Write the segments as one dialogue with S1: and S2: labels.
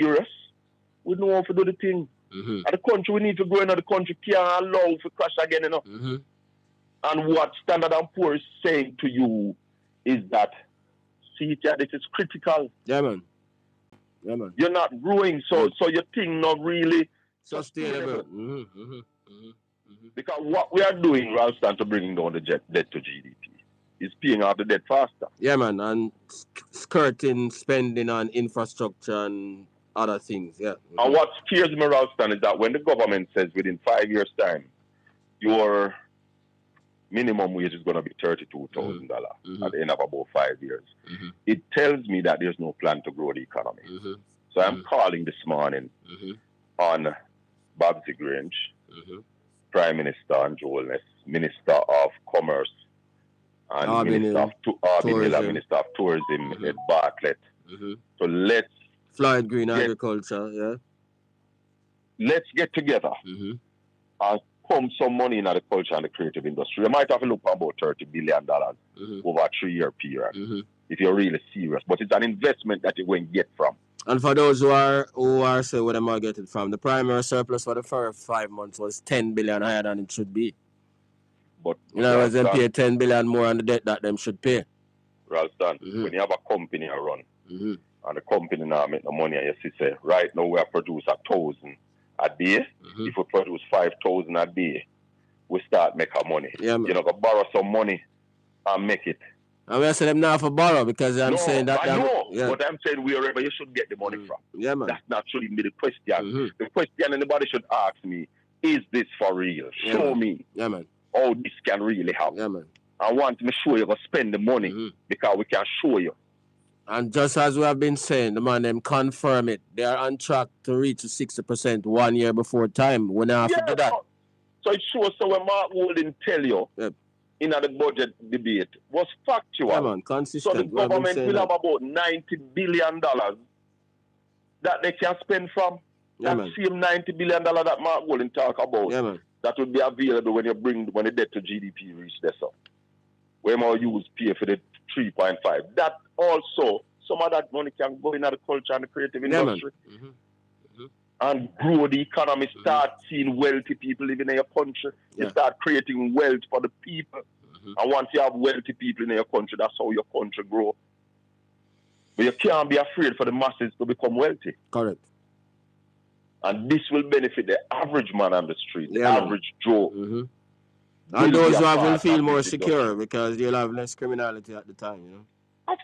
S1: serious, we know how to do the thing.
S2: Mm-hmm.
S1: And the country, we need to go into the country, can't allow to crash again, you know.
S2: Mm-hmm.
S1: And what Standard & Poor is saying to you is that, see, this is critical.
S2: Yeah, man. Yeah, man.
S1: You're not growing, so your thing not really
S2: sustainable. Mm-hmm. Mm-hmm. Mm-hmm. Mm-hmm.
S1: Because what we are doing, Ralston, to bringing down the debt to GDP, is paying off the debt faster.
S2: Yeah, man, and skirting spending on infrastructure and other things, yeah. Mm-hmm.
S1: And what scares me, Ralston, is that when the government says within 5 years' time, your minimum wage is going to be $32,000
S2: mm-hmm.
S1: at the end of about 5 years,
S2: mm-hmm.
S1: it tells me that there's no plan to grow the economy.
S2: Mm-hmm.
S1: So I'm calling this morning on Babsy Grange, Prime Minister and Joel Minister of Commerce, and Minister of Miller, Minister of Tourism, Ed Bartlett. So let's
S2: Floyd Green Agriculture, yeah.
S1: Let's get together and pump some money in the culture and the creative industry. You might have to look for about $30 billion over a 3-year period if you're really serious. But it's an investment that you're going to get from.
S2: And for those who are say where they might get it from, the primary surplus for the first 5 months was $10 billion higher than it should be.
S1: But
S2: in other words, they pay $10 billion more on the debt that them should pay.
S1: Ralston, when you have a company you run, and the company now make no money, and you say, right now we are produce 1,000 a day. If we produce 5,000 a day, we start making money.
S2: Yeah,
S1: you know, go borrow some money and make it.
S2: And we say them now for borrow because I'm saying that.
S1: I know, but I'm saying wherever you should get the money from.
S2: Yeah, man.
S1: That's not really the question. The question anybody should ask me, is this for real? Show me.
S2: Yeah, man.
S1: How this can really happen.
S2: Yeah, man.
S1: I want to show you to spend the money because we can show you.
S2: And just as we have been saying, the man them confirm it. They are on track to reach the 60% 1 year before time. We now have to do that.
S1: So it shows so when Mark Walden tell you in the budget debate was factual.
S2: Yeah, man, consistent.
S1: So the government will have about $90 billion that they can spend from.
S2: Yeah,
S1: that same $90 billion that Mark Walden talk about.
S2: Yeah, man.
S1: That would be available when the debt to GDP reach this up. Where more use pay for the 3.5. That also, some of that money can go in the culture and the creative industry. And grow the economy, start seeing wealthy people living in your country. You start creating wealth for the people. And once you have wealthy people in your country, that's how your country grow. But you can't be afraid for the masses to become wealthy.
S2: Correct.
S1: And this will benefit the average man on the street, the average Joe.
S2: And those who will feel more secure because you'll have less criminality at the time, you know.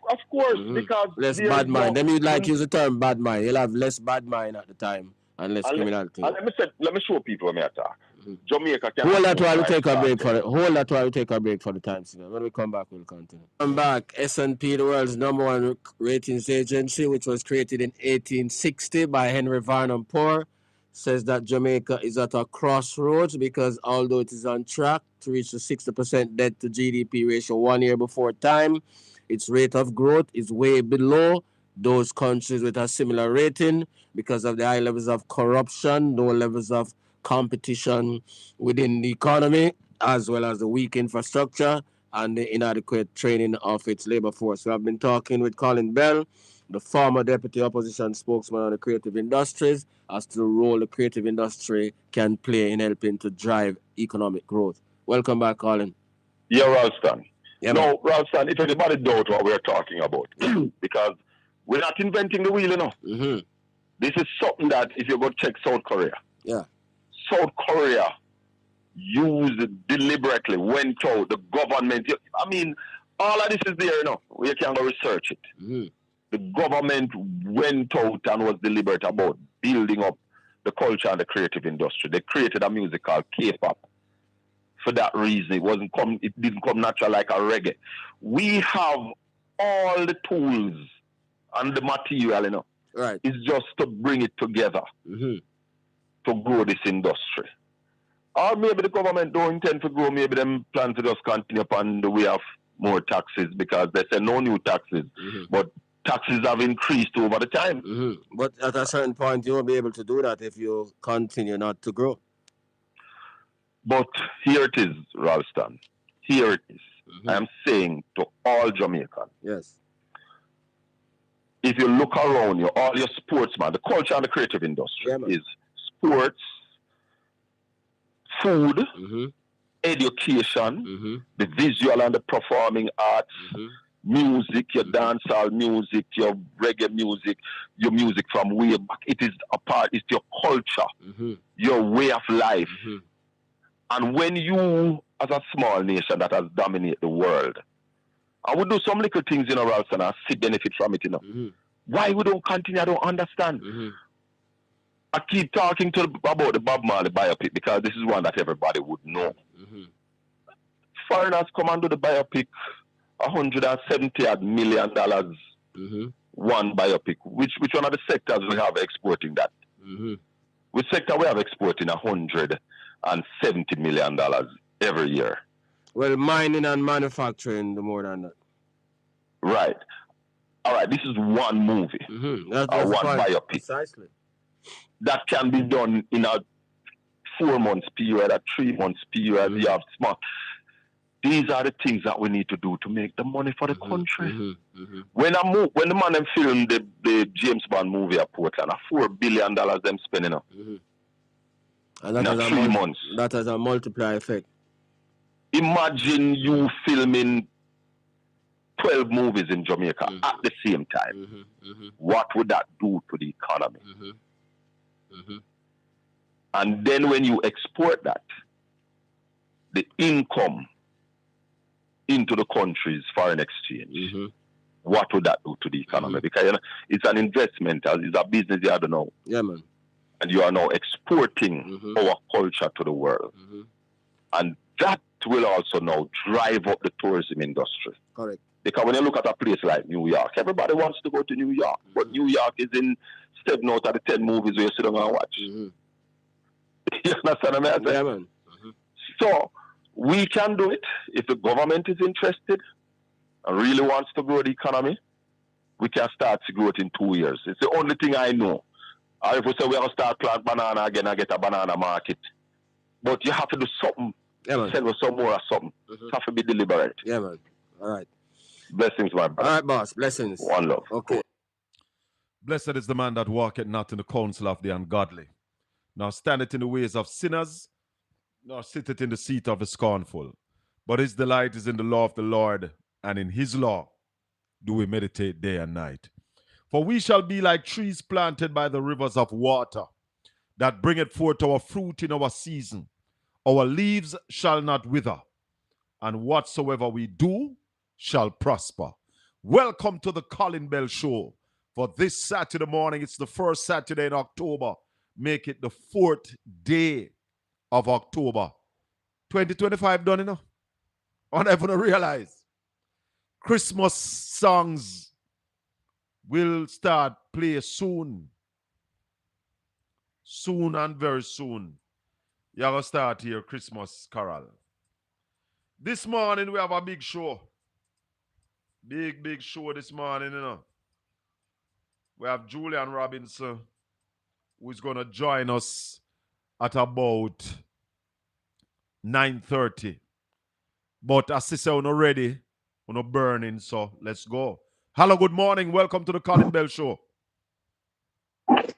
S1: Of course, because
S2: less bad mind. Them you'd like use the term bad mind. You'll have less bad mind at the time and less criminality.
S1: And let me show people when I talk. Jamaica can
S2: hold that while we take a break for it. Hold that while we take a break for the time. When we come back, we'll continue. Come back. S&P, the world's #1 ratings agency, which was created in 1860 by Henry Varnum Poor, says that Jamaica is at a crossroads because although it is on track to reach the 60% debt to GDP ratio 1 year before time, its rate of growth is way below those countries with a similar rating because of the high levels of corruption, low levels of competition within the economy, as well as the weak infrastructure and the inadequate training of its labor force. So I've been talking with Collin Bell, the former deputy opposition spokesman on the creative industries, as to the role the creative industry can play in helping to drive economic growth. Welcome back, Collin.
S1: Yeah, Ralston.
S2: Yeah,
S1: no, Ralston, if anybody doubt what we're talking about, because we're not inventing the wheel, you know. This is something that if you go check South Korea, South Korea used deliberately, went out, the government, I mean, all of this is there, you know. You can go research it. The government went out and was deliberate about building up the culture and the creative industry. They created a music called K-pop. For that reason, it didn't come natural like a reggae. We have all the tools and the material, you know.
S2: Right.
S1: It's just to bring it together to grow this industry. Or maybe the government don't intend to grow. Maybe them plan to just continue upon the way of more taxes because they say no new taxes. But taxes have increased over the time.
S2: But at a certain point, you won't be able to do that if you continue not to grow.
S1: But here it is, Ralston. Here it is. I'm saying to all Jamaicans.
S2: Yes.
S1: if you look around you, all your sportsmen, the culture and the creative industry is sports, food, education, the visual and the performing arts, music, your dancehall music, your reggae music, your music from way back. It is a part, it's your culture, your way of life. And when you, as a small nation that has dominated the world, and we do some little things in our house and I see benefit from it, why we don't continue, I don't understand. I keep talking about the Bob Marley biopic because this is one that everybody would know. Foreigners come and do the biopic, $170 million, one biopic. Which one of the sectors we have exporting that? Which sector we have exporting $170 million every year?
S2: Well, mining and manufacturing, the more than that.
S1: Right. All right, this is one movie,
S2: that's
S1: one biopic.
S2: Precisely.
S1: That can be done in a 4 months period, a 3 months period. You have smart. These are the things that we need to do to make the money for the country. When the man them filmed the James Bond movie at Portland, $4 billion them spending up.
S2: And that
S1: in 3 months.
S2: That has a multiplier effect.
S1: Imagine you filming 12 movies in Jamaica at the same time. What would that do to the economy? And then when you export that, the income into the country's foreign exchange, what would that do to the economy? Because it's an investment, it's a business you don't know.
S2: Yeah, man.
S1: And you are now exporting our culture to the world. And that will also now drive up the tourism industry.
S2: Correct.
S1: Because when you look at a place like New York, everybody wants to go to New York. But New York is in 7 out of the 10 movies where you sit down and watch. You understand what I'm saying?
S2: Yeah, man.
S1: So we can do it if the government is interested and really wants to grow the economy. We can start to grow it in 2 years. It's the only thing I know. Or if we say we're going to start plant banana again and get a banana market. But you have to do something.
S2: Yeah, man.
S1: Sell with some more or something. You have to be deliberate.
S2: Yeah, man. All right.
S1: Blessings, my brother.
S2: All right, boss. Blessings.
S1: One love.
S2: Okay.
S3: Blessed is the man that walketh not in the counsel of the ungodly, nor standeth in the ways of sinners, nor sitteth in the seat of the scornful. But his delight is in the law of the Lord, and in his law do we meditate day and night. For we shall be like trees planted by the rivers of water, that bringeth forth our fruit in our season. Our leaves shall not wither, and whatsoever we do shall prosper. Welcome to the Collin Bell Show. For this Saturday morning, it's the first Saturday in October. Make it the 4th day of October. 2025 done enough. I never realize. Christmas songs will start play soon. Soon and very soon. You're going to start here Christmas carol. This morning we have a big show. Big show this morning, you know. We have Julian Robinson, who is going to join us at about 9:30. But as I say, we're not ready, we're not burning, so let's go. Hello, good morning. Welcome to the Collin Bell Show.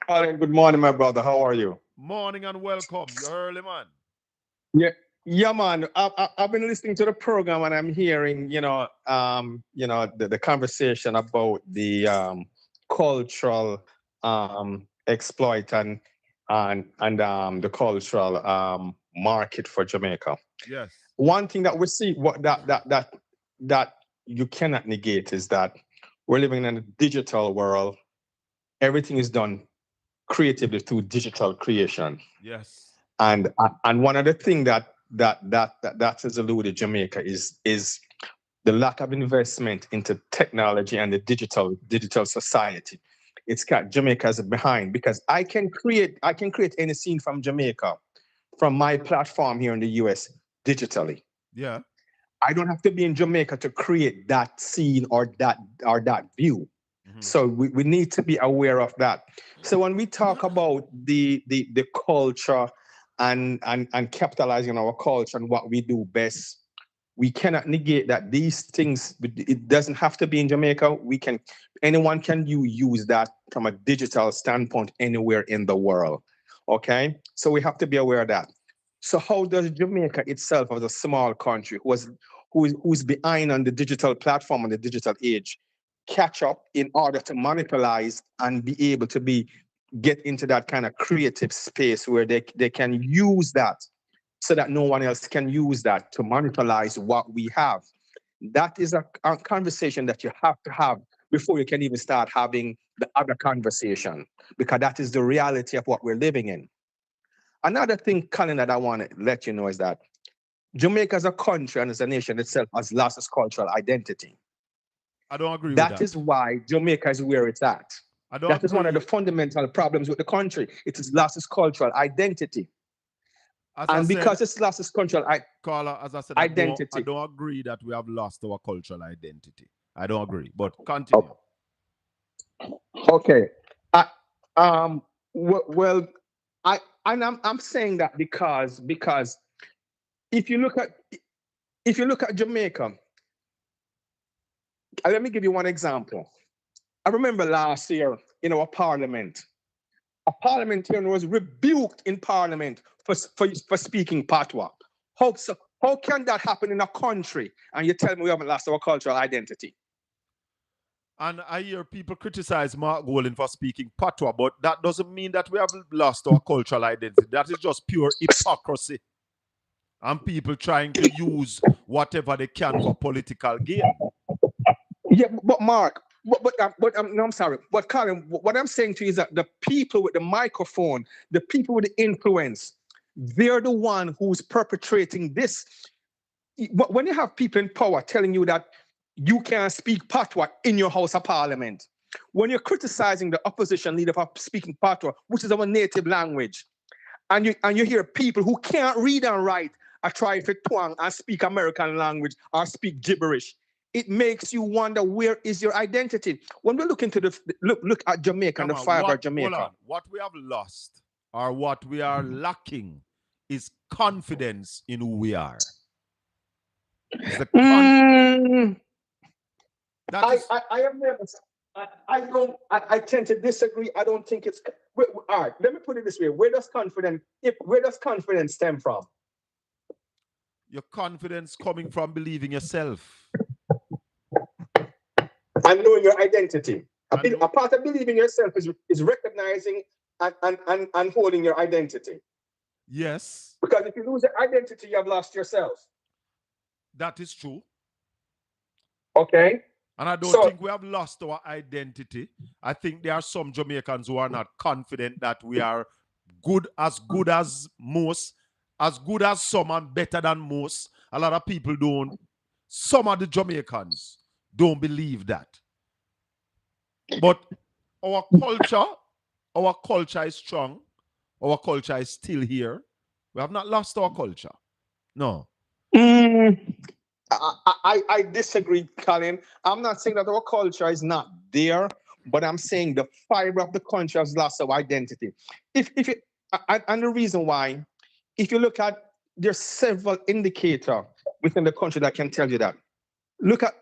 S4: Collin, good morning, my brother. How are you?
S3: Morning and welcome. You're early, man.
S4: Yeah, man. I've been listening to the program and I'm hearing, the conversation about the cultural exploit and the cultural market for Jamaica.
S3: Yes.
S4: One thing that we see that you cannot negate is that we're living in a digital world. Everything is done creatively through digital creation.
S3: Yes.
S4: And one of the things that has eluded Jamaica is the lack of investment into technology and the digital society. It's got Jamaica's behind, because I can create any scene from Jamaica from my platform here in the US digitally.
S3: Yeah.
S4: I don't have to be in Jamaica to create that scene or that view. So we need to be aware of that. So when we talk about the culture and capitalizing on our culture and what we do best, we cannot negate that these things, it doesn't have to be in Jamaica. Anyone can use that from a digital standpoint anywhere in the world. Okay? So we have to be aware of that. So how does Jamaica itself, as a small country who's behind on the digital platform and the digital age, catch up in order to monopolize and be able to get into that kind of creative space where they can use that so that no one else can use that to monopolize what we have? That is a conversation that you have to have before you can even start having the other conversation, because that is the reality of what we're living in. Another thing, Collin, that I want to let you know is that Jamaica as a country and as a nation itself has lost its cultural identity.
S3: I don't agree with that.
S4: That is why Jamaica is where it's at. That is one of the fundamental problems with the country. It has lost its cultural identity. And because it's lost its cultural identity.
S3: I don't agree that we have lost our cultural identity. I don't agree, but continue.
S4: Okay. Well, I'm saying that because if you look at Jamaica, let me give you one example. I remember last year in our parliament, a parliamentarian was rebuked in parliament for speaking patois. How can that happen in a country and you tell me we haven't lost our cultural identity?
S3: And I hear people criticize Mark Collin for speaking patois, but that doesn't mean that we have lost our cultural identity. That is just pure hypocrisy. And people trying to use whatever they can for political gain.
S4: Yeah, but Mark, no, I'm sorry. But Collin, what I'm saying to you is that the people with the microphone, the people with the influence, they're the one who's perpetrating this. When you have people in power telling you that you can't speak patois in your House of Parliament, when you're criticizing the opposition leader for speaking patois, which is our native language, and you hear people who can't read and write are trying to twang and speak American language or speak gibberish, it makes you wonder, where is your identity? When we look into look at Jamaica and the fiber of Jamaica.
S3: What we have lost or what we are lacking is confidence in who we are.
S4: I tend to disagree. I don't think it's all right. Let me put it this way: where does confidence stem from?
S3: Your confidence coming from believing yourself
S4: and knowing your identity. A part of believing yourself is recognizing and holding your identity.
S3: Yes.
S4: Because if you lose your identity, you have lost yourself.
S3: That is true.
S4: Okay.
S3: And I don't think we have lost our identity. I think there are some Jamaicans who are not confident that we are good as most, as good as some and better than most. A lot of people don't. Some of the Jamaicans don't believe that. But our culture is strong. Our culture is still here. We have not lost our culture. No.
S4: I disagree, Collin. I'm not saying that our culture is not there, but I'm saying the fiber of the country has lost our identity. And the reason why, if you look at, there's several indicators within the country that can tell you that. Look at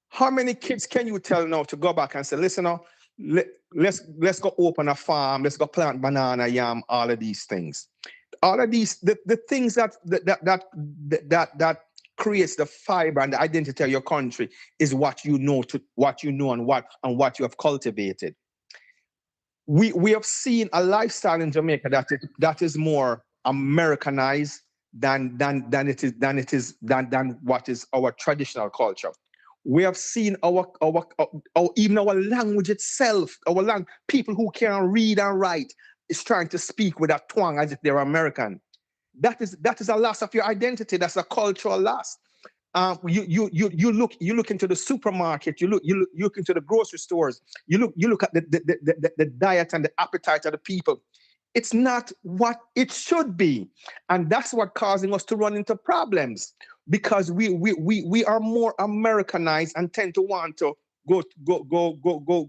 S4: how many kids can you tell now to go back and say, listen, now, let's go open a farm, let's go plant banana, yam, all of these things. All of these, the things that creates the fiber and the identity of your country is what you know and what you have cultivated. We have seen a lifestyle in Jamaica that is more Americanized than what is our traditional culture. We have seen even our language itself, people who can read and write is trying to speak with a twang as if they're American. That is a loss of your identity. That's a cultural loss. You look into the supermarket. You look into the grocery stores. You look at the diet and the appetite of the people. It's not what it should be, and that's what causing us to run into problems, because we are more Americanized and tend to want to go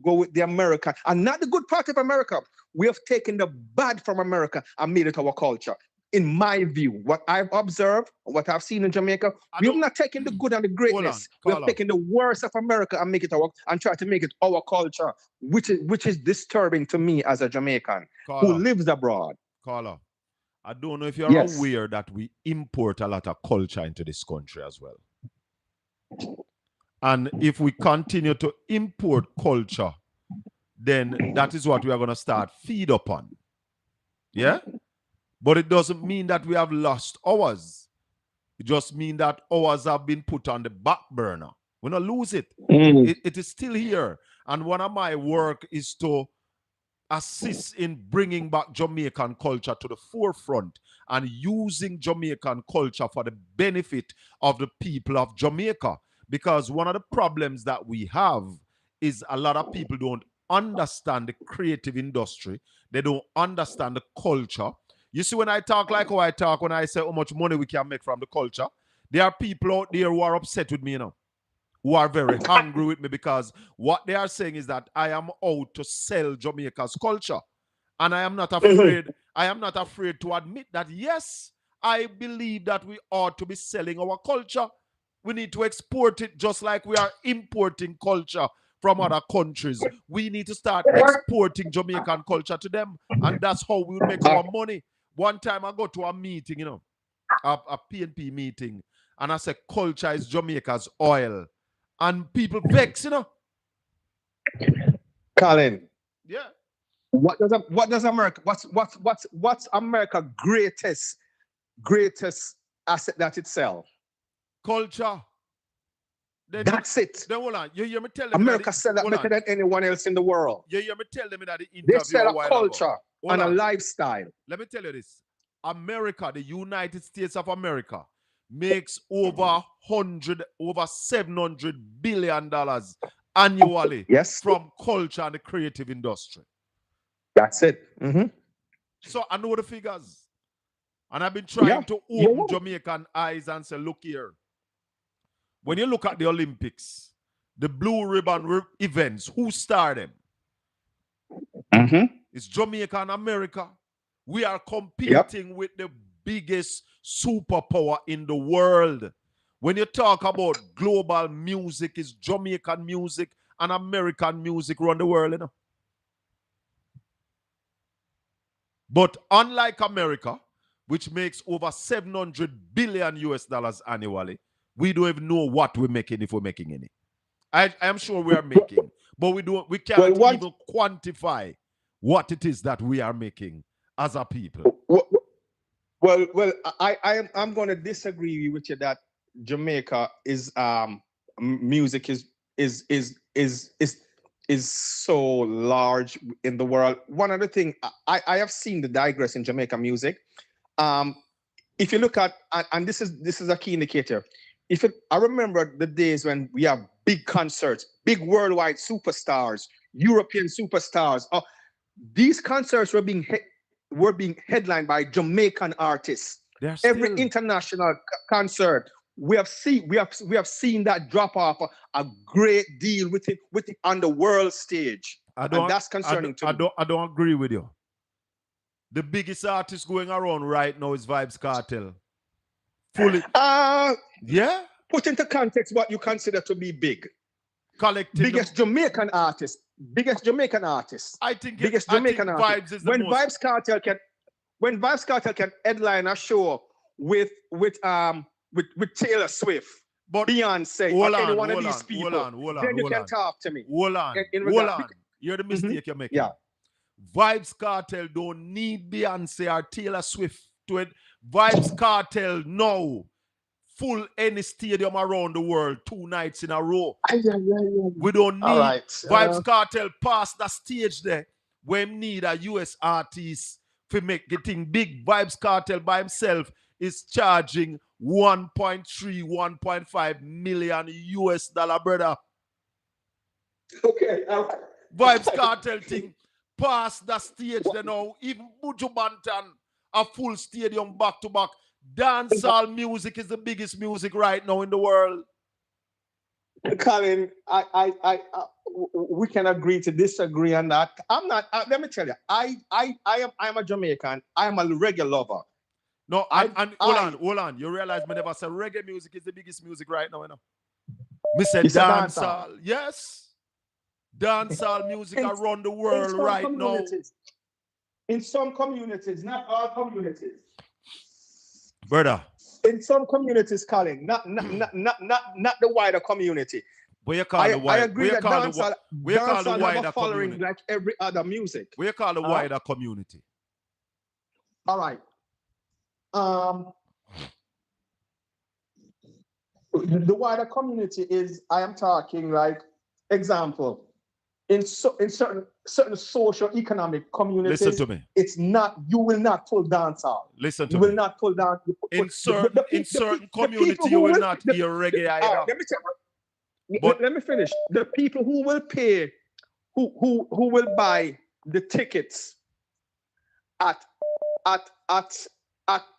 S4: with the American and not the good part of America. We have taken the bad from America and made it our culture. in my view, what I've observed, what I've seen in Jamaica, we have not taken the good and the greatness. We have taken the worst of America and make it our and try to make it our culture, which is disturbing to me as a Jamaican who lives abroad.
S3: Carla, I don't know if you're aware that we import a lot of culture into this country as well. And if we continue to import culture, then that is what we are going to start feed upon. Yeah? But it doesn't mean that we have lost ours. It just means that ours have been put on the back burner. We don't lose it. It is still here. And one of my work is to assist in bringing back Jamaican culture to the forefront and using Jamaican culture for the benefit of the people of Jamaica. Because one of the problems that we have is a lot of people don't understand the creative industry. They don't understand the culture. You see, when I talk like how I talk, when I say how much money we can make from the culture, there are people out there who are upset with me, who are very angry with me because what they are saying is that I am out to sell Jamaica's culture. And I am not afraid. I am not afraid to admit that, yes, I believe that we ought to be selling our culture. We need to export it just like we are importing culture from other countries. We need to start exporting Jamaican culture to them. And that's how we will make our money. One time I go to a meeting, a PNP meeting, and I said, culture is Jamaica's oil. And people vex,
S4: Collin.
S3: Yeah.
S4: What does America, what's America's greatest asset that it sells?
S3: Culture.
S4: That's it.
S3: Then hold on. You hear me tell them
S4: America sells that better than anyone else in the world.
S3: You hear me tell them that the interview
S4: they sell a culture and a lifestyle.
S3: Let me tell you this. America, the United States of America, makes over $700 billion annually from culture and the creative industry.
S4: That's it.
S3: So I know the figures. And I've been trying to open Jamaican eyes and say, look here. When you look at the Olympics, the Blue Ribbon events, who started them? It's Jamaica and America. We are competing with the biggest superpower in the world. When you talk about global music, it's Jamaican music and American music around the world, But unlike America, which makes over $700 billion annually, we don't even know what we're making if we're making any. I am sure we are making, but we can't even quantify what it is that we are making as a people.
S4: Well, I'm going to disagree with you that Jamaica is music is so large in the world. One other thing, I have seen the digress in Jamaican music. If you look at, and this is a key indicator. I remember the days when we have big concerts, big worldwide superstars, European superstars. These concerts were being headlined by Jamaican artists. Every international concert, we have seen that drop off a great deal with it on the world stage. And that's concerning to me.
S3: I don't agree with you. The biggest artist going around right now is Vybz Kartel. Fully. Yeah?
S4: Put into context what you consider to be big. Biggest Jamaican artist.
S3: I think
S4: Vybz is when Vybz Kartel can headline a show with Taylor Swift, Beyonce, or any one of these people, then you can talk to me.
S3: Hold on. You're the mistake you're making.
S4: Yeah.
S3: Vybz Kartel don't need Beyonce or Taylor Swift to it. Vybz Kartel now full any stadium around the world 2 nights in a row. We don't need Vybz Kartel past the stage there. We need a US artist to make the thing big. Vybz Kartel by himself is charging 1.3, 1.5 million US dollar, brother.
S4: Okay.
S3: Vybz Kartel thing past the stage there now. Even Buju Banton, a full stadium back to back. Dancehall music is the biggest music right now in the world.
S4: Collin, we can agree to disagree on that. I'm not. Let me tell you, I am a Jamaican. I am a reggae lover.
S3: No, and hold on. You realize me never said reggae music is the biggest music right now, you know? Me said dancehall. Yes. Dancehall music around the world right now.
S4: In some communities, not all communities.
S3: Brother.
S4: In some communities, Collin, not the wider community.
S3: What you call the wider?
S4: I agree that dancehall have a following like every other music.
S3: What you call the wider community?
S4: All right. The wider community is, I am talking like, example, in certain social economic communities.
S3: Listen to me.
S4: It's not, you will not pull dancehall.
S3: Listen to
S4: me.
S3: You
S4: will not pull down.
S3: In certain community, you will not hear reggae either.
S4: Let me finish. The people who will pay, who will buy the tickets at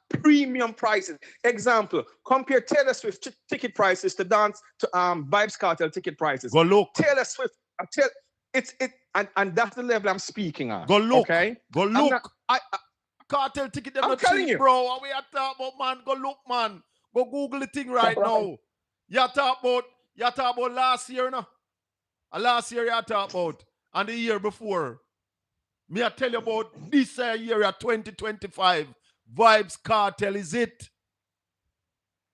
S4: premium prices. Example, compare Taylor Swift ticket prices to Vybz Kartel ticket prices.
S3: Go look.
S4: Taylor Swift, and that's the level I'm speaking on.
S3: Go look.
S4: Okay?
S3: Go look. Cartel ticket, them not cheap, bro. What we are talking about, man? Go look, man. Go Google the thing right now. You talk about last year, no? Last year you talk about, and the year before. Me I tell you about this year at 2025. Vybz Kartel is it.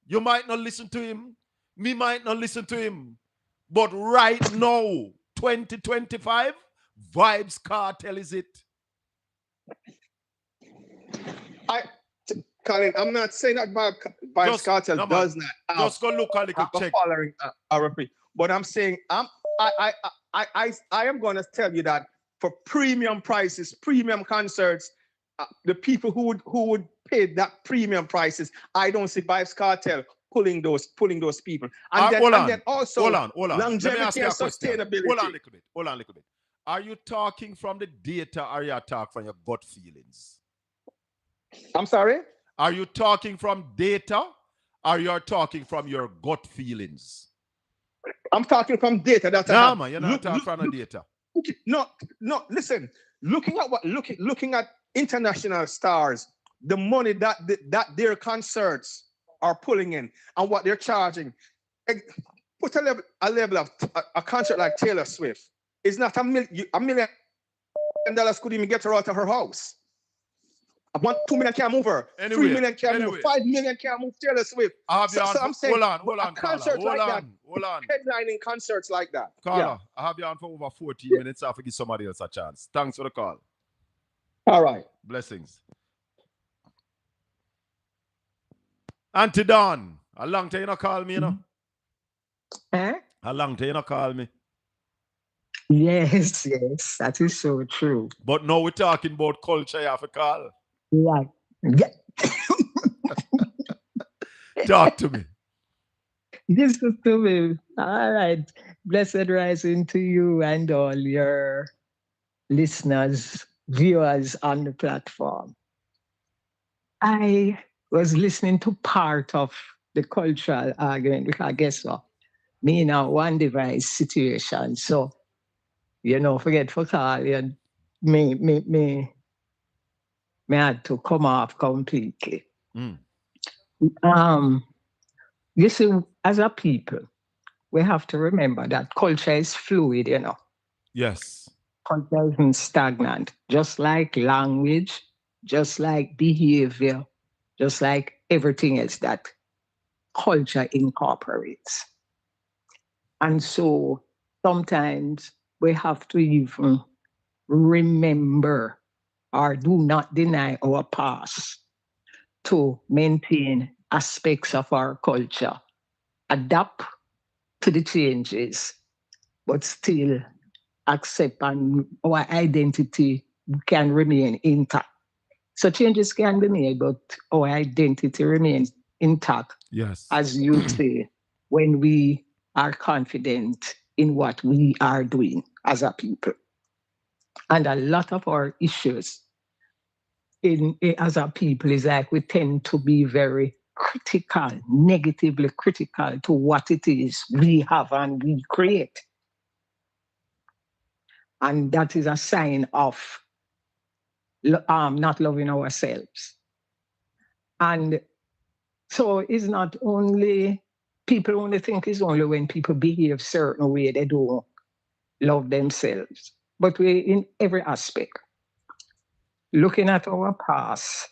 S3: You might not listen to him. Me might not listen to him. But right now, 2025, Vybz Kartel is it.
S4: Collin, I'm not saying that Vybz Kartel does not.
S3: Just go look at the check.
S4: Following repeat. But I'm saying I am going to tell you that for premium prices, premium concerts, the people who would pay that premium prices, I don't see Vybz Kartel pulling those people. And then also
S3: hold on.
S4: Longevity and sustainability.
S3: Hold on a little bit. Are you talking from the data or are you talking from your gut feelings?
S4: I'm sorry?
S3: Are you talking from data or you're talking from your gut feelings?
S4: I'm talking from data.
S3: No, man, you're not talking from the data.
S4: No, listen. Looking at international stars, the money that their concerts are pulling in and what they're charging. Put a level of a concert like Taylor Swift. It's not $1 million could even get her out of her house. 2 million can't move her. 3 million can't move. 5 million can't move Taylor Swift.
S3: I'm saying, hold on,
S4: concerts
S3: hold
S4: like
S3: on,
S4: that.
S3: Hold on.
S4: Headlining concerts like that.
S3: Carla, I have you on for over 14 minutes. I'll give somebody else a chance. Thanks for the call.
S4: All right.
S3: Blessings. Auntie Dawn, a long time you not call me, you know?
S5: Huh?
S3: A long time you not call me.
S5: Yes, that is so true.
S3: But now we're talking about culture, you have to call.
S5: Yeah.
S3: Talk to me.
S5: This is to me. All right. Blessed rising to you and all your listeners, viewers on the platform. I was listening to part of the cultural argument because I guess so. Me in a one device situation. So, forget for call and me had to come off completely. You see, as a people, we have to remember that culture is fluid,
S3: Yes.
S5: Culture isn't stagnant, just like language, just like behavior, just like everything else that culture incorporates. And so sometimes we have to even remember or do not deny our past to maintain aspects of our culture, adapt to the changes, but still accept and our identity can remain intact. So changes can be made, but our identity remains intact.
S3: Yes.
S5: As you say, when we are confident in what we are doing as a people. And a lot of our issues as a people is like we tend to be very critical, negatively critical to what it is we have and we create. And that is a sign of not loving ourselves. And so it's not only, people only think it's only when people behave certain way they don't love themselves. But we, in every aspect, looking at our past,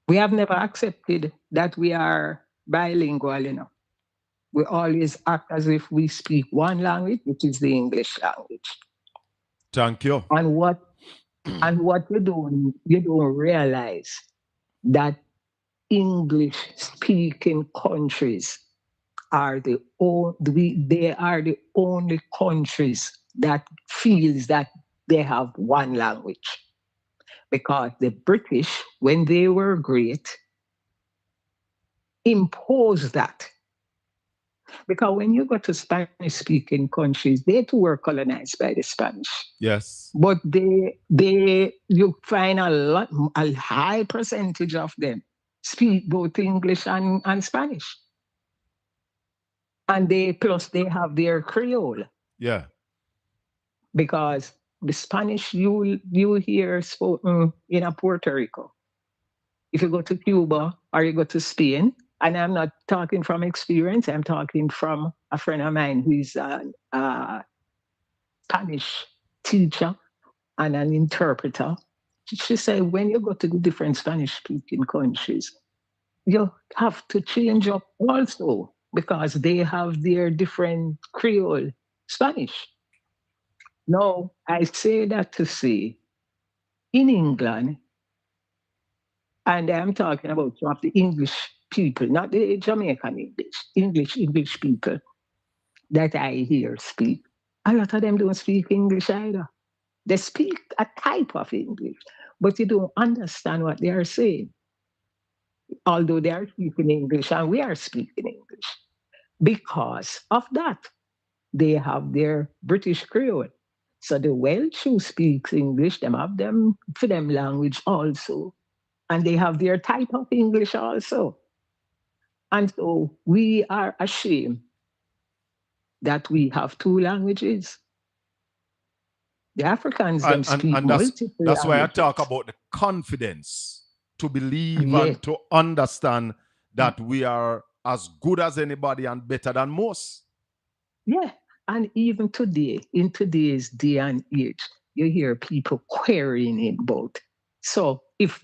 S5: we have never accepted that we are bilingual, We always act as if we speak one language, which is the English language.
S3: Thank you.
S5: And what you don't realize that English speaking countries are they are the only countries that feels that they have one language. Because the British, when they were great, imposed that. Because when you go to Spanish-speaking countries, they too were colonized by the Spanish.
S3: Yes.
S5: But you find a high percentage of them speak both English and Spanish. And they have their Creole.
S3: Yeah.
S5: Because the Spanish you hear spoken in Puerto Rico. If you go to Cuba or you go to Spain, and I'm not talking from experience, I'm talking from a friend of mine who is a Spanish teacher and an interpreter. She said, when you go to the different Spanish-speaking countries, you have to change up also because they have their different Creole Spanish. No, I say that to say, in England, and I'm talking about some of the English people, not the Jamaican English people that I hear speak. A lot of them don't speak English either. They speak a type of English, but you don't understand what they are saying. Although they are speaking English and we are speaking English. Because of that, they have their British Creole. So the Welsh who speaks English, them have them for them language also. And they have their type of English also. And so we are ashamed that we have two languages. The Africans them speak multiple
S3: that's why I
S5: languages.
S3: talk about the confidence to believe and to understand that we are as good as anybody and better than most.
S5: Yeah. And even today, in today's day and age, you hear people querying it both. So if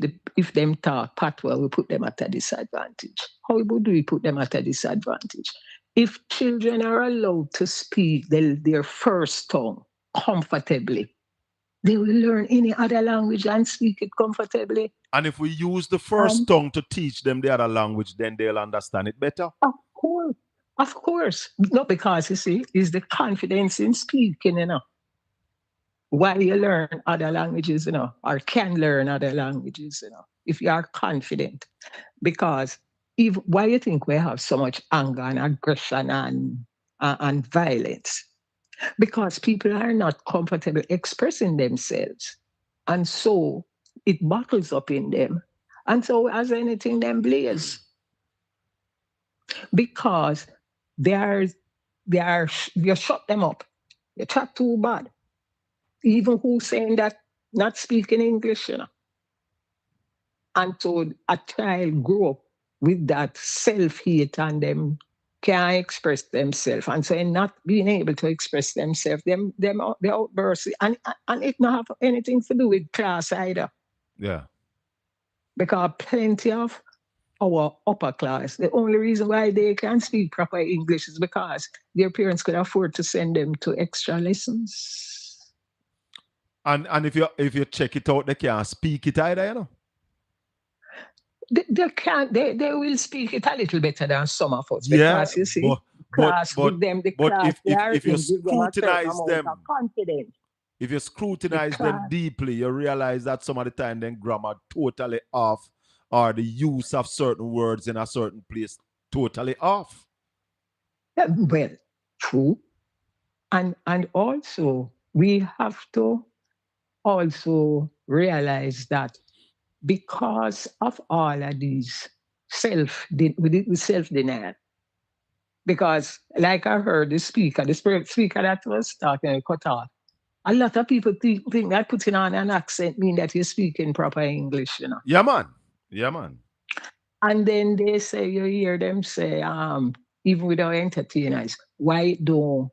S5: them talk patois, we put them at a disadvantage. How do we put them at a disadvantage? If children are allowed to speak their first tongue comfortably, they will learn any other language and speak it comfortably.
S3: And if we use the first tongue to teach them the other language, then they'll understand it better.
S5: Of course. Not because, you see, it's the confidence in speaking, While you learn other languages, or can learn other languages, if you are confident. Because why you think we have so much anger and aggression and violence? Because people are not comfortable expressing themselves. And so it bottles up in them. And so as anything, them blaze. Because you shut them up. You chat too bad. Even who's saying that not speaking English, And so a child grow up with that self-hate and them can't express themselves. And so in not being able to express themselves, they outburst. And it not have anything to do with class either.
S3: Yeah.
S5: Because plenty of our upper class, the only reason why they can speak proper English is because their parents could afford to send them to extra lessons.
S3: And if you check it out, they can't speak it either,
S5: They can't. They will speak it a little better than some of us because you see, class give them the class.
S3: If you scrutinize them,
S5: confidence.
S3: If you scrutinize them deeply, you realize that some of the time then grammar totally off, or the use of certain words in a certain place totally off.
S5: Well, true, and also we have to also realize that because of all of these self-denial, because like I heard the speaker that was talking cut off, a lot of people think that putting on an accent means that you're speaking proper English,
S3: Yeah, man. Yeah, man.
S5: And then they say, you hear them say, even with our entertainers, why don't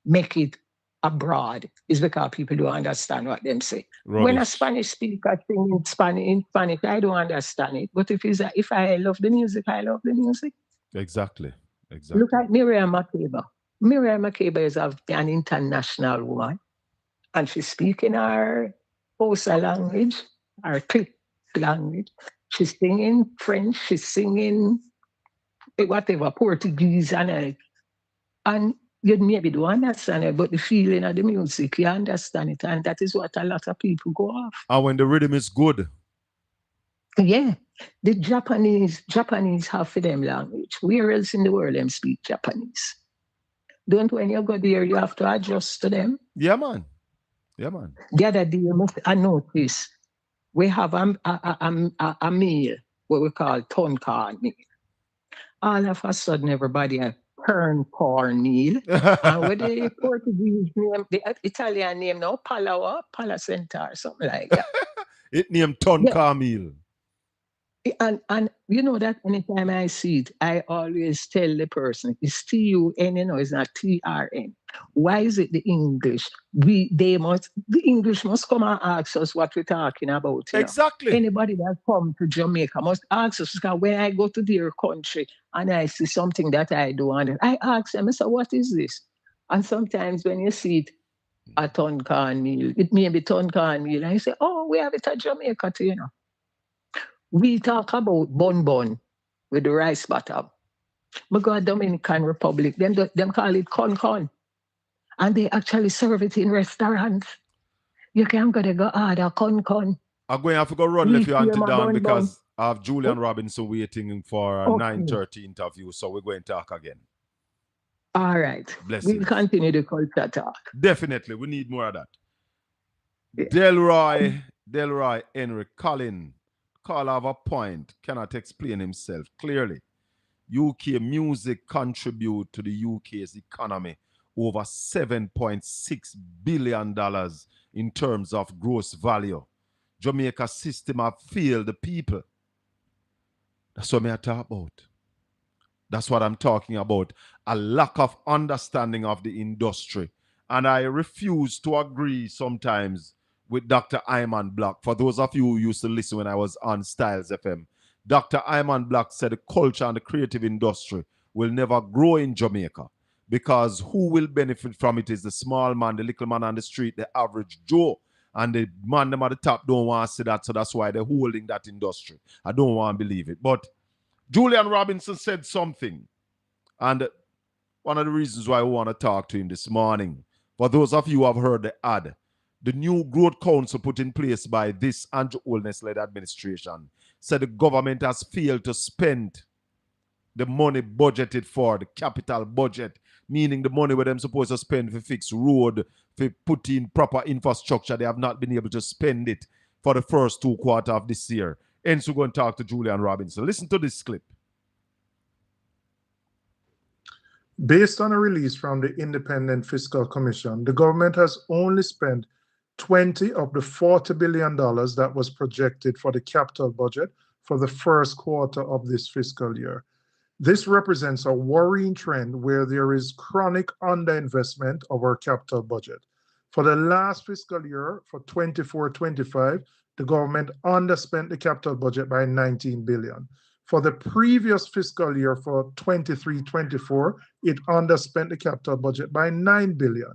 S5: make it abroad? Is because people don't understand what them say.
S3: Rubbish.
S5: When a Spanish speaker sing in Spanish, I don't understand it. But if I love the music, I love the music.
S3: Exactly.
S5: Look at Miriam Makeba. Miriam Makeba is an international woman, and she's speaking her Xhosa language, her click language. She's singing French, she's singing whatever, Portuguese, and you maybe don't understand it, but the feeling of the music, you understand it. And that is what a lot of people go off.
S3: And when the rhythm is good.
S5: Yeah. The Japanese have for them language. Where else in the world them speak Japanese? Don't when you go there, you have to adjust to them.
S3: Yeah, man.
S5: The other day, I noticed we have a meal, what we call tonka meal. All of a sudden, everybody a corn meal. And with the Portuguese name, the Italian name now, Pala Center, something like that.
S3: It named tonka meal.
S5: And you know that anytime I see it, I always tell the person, it's TUN, it's not TRN. Why is it the English? The English must come and ask us what we're talking about.
S3: Exactly.
S5: Anybody that come to Jamaica must ask us, because when I go to their country and I see something that I do, and I ask them, I say, what is this? And sometimes when you see it, a tonka meal, it may be tonka meal, and you say, oh, we have it at Jamaica too, We talk about bun with the rice bottom. We go to Dominican Republic, them call it con. And they actually serve it in restaurants. You can go order con.
S3: I'm going to have to go run if you want to down because I have Julian Robinson waiting for a 9:30 interview. So we're going to talk again.
S5: All right.
S3: Blessings.
S5: We'll continue the culture talk.
S3: Definitely. We need more of that. Yeah. Delroy Henry Collin. Call have a point, cannot explain himself clearly. UK music contribute to the UK's economy over $7.6 billion in terms of gross value. Jamaica system have failed the people. That's what I talk about. That's what I'm talking about. A lack of understanding of the industry. And I refuse to agree sometimes with Dr. Iman Black. For those of you who used to listen when I was on Styles FM, Dr. Iman Black said the culture and the creative industry will never grow in Jamaica because who will benefit from it is the small man, the little man on the street, the average Joe. And the man them at the top don't want to see that, so that's why they're holding that industry. I don't want to believe it. But Julian Robinson said something. And one of the reasons why we want to talk to him this morning, for those of you who have heard the ad, the new Growth Council put in place by this Andrew Holness-led administration said the government has failed to spend the money budgeted for, the capital budget, meaning the money where they're supposed to spend for fix road, for put in proper infrastructure. They have not been able to spend it for the first 2 quarters of this year. Hence, we're going to talk to Julian Robinson. Listen to this clip.
S6: Based on a release from the Independent Fiscal Commission, the government has only spent 20 of the $40 billion that was projected for the capital budget for the first quarter of this fiscal year. This represents a worrying trend where there is chronic underinvestment of our capital budget. For the last fiscal year, for 24-25, the government underspent the capital budget by 19 billion. For the previous fiscal year, for 23-24, it underspent the capital budget by 9 billion.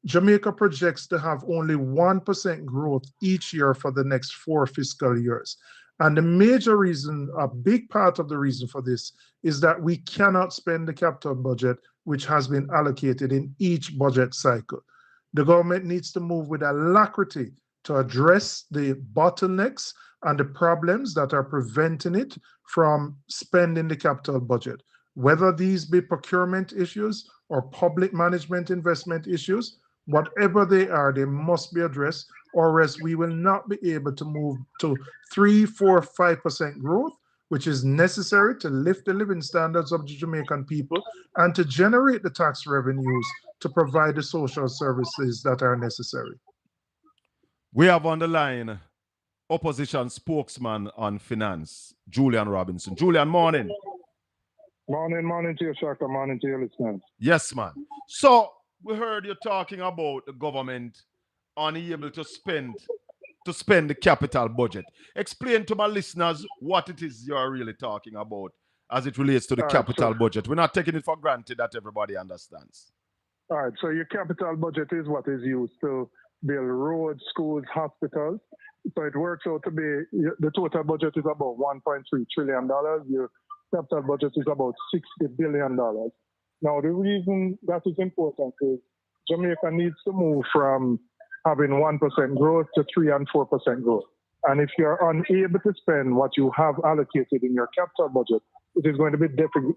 S6: Jamaica projects to have only 1% growth each year for the next 4 fiscal years. And the major reason, a big part of the reason for this, is that we cannot spend the capital budget which has been allocated in each budget cycle. The government needs to move with alacrity to address the bottlenecks and the problems that are preventing it from spending the capital budget. Whether these be procurement issues or public management investment issues, whatever they are, they must be addressed, or else we will not be able to move to 3, 4, 5% growth, which is necessary to lift the living standards of the Jamaican people and to generate the tax revenues to provide the social services that are necessary.
S3: We have on the line opposition spokesman on finance, Julian Robinson. Julian, morning.
S7: Morning to you, Shaka. Morning to your listeners.
S3: Yes, man. So we heard you talking about the government unable to spend the capital budget. Explain to my listeners what it is you're really talking about as it relates to the capital budget. We're not taking it for granted that everybody understands.
S7: All right, so your capital budget is what is used to build roads, schools, hospitals. So it works out to be, the total budget is about $1.3 trillion. Your capital budget is about $60 billion. Now, the reason that is important is Jamaica needs to move from having 1% growth to 3 and 4% growth. And if you're unable to spend what you have allocated in your capital budget, it is going to be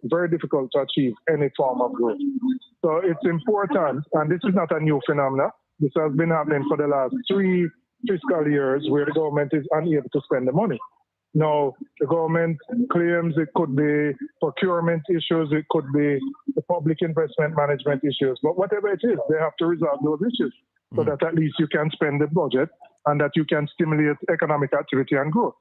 S7: very difficult to achieve any form of growth. So it's important, and this is not a new phenomenon. This has been happening for the last 3 fiscal years where the government is unable to spend the money. Now, the government claims it could be procurement issues, it could be the public investment management issues, but whatever it is, they have to resolve those issues so that at least you can spend the budget and that you can stimulate economic activity and growth.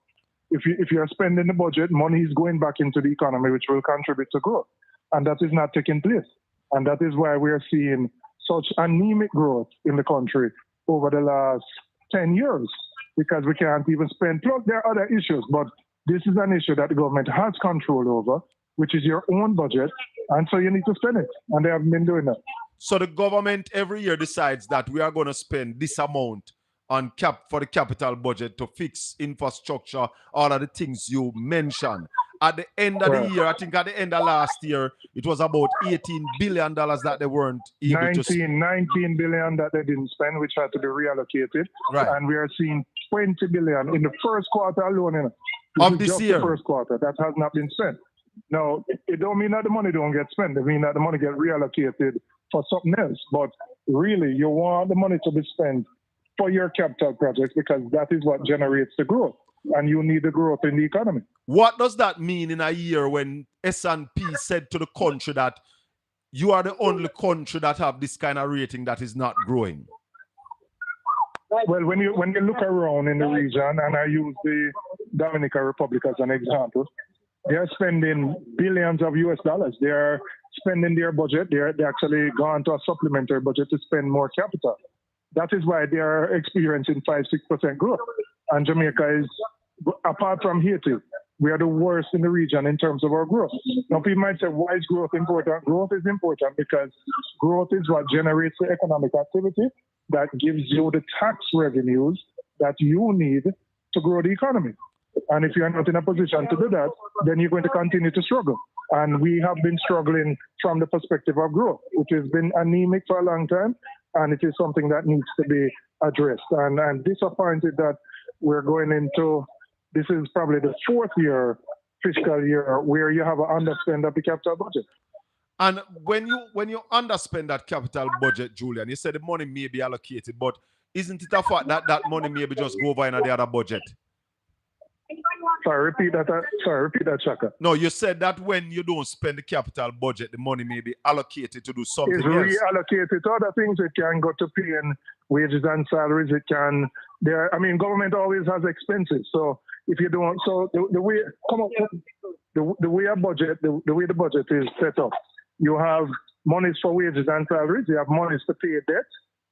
S7: If you're spending the budget, money is going back into the economy, which will contribute to growth. And that is not taking place. And that is why we're seeing such anemic growth in the country over the last 10 years, because we can't even spend. Plus, there are other issues, but this is an issue that the government has control over, which is your own budget. And so you need to spend it. And they haven't been doing that.
S3: So the government every year decides that we are going to spend this amount on for the capital budget to fix infrastructure, all of the things you mentioned. At the end of the year, I think at the end of last year, it was about $18 billion that they weren't able to spend.
S7: $19 billion that they didn't spend, which had to be reallocated.
S3: Right.
S7: And we are seeing $20 billion in the first quarter alone.
S3: Of this year.
S7: The first quarter that has not been spent. Now, it don't mean that the money don't get spent. It means that the money get reallocated for something else. But really, you want the money to be spent for your capital projects because that is what generates the growth. And you need the growth in the economy.
S3: What does that mean in a year when S&P said to the country that you are the only country that have this kind of rating that is not growing?
S7: Well, when you look around in the region, and I use the Dominican Republic as an example, they are spending billions of US dollars. They are spending their budget. They actually gone to a supplementary budget to spend more capital. That is why they are experiencing 5-6% growth. And Jamaica is, apart from Haiti, we are the worst in the region in terms of our growth. Now, people might say, why is growth important? Growth is important because growth is what generates the economic activity that gives you the tax revenues that you need to grow the economy. And if you're not in a position to do that, then you're going to continue to struggle. And we have been struggling from the perspective of growth, which has been anemic for a long time. And it is something that needs to be addressed. And I'm disappointed that we're going into, this is probably the 4th fiscal year, where you have an underspend of the capital budget.
S3: And when you underspend that capital budget, Julian, you said the money may be allocated, but isn't it a fact that that money maybe just go over in the other budget?
S7: Sorry, repeat that, Shaka.
S3: No, you said that when you don't spend the capital budget, the money may be allocated to do something else.
S7: It's reallocated to other things. It can go to paying wages and salaries. It can, government always has expenses. So if you don't, so the way the budget is set up, you have monies for wages and salaries. You have monies to pay debt.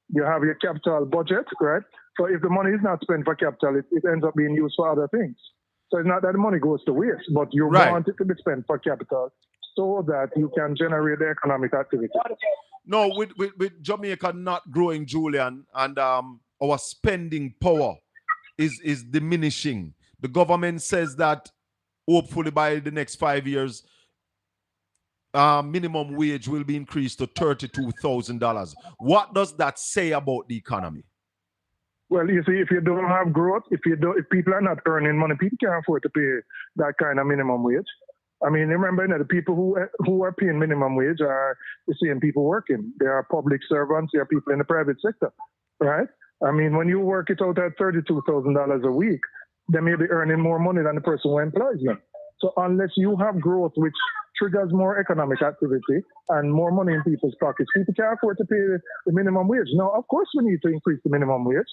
S7: You have your capital budget, right? So if the money is not spent for capital, it ends up being used for other things. So it's not that the money goes to waste, but you want it to be spent for capital so that you can generate the economic activity.
S3: No, with Jamaica not growing, Julian, and our spending power is diminishing. The government says that hopefully by the next 5 years, minimum wage will be increased to $32,000. What does that say about the economy?
S7: Well, you see, if you don't have growth, if people are not earning money, people can't afford to pay that kind of minimum wage. I mean, remember, the people who are paying minimum wage are the same people working. They are public servants. They are people in the private sector, right? I mean, when you work it out at $32,000 a week, they may be earning more money than the person who employs them. So unless you have growth, which triggers more economic activity and more money in people's pockets, people can't afford to pay the minimum wage. Now, of course, we need to increase the minimum wage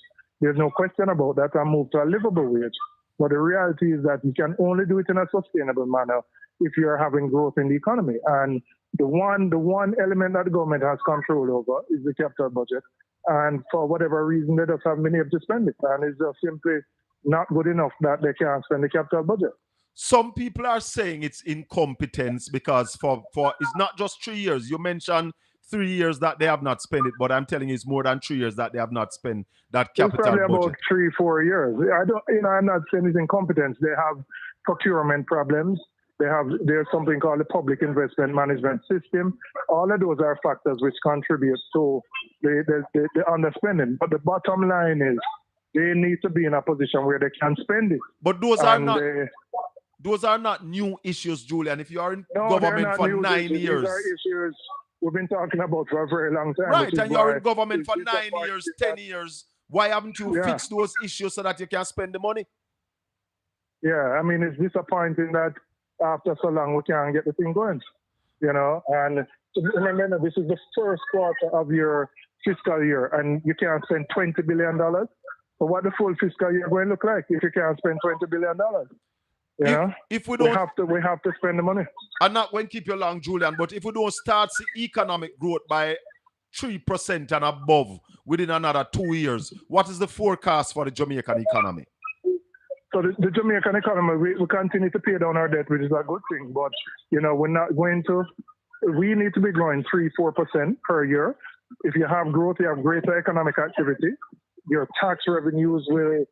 S7: There's no question about that, and move to a livable wage. But the reality is that you can only do it in a sustainable manner if you're having growth in the economy. And the one element that the government has control over is the capital budget. And for whatever reason, they just haven't been able to spend it. And it's just simply not good enough that they can't spend the capital budget.
S3: Some people are saying it's incompetence because for it's not just 3 years. You mentioned 3 years that they have not spent it, but I'm telling you it's more than 3 years that they have not spent that capital budget.
S7: It's probably about 3-4 years. I'm not saying it's incompetence. They have procurement problems. There's something called the public investment management system. All of those are factors which contribute to the underspending. But the bottom line is they need to be in a position where they can spend it.
S3: But those are not new issues, Julian. If you are in government for 9 years.
S7: These are issues we've been talking about for a very long time.
S3: Right, and you're in government for 9 years, 10 years. Why haven't you fixed those issues so that you can spend the money?
S7: Yeah, I mean, it's disappointing that after so long we can't get the thing going, and remember, this is the first quarter of your fiscal year and you can't spend $20 billion. So what the full fiscal year going to look like if you can't spend $20 billion?
S3: If we don't,
S7: we have to spend the money.
S3: I'm not going to keep you long, Julian, but if we don't start the economic growth by 3% and above within another 2 years, what is the forecast for the Jamaican economy?
S7: So the Jamaican economy, we continue to pay down our debt, which is a good thing. But, we're not going to, we need to be growing 3-4% per year. If you have growth, you have greater economic activity. Your tax revenues will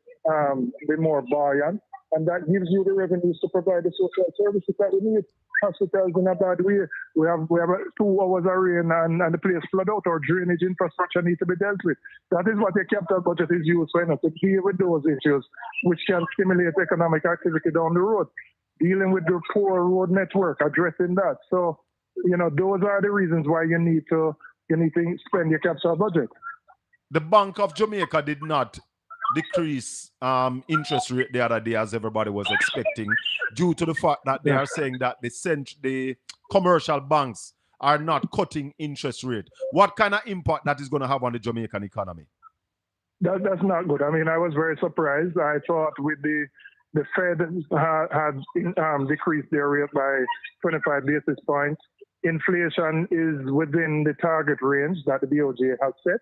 S7: be more buoyant. And that gives you the revenues to provide the social services that we need. Hospitals in a bad way. We have 2 hours of rain and the place flood out. Our drainage infrastructure needs to be dealt with. That is what the capital budget is used for, to deal with those issues, which can stimulate economic activity down the road. Dealing with the poor road network, addressing that. So, those are the reasons why you need to spend your capital budget.
S3: The Bank of Jamaica did not decrease interest rate the other day as everybody was expecting, due to the fact that they are saying that the commercial banks are not cutting interest rate. What kind of impact that is going to have on the Jamaican economy?
S7: That's not good. I mean, I was very surprised. I thought with the Fed had decreased their rate by 25 basis points. Inflation is within the target range that the BOJ has set.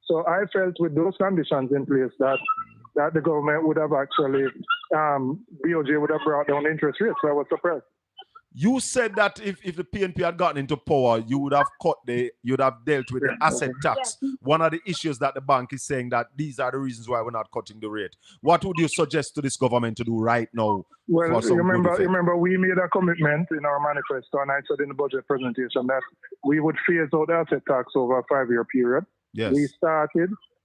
S7: So I felt with those conditions in place that the government would have actually, BOJ would have brought down interest rates. So I was surprised.
S3: You said that if the PNP had gotten into power, you would have dealt with the asset tax. One of the issues that the bank is saying that these are the reasons why we're not cutting the rate. What would you suggest to this government to do right now?
S7: Well, remember, we made a commitment in our manifesto, and I said in the budget presentation that we would phase out the asset tax over a 5-year period.
S3: Yes.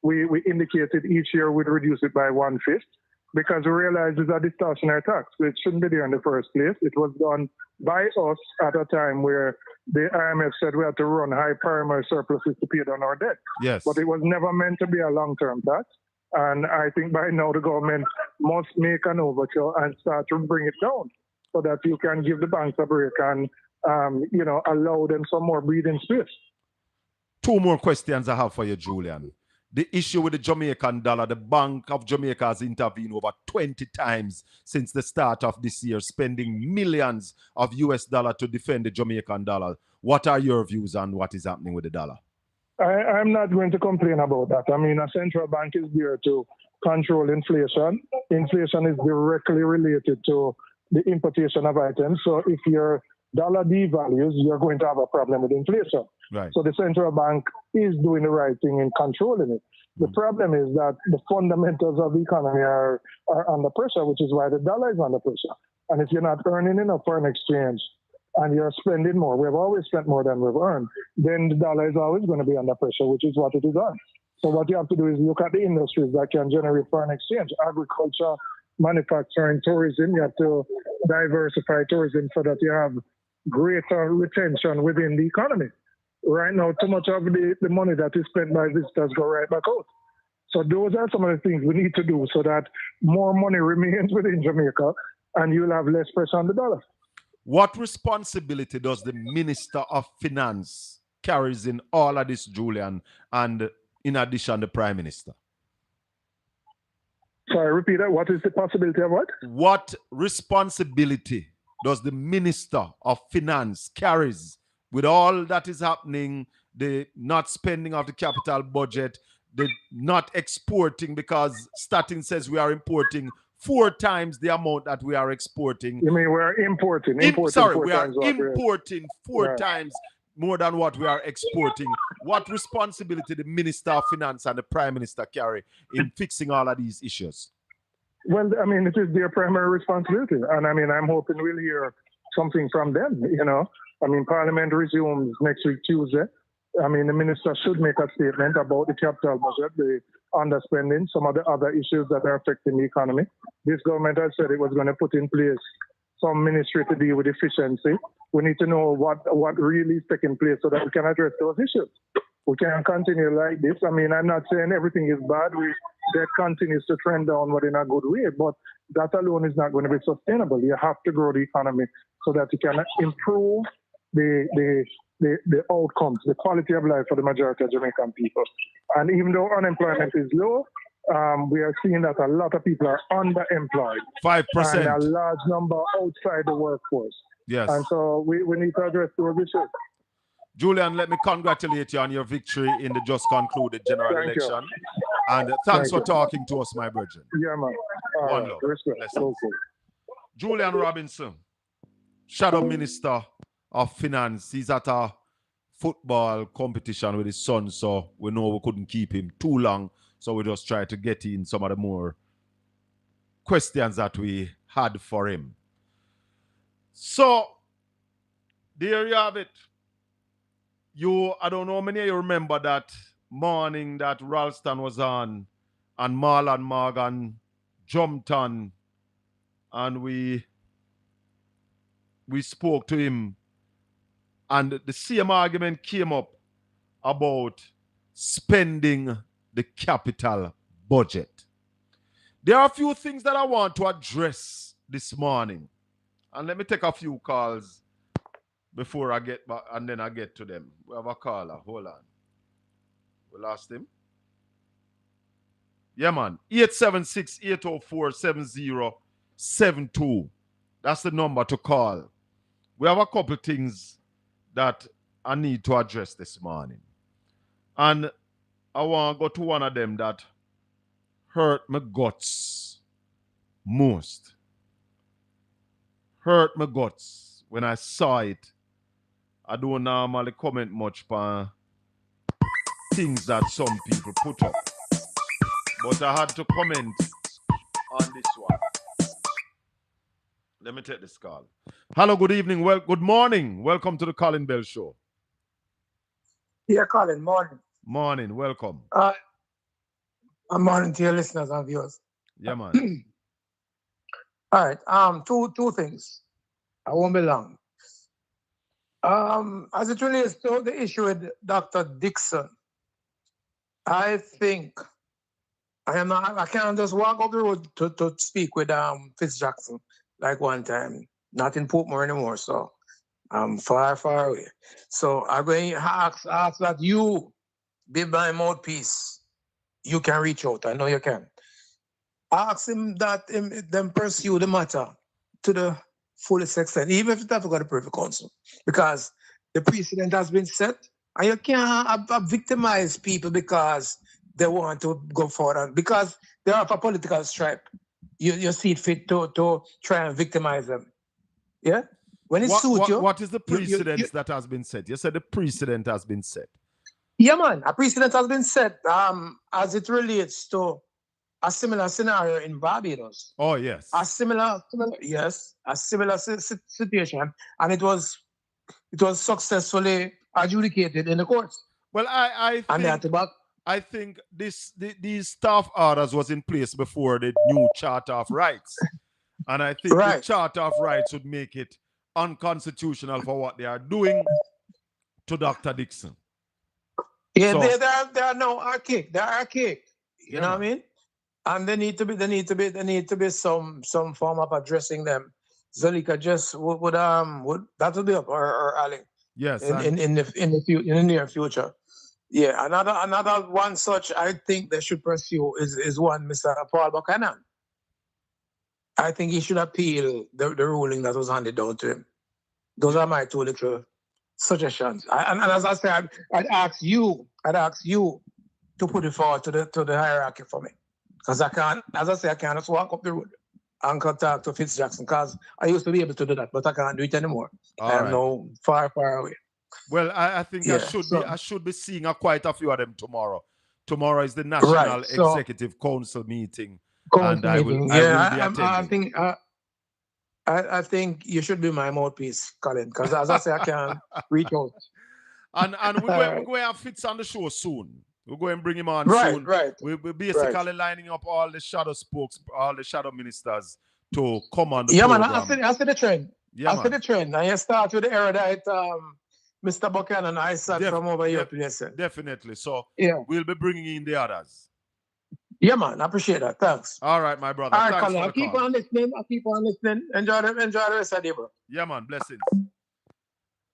S7: We indicated each year we'd reduce it by 1/5 because we realized it's a distortionary tax. It shouldn't be there in the first place. It was done by us at a time where the IMF said we had to run high primary surpluses to pay down our debt.
S3: Yes.
S7: But it was never meant to be a long-term tax. And I think by now the government must make an overture and start to bring it down so that you can give the banks a break and, allow them some more breathing space.
S3: 2 more questions I have for you, Julian. The issue with the Jamaican dollar, the Bank of Jamaica has intervened over 20 times since the start of this year, spending millions of US dollars to defend the Jamaican dollar. What are your views on what is happening with the dollar?
S7: I'm not going to complain about that. I mean, a central bank is there to control inflation. Inflation is directly related to the importation of items. So if your dollar devalues, you're going to have a problem with inflation.
S3: Right.
S7: So the central bank is doing the right thing in controlling it. The problem is that the fundamentals of the economy are under pressure, which is why the dollar is under pressure. And if you're not earning enough foreign exchange and you're spending more, we've always spent more than we've earned, then the dollar is always going to be under pressure, which is what it is on. So what you have to do is look at the industries that can generate foreign exchange: agriculture, manufacturing, tourism. You have to diversify tourism so that you have greater retention within the economy. Right now, too much of the money that is spent by visitors go right back out. So those are some of the things we need to do so that more money remains within Jamaica and you'll have less pressure on the dollar.
S3: What responsibility does the Minister of Finance carries in all of this, Julian, and in addition, the Prime Minister?
S7: Sorry, repeat that. What is the possibility of what?
S3: What responsibility does the Minister of Finance carries with all that is happening, the not spending of the capital budget, the not exporting, because Statin says we are importing 4 times the amount that we are exporting.
S7: You mean we're importing?
S3: We are importing 4 times more than what we are exporting. What responsibility the Minister of Finance and the Prime Minister carry in fixing all of these issues?
S7: Well, I mean, it is their primary responsibility. And I mean, I'm hoping we'll hear something from them, you know. I mean, Parliament resumes next week, Tuesday. I mean, the minister should make a statement about the capital budget, the underspending, some of the other issues that are affecting the economy. This government has said it was going to put in place some ministry to deal with efficiency. We need to know what really is taking place so that we can address those issues. We can't continue like this. I mean, I'm not saying everything is bad. Debt continues to trend downward in a good way, but that alone is not going to be sustainable. You have to grow the economy so that you can improve the outcomes, the quality of life for the majority of Jamaican people. And even though unemployment is low, we are seeing that a lot of people are underemployed.
S3: 5%.
S7: And a large number outside the workforce.
S3: Yes.
S7: And so we need to address those issues.
S3: Julian, let me congratulate you on your victory in the just concluded general election. You. And thanks for talking to us, my brethren.
S7: Yeah, man.
S3: One love. Julian Robinson, Shadow Minister of Finance. He's at a football competition with his son, so we know we couldn't keep him too long. So we just tried to get in some of the more questions that we had for him. So, there you have it. I don't know how many of you remember that morning that Ralston was on and Marlon Morgan jumped on and we spoke to him and the same argument came up about spending the capital budget. There are a few things that I want to address this morning. And let me take a few calls before I get back, and then I get to them. We have a caller. Hold on. We lost him. Yeah, man. 876-804-7072. That's the number to call. We have a couple things that I need to address this morning. And I want to go to one of them that hurt my guts most. Hurt my guts when I saw it. I don't normally comment much on things that some people put up. But I had to comment on this one. Let me take this call. Hello, good evening. Well, good morning. Welcome to the Collin Bell Show.
S8: Yeah, Collin, morning.
S3: Morning, welcome.
S8: Morning to your listeners and viewers.
S3: Yeah, man.
S8: All right. Two things. I won't be long. As it relates to the issue with Dr. Dixon, I think I can't just walk up the road to speak with Fitz Jackson like one time. Not in Portmore anymore, so I'm far, far away. So I'm going to ask that you be my mouthpiece. You can reach out. I know you can. Ask him that them pursue the matter to the fullest extent, even if it have to go to Privy Council, because the precedent has been set, and you can't victimize people because they want to go forward, because they have a political stripe. You see it fit to try and victimize them. Yeah? When it suits you.
S3: What is the precedent that has been set? You said the precedent has been set.
S8: Yeah, man. A precedent has been set as it relates to a similar scenario in Barbados.
S3: Oh, yes.
S8: A similar situation, and it was successfully adjudicated in the courts.
S3: Well, I think these staff orders was in place before the new Charter of Rights, and I think the Charter of Rights would make it unconstitutional for what they are doing to Dr. Dixon.
S8: Yeah, so, they are now archaic. They're archaic. You know what I mean? And there need to be some form of addressing them. Zalika just would that would be up or Ali.
S3: Yes.
S8: In the near future. Yeah, another one such I think they should pursue is one Mr. Paul Buchanan. I think he should appeal the ruling that was handed down to him. Those are my two little suggestions. And as I said, I'd ask you to put it forward to the hierarchy for me. Because I can't, as I say, I can't just walk up the road and talk to Fitzjackson, because I used to be able to do that, but I can't do it anymore. I'm now far, far away.
S3: Well, I think I should be seeing quite a few of them tomorrow. Tomorrow is the National Executive Council meeting, and I will be attending.
S8: I think you should be my mouthpiece, Collin, because as I say, I can reach out.
S3: And we're going to have Fitz on the show soon. We're going to bring him on soon.
S8: Right.
S3: We're basically lining up all the shadow all the shadow ministers to come on the program.
S8: Man, I see the trend. I see the trend. And you start with the erudite Mr. Buchanan, I sat from over here.
S3: Definitely. So we'll be bringing in the others.
S8: Yeah, man. I appreciate that. Thanks.
S3: All right, my brother.
S8: All right, Collin. I'll keep on listening. Enjoy the rest of the day, bro.
S3: Yeah, man. Blessings.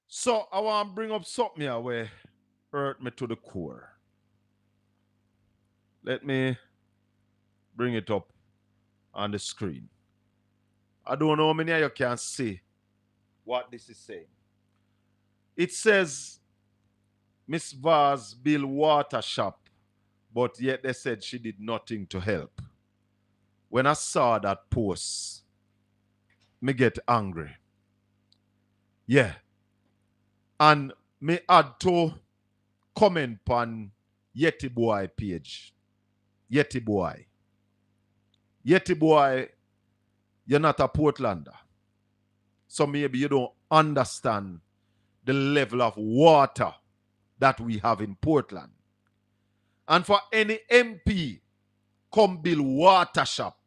S3: So I want to bring up something here where hurt me to the core. Let me bring it up on the screen. I don't know how many of you can see what this is saying. It says Miss Vaz built water shop, but yet they said she did nothing to help. When I saw that post, me get angry. Yeah. And me add to comment on Yeti Boy page. Yeti Boy, you're not a Portlander. So maybe you don't understand the level of water that we have in Portland. And for any MP come build water shop,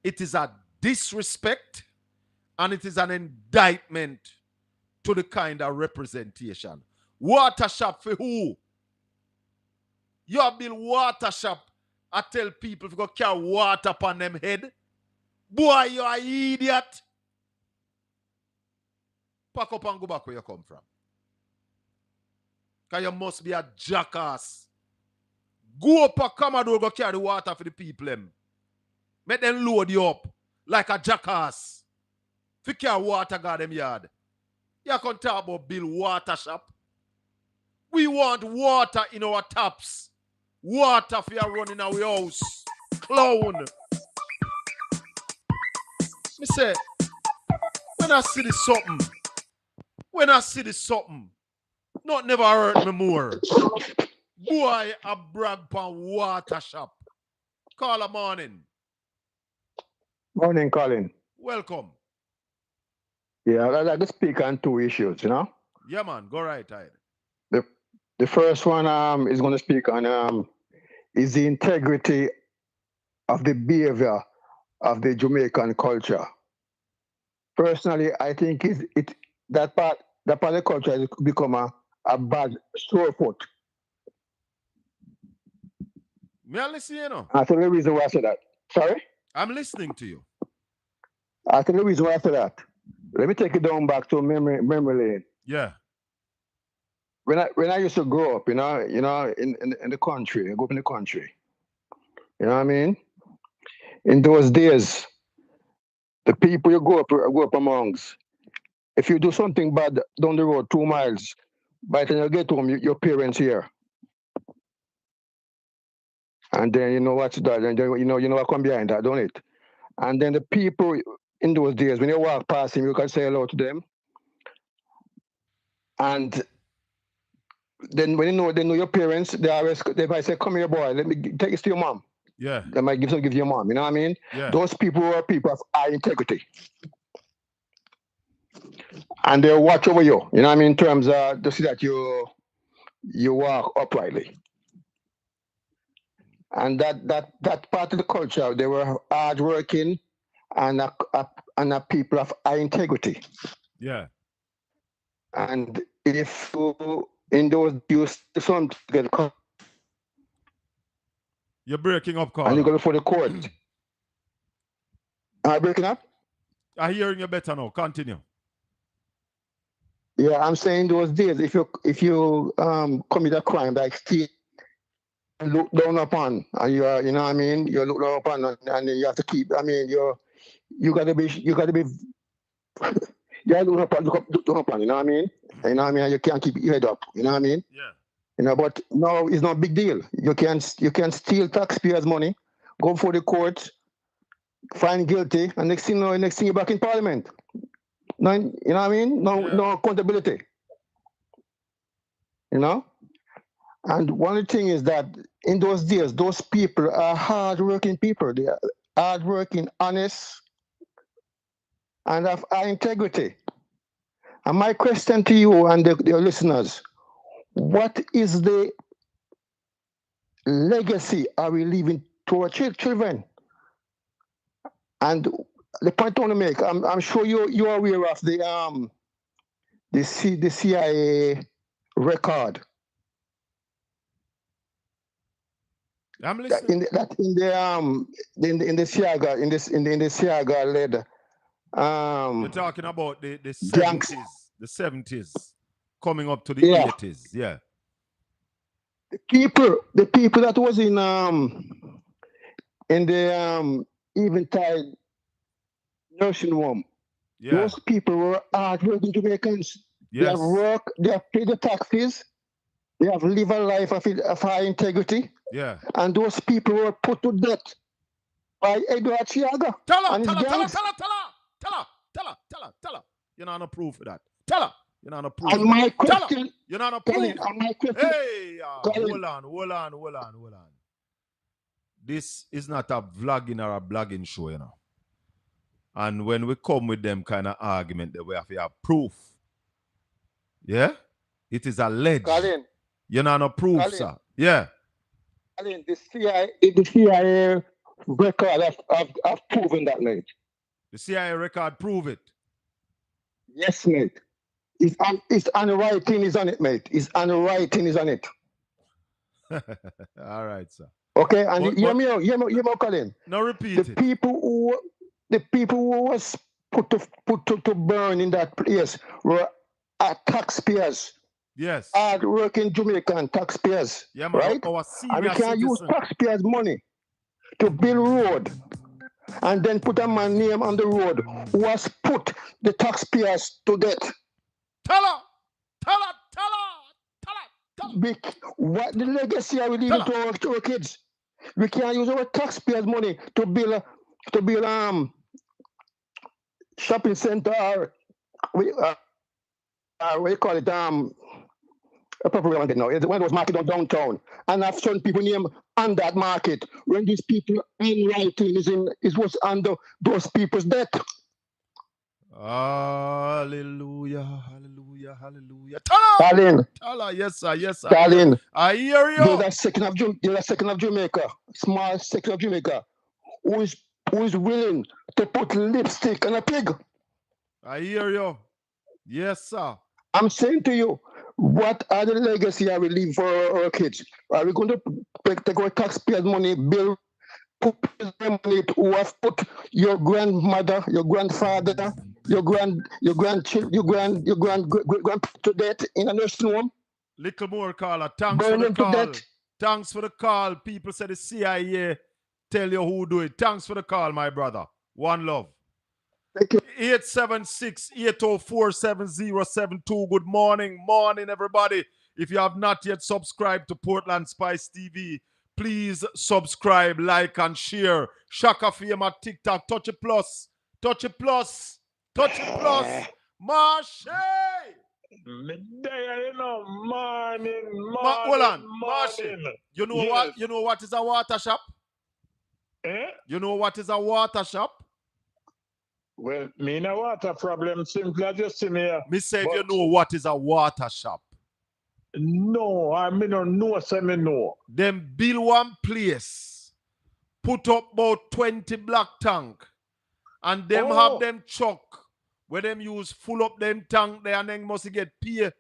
S3: it is a disrespect and it is an indictment to the kind of representation. Water shop for who? You have built water shop. I tell people if you go carry water upon them head, boy, you are an idiot. Pack up and go back where you come from. Because you must be a jackass. Go up a Commodore, go carry water for the people. Make them load you up like a jackass. If you carry water, got them yard. You can talk about build water shop. We want water in our taps. Water for you running our house. Clown. Me say, when I see this something, not never hurt me more. Boy, I brag upon water shop. Call a morning.
S9: Morning, Collin.
S3: Welcome.
S9: Yeah, I'd like to speak on two issues, you know?
S3: Yeah, man. Go right ahead.
S9: The first one is going to speak on is the integrity of the behavior of the Jamaican culture. Personally, I think that part of the culture has become a bad storefoot.
S3: May I listen, you know?
S9: I tell the reason why I said that. Sorry?
S3: I'm listening to you.
S9: I tell the reason why I said that. Let me take it down back to memory lane.
S3: Yeah.
S9: When I used to grow up, in the country, I grew up in the country. You know what I mean? In those days, the people you grew up amongst, if you do something bad down the road 2 miles, by the time you get home, your parents here. And then you know what's that, and then you know what come behind that, don't it? And then the people in those days, when you walk past him, you can say hello to them. And then when they know your parents, they might say, "Come here, boy, let me take this to your mom."
S3: Yeah.
S9: They might give to your mom. You know what I mean?
S3: Yeah.
S9: Those people are people of high integrity, and they watch over you. You know what I mean? In terms of to see that you walk uprightly, and that part of the culture, they were hardworking and a people of high integrity.
S3: Yeah.
S9: And if in those you something get caught,
S3: you're breaking up, Collin.
S9: And you go before the court. Am I breaking up?
S3: I'm hearing you better now. Continue.
S9: Yeah, I'm saying those days, if you commit a crime like steal, look down upon, and you are, you know what I mean, you look down upon, and you have to keep. I mean, you gotta be yeah, look down upon. You know what I mean? You know what I mean? You can't keep your head up. You know what I mean?
S3: Yeah.
S9: You know, but no, it's not a big deal. You can steal taxpayers' money, go for the court, find guilty, and next thing you're back in Parliament. No, you know what I mean? No accountability. You know? And one thing is that in those days, those people are hard-working people. They are hard-working, honest, and have high integrity. And my question to you and the listeners, what is the legacy are we leaving to our children? And the point I want to make, I'm sure you're aware of the CIA record.
S3: I'm listening.
S9: In the Siaga led.
S3: You're talking about the 70s, the 70s, coming up to the 80s, yeah.
S9: The people that was in the Eventide nursing home, those people were hard-working Jamaicans. Yes. They have worked, they have paid the taxes, they have lived a life of high integrity.
S3: Yeah.
S9: And those people were put to death by Edward Siaga.
S3: Tell her. You're not a proof of that. Tell her. You're not a proof.
S9: And my question.
S3: You're not a proof. Hey, hold on. This is not a vlogging or a blogging show, you know. And when we come with them kind of argument, that we have to have proof. Yeah? It is alleged.
S9: Collin.
S3: You're not a proof, Collin. Sir. Yeah.
S9: Collin, the CIA record have proven that, mate.
S3: The CIA record prove it?
S9: Yes, mate. It's handwriting is on it, mate. It's handwriting is on it.
S3: All right, sir.
S9: Okay, and hear me out, Collin.
S3: No, repeat
S9: it. The people who was put to burn in that place were taxpayers.
S3: Yes.
S9: Hard-working Jamaican taxpayers.
S3: Yeah, man,
S9: right? And we can use taxpayers' money to build road. And then put a man name on the road who has put the taxpayers to death.
S3: Tell her.
S9: What the legacy are we leaving to our kids? We can't use our taxpayers' money to build shopping center or what you call it a proper one now. When it was market downtown, and I've shown people name on that market when these people handwriting is what's under those people's death.
S3: Hallelujah.
S9: Collin.
S3: Yes, sir.
S9: Collin.
S3: I hear you.
S9: There's a second of Jamaica, small second of Jamaica, who is willing to put lipstick on a pig.
S3: I hear you. Yes, sir.
S9: I'm saying to you, what are the legacy are we leaving for our kids? Are we going to take our taxpayers' money, put money who have put your grandmother, your grandfather, your grandchildren, your grand to death in a nursing home?
S3: Little more, caller. Thanks for the call. Thanks for the call. People say the CIA tell you who do it. Thanks for the call, my brother. One love. 876-804-7072. Good morning, everybody. If you have not yet subscribed to Portland Spice TV, please subscribe, like, and share. Shaka Fame at TikTok. Touch it plus. Marshy!
S10: Morning.
S3: Marshy. You know what? You know what is a water shop? You know what is a water shop?
S10: Well, me no water problem. Simply just see me here.
S3: Me say if you know what is a water shop.
S10: No, I mean no know, say me know.
S3: Them build one place, put up about 20 black tank, and them have them truck where them use full up them tank there, and then must get pay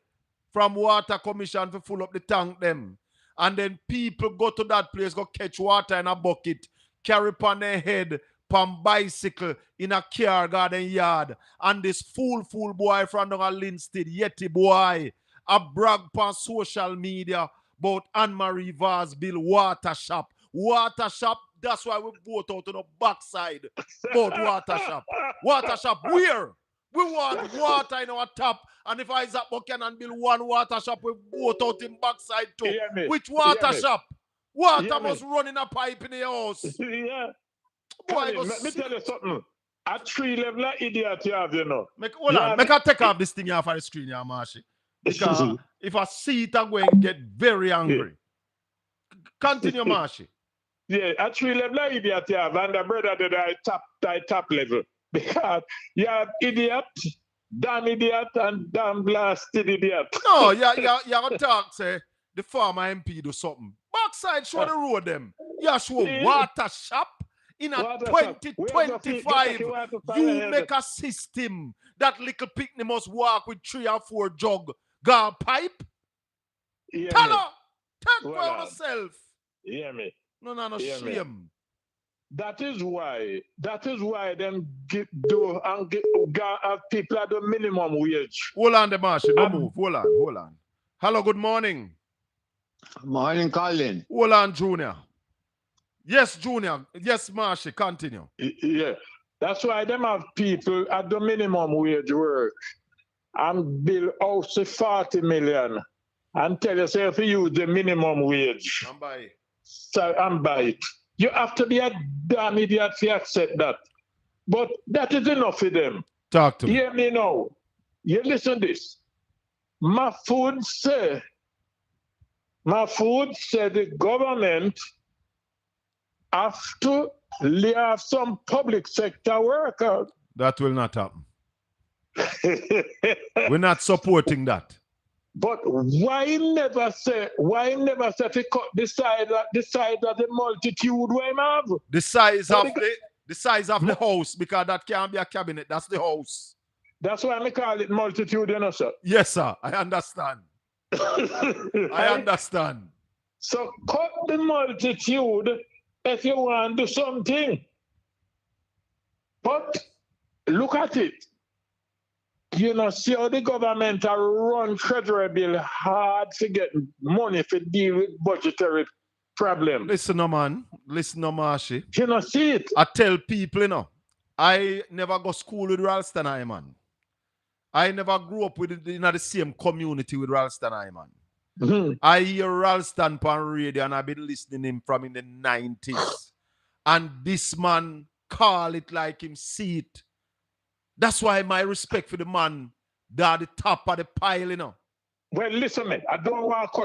S3: from water commission to full up the tank them. And then people go to that place, go catch water in a bucket, carry upon their head, pam bicycle in a care garden yard. And this fool boy from down Linstead, Yeti boy, a brag on social media about Anne-Marie Vaz Bill water shop. Water shop, that's why we vote out on the backside about water shop. Water shop, where? We want water in our tap. And if Isaac Buchanan build one water shop, we vote out in backside too. Which water shop? Water must run in a pipe in the house.
S10: Yeah.
S3: Boy,
S10: let me tell you something. A 3-level idiot you have, you know.
S3: Hold on. Make I take off this thing off of the screen here, Marshy. Because if I see it, I'm going to get very angry. Continue, Marshy.
S10: Yeah, a 3-level idiot you have, and the brother did I top level. Because you have idiot, damn idiot, and damn blasted idiot.
S3: No, you're going to talk, say, the former MP do something. Backside, show the road them. You show water shop. In a 2025, you make a system that little picnic must walk with 3 or 4 jug guard pipe.
S10: Yeah,
S3: tell her, take for yourself.
S10: Yeah, me.
S3: No shame.
S10: Me. That is why them have people at the minimum wage.
S3: Hold on, the Marshal, don't move. Hold on. Hello, good morning.
S11: Morning, Collin.
S3: Hold on, Junior. Yes, Junior. Yes, Marshy, continue.
S10: Yeah. That's why them have people at the minimum wage work and bill out 40 million and tell yourself you use the minimum wage.
S3: And buy it.
S10: So, and buy it. You have to be a damn idiot to accept that. But that is enough for them.
S3: Talk to me.
S10: Hear me now. You listen to this. My food said the government have to have some public sector workers.
S3: That will not happen. We're not supporting that.
S10: But why never say to cut the size of the multitude we have?
S3: The size of the house, because that can't be a cabinet. That's the house.
S10: That's why I call it multitude, you know, sir.
S3: Yes, sir. I understand. I understand.
S10: So cut the multitude if you want to do something. But look at it. You know, see how the government are run treasury bill hard to get money to deal with budgetary problem.
S3: Listen, no man. Listen, no Marshy.
S10: You know, see it.
S3: I tell people, you know, I never go school with Ralston I, man. I never grew up in the same community with Ralston I, man.
S10: Mm-hmm.
S3: I hear Ralston on radio and I've been listening to him from in the 90s. And this man call it like him see it. That's why my respect for the man that at the top of the pile, you know.
S10: Well, listen, man, I don't want to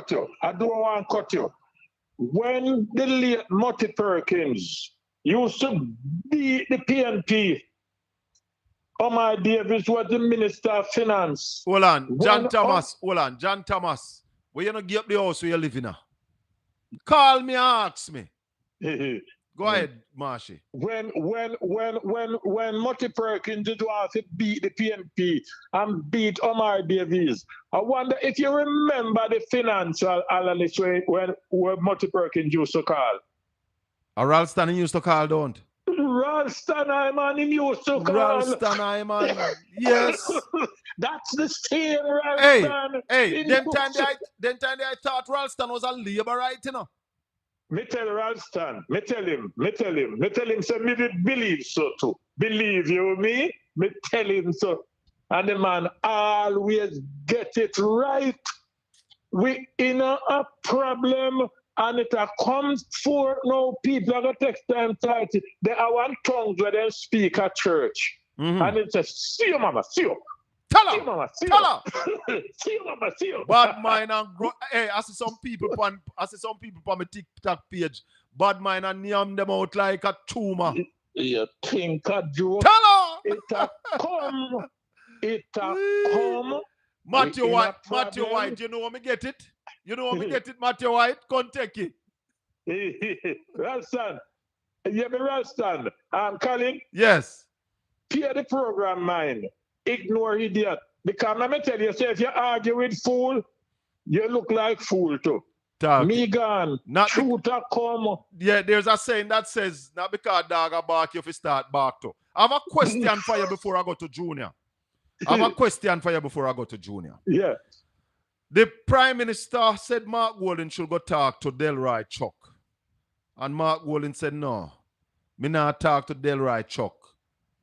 S10: cut you. When the late Murty Perkins used to be the PNP, Omar Davis was the Minister of Finance.
S3: Hold on, John Thomas. Where you not give up the house where you live in now? Call me and ask me. Go ahead, Marshy.
S10: When Murty Perkins did want to beat the PNP and beat Omar Davies, I wonder if you remember the financial analyst when Murty Perkins used to call.
S3: Ralston used to call, don't?
S10: Ralston Hyman used to call.
S3: Ralston Hyman, yes.
S10: That's the same Ralston.
S3: Hey, them time I thought Ralston was a labourite, you know.
S10: Me tell Ralston, me tell him, so me did believe so too. Believe you me? Me tell him so. And the man always get it right. We in a problem and it comes for no people are going to take time to they are one tongues where they speak at church.
S3: Mm-hmm.
S10: And it says, see you, mama, see you.
S3: Tell her.
S10: Tell her. See you, mama, see you.
S3: Bad mind and hey, I see some people on my TikTok page. Bad mind and yam them out like a tumor.
S10: You think a joke?
S3: Tell her.
S10: It come.
S3: Matthew White, you know what me get it? Matthew White? Come take it.
S10: Ralston. You be Ralston. Collin?
S3: Yes.
S10: Peer the program, mind. Ignore idiot. Because let me tell you, say, if you argue with fool, you look like fool too.
S3: Talk.
S10: Me gone.
S3: Not
S10: Truth a come.
S3: Yeah, there's a saying that says, not because dog a bark, you have to start bark too. I have a question for you before I go to Junior. I have a question for you before I go to Junior.
S10: Yeah.
S3: The Prime Minister said Mark Golding should go talk to Delroy Chuck. And Mark Golding said, no, me not talk to Delroy Chuck.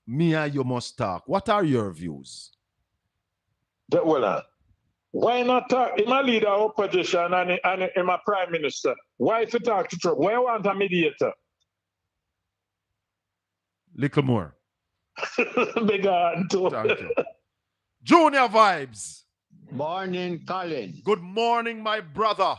S3: Me and you must talk. What are your views?
S10: Why not talk? I'm a leader of opposition and I'm a prime minister. Why if you talk to Trump? Why want a mediator?
S3: Little more.
S10: Big on too.
S3: Thank you. Junior Vibes.
S11: Morning, Collin.
S3: Good morning, my brother.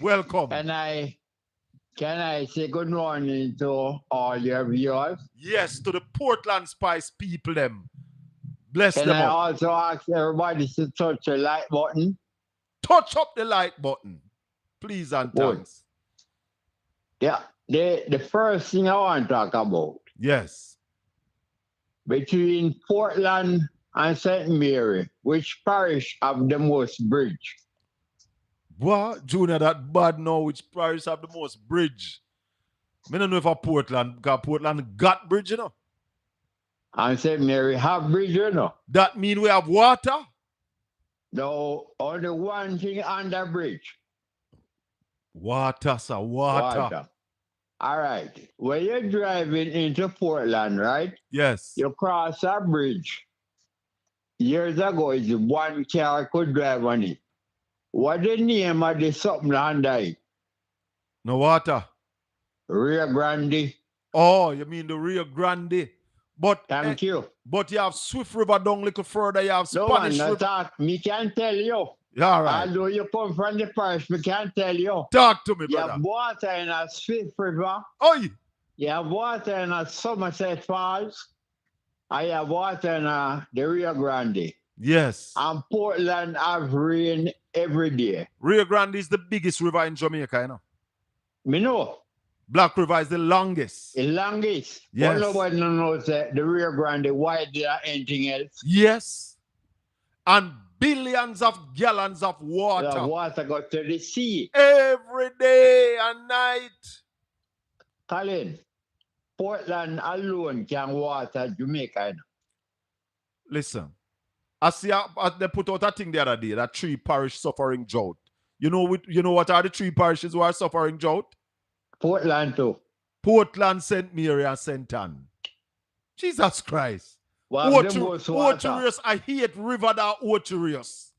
S3: Welcome.
S11: Can I say good morning to all your viewers?
S3: Yes, to the Portland Spice people them. Bless
S11: Can
S3: them
S11: I
S3: up.
S11: also ask everybody to touch the like button?
S3: Touch up the like button. Please and thanks.
S11: Yeah, the first thing I want to talk about.
S3: Yes.
S11: Between Portland and St. Mary, which parish have the most bridge?
S3: What? Junior, that bad now, which parish have the most bridge? I don't know if a Portland, because Portland got bridge, you know.
S11: And St. Mary have bridge, you know.
S3: That mean we have water?
S11: No, only one thing on the bridge.
S3: Water, sir, water.
S11: All right. When you're driving into Portland, right?
S3: Yes.
S11: You cross a bridge. Years ago, it's one car could drive on it. What the name of the something under it?
S3: No water.
S11: Rio Grande.
S3: Oh, you mean the Rio Grande? But
S11: thank you.
S3: But you have Swift River down a little further. You have Spanish
S11: no,
S3: River.
S11: Talk. Me can tell you.
S3: Yeah, all right.
S11: Although you come from the parish, me can tell you.
S3: Talk to me, brother.
S11: You have water in a Swift River.
S3: Oh,
S11: you have water in a Somerset Falls. I have water in the Rio Grande.
S3: Yes.
S11: And Portland have rain every day.
S3: Rio Grande is the biggest river in Jamaica, you know.
S11: Me know.
S3: Black River is the longest.
S11: The longest.
S3: Yes.
S11: Nobody knows the Rio Grande wider than anything else.
S3: Yes. And billions of gallons of water.
S11: The water go to the sea.
S3: Every day and night.
S11: Collin, Portland alone can water Jamaica. You know?
S3: Listen, I see they put out a thing the other day, that 3 parish suffering drought. You know what are the 3 parishes who are suffering drought?
S11: Portland too.
S3: Portland, St. Mary, and St. Anne. Jesus Christ. Oterious, I hate river that Oterious.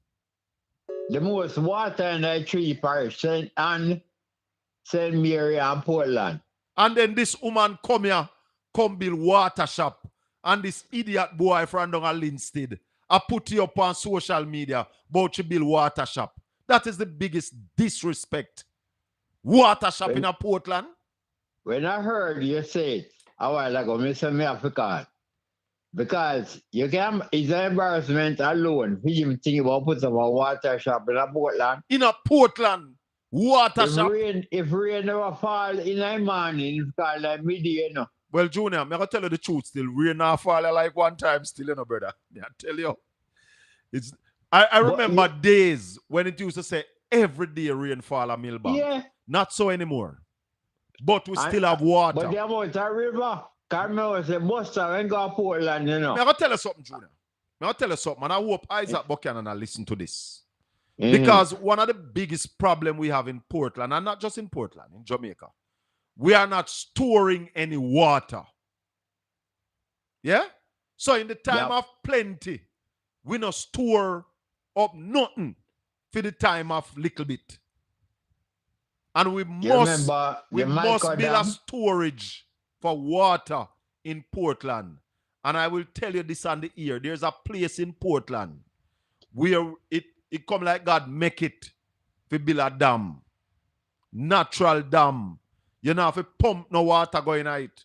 S11: The most water in the 3 parishes, St. Anne, St. Mary, and Portland.
S3: And then this woman come here, come build water shop. And this idiot boy from down at Linstead, I put you up on social media about to build water shop. That is the biggest disrespect. Water shop in a Portland.
S11: When I heard you say it a while ago, Mr. African, because you can, it's an embarrassment alone for him thinking about putting up a water shop in a Portland.
S3: In a Portland water shop.
S11: If rain never fall in the morning, it's called like midday, you know.
S3: Well, Junior, I'm going to tell you the truth still. Rain never fall like one time still, you know, brother. I tell you. I remember days when it used to say every day rain fall at Millbank. Yeah. Not so anymore. But we still have water.
S11: But there was a river. Carmel say Buster and go to Portland, you know.
S3: I'm going to tell you something, Junior. I'm going to tell you something, and I hope Isaac Buchanan will listen to this. Because one of the biggest problems we have in Portland, and not just in Portland, in Jamaica, we are not storing any water. Yeah? So in the time of plenty, we not store up nothing for the time of little bit. And we must build a storage for water in Portland. And I will tell you this on the ear. There's a place in Portland where it come like God make it to build a dam. Natural dam. You know, if you pump no water going out,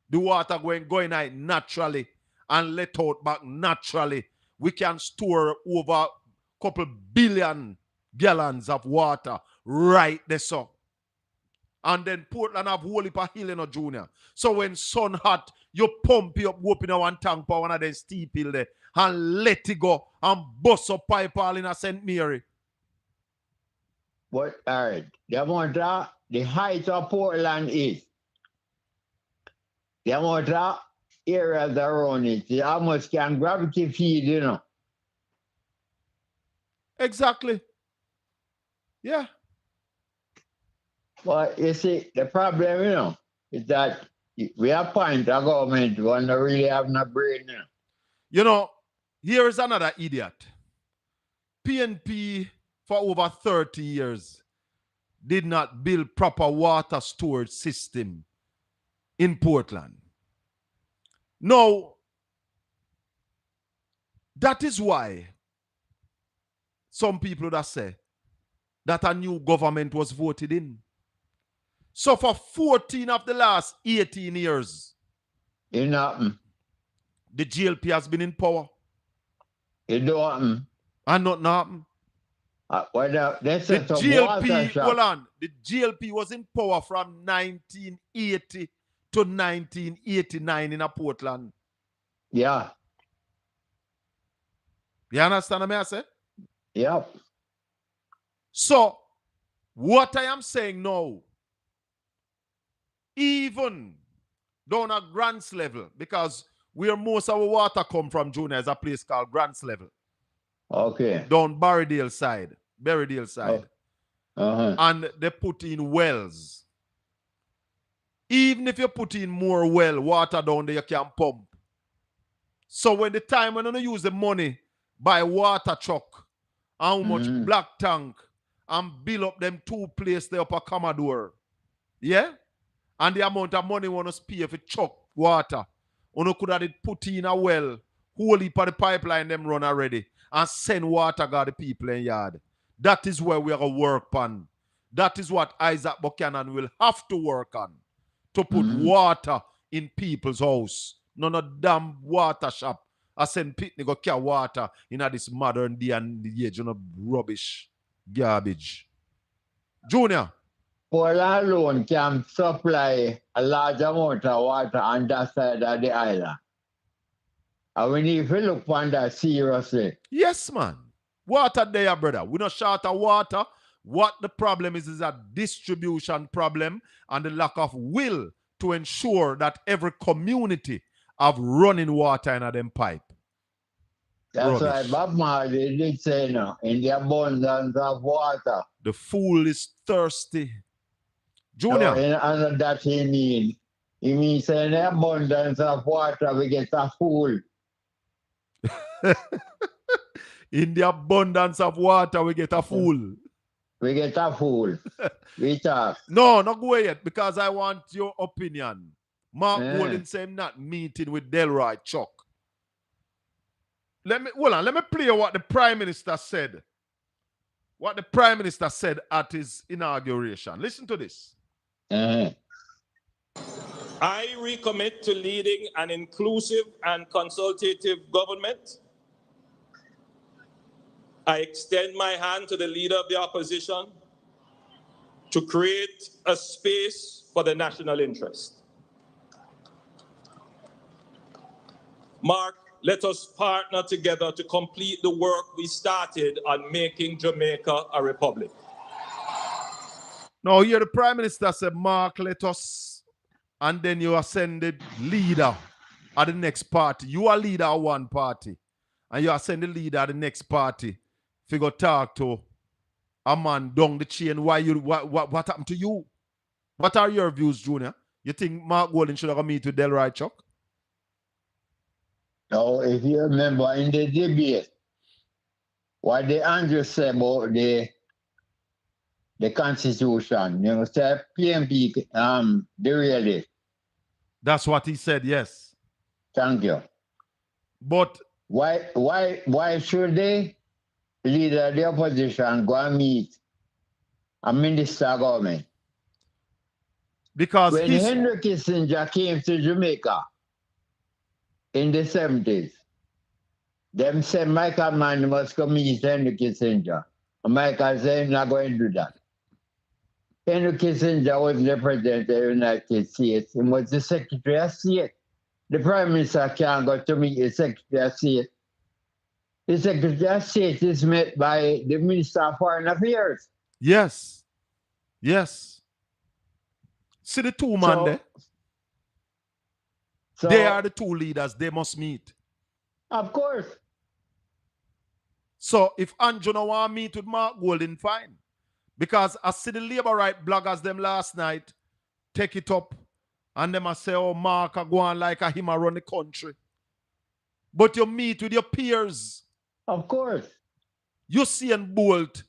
S3: the water going out naturally and let out back naturally. We can store over a couple billion gallons of water right there, so. And then Portland have whole heap of hill, you know, Junior. So when sun hot, you pump it up, open a one tank for one of them steep hill there and let it go and bust up pipe all in a St. Mary.
S11: But all right, the amount of the height of Portland is the amount of areas around it. How much can gravity feed, you know?
S3: Exactly. Yeah.
S11: But you see, the problem, you know, is that we appoint a government who don't really have no brain.
S3: You know, here is another idiot. PNP for over 30 years did not build proper water storage system in Portland. Now, that is why some people that say that a new government was voted in. So for 14 of the last 18 years,
S11: it happen.
S3: The GLP has been in power.
S11: It don't happen.
S3: And nothing happened.
S11: The
S3: GLP, hold on. The GLP was in power from 1980 to 1989 in a Portland.
S11: Yeah.
S3: You understand what I say?
S11: Yep.
S3: So, what I am saying now, even down at Grants level, because where most of our water come from, Junior, is a place called Grants level.
S11: Okay.
S3: Down Berrydale side. And they put in wells. Even if you put in more well, water down there, you can pump. So when the time when you use the money, buy water truck, how much black tank, and build up them two places there up a Commodore. Yeah? And the amount of money you want to spare if you chuck water. You could have put in a well, whole heap of the pipeline them run already, and send water to the people in yard. That is where we are going to work on. That is what Isaac Buchanan will have to work on. To put water in people's house. None of damn water shop. I send people go carry water in this modern day and the age, rubbish, garbage. Junior.
S11: Portland alone can supply a large amount of water on that side of the island. And we need to look on that seriously.
S3: Yes, man. Water there, brother. We're not short of water. What the problem is a distribution problem and the lack of will to ensure that every community have running water in them pipe.
S11: That's why Bob Marley did say, no, in the abundance of water.
S3: The fool is thirsty. Junior.
S11: So, and that he means. He means in the abundance of water, we get a fool.
S3: In the abundance of water, we get a fool.
S11: We get a fool. We talk.
S3: No, not go yet, because I want your opinion. Mark Collin said not meeting with Delroy Chuck. Let me play what the Prime Minister said. What the Prime Minister said at his inauguration. Listen to this.
S12: I recommit to leading an inclusive and consultative government. I extend my hand to the leader of the opposition to create a space for the national interest. Mark, let us partner together to complete the work we started on making Jamaica a republic.
S3: Now, here the Prime Minister said, Mark, let us, and then you are sending the leader at the next party. You are leader of one party, and you are sending the leader at the next party. If you go talk to a man down the chain, what happened to you? What are your views, Junior? You think Mark Collin should have meet with Delroy Chuck?
S11: No, if you remember in the debate, what the Andrew said about the Constitution, you know, say PNP derailed it.
S3: That's what he said, yes.
S11: Thank you.
S3: But
S11: why should they? Leader of the opposition go and meet a minister of government?
S3: Because
S11: when Henry Kissinger came to Jamaica in the 70s, them said Michael Mann must come meet Henry Kissinger. And Michael said, I'm not going to do that. Henry Kissinger was the president of the United States. He was the Secretary of State. The Prime Minister can't go to meet the Secretary of State. The Secretary of State is met by the Minister of Foreign Affairs.
S3: Yes. Yes. See the two man there?
S11: So
S3: they are the two leaders. They must meet.
S11: Of course.
S3: So if Andrew no want to meet with Mark Golding, fine. Because I see the labor right bloggers them last night take it up and them I say, oh, Mark I go on like a him around the country. But you meet with your peers.
S11: Of course.
S3: You see and Bolt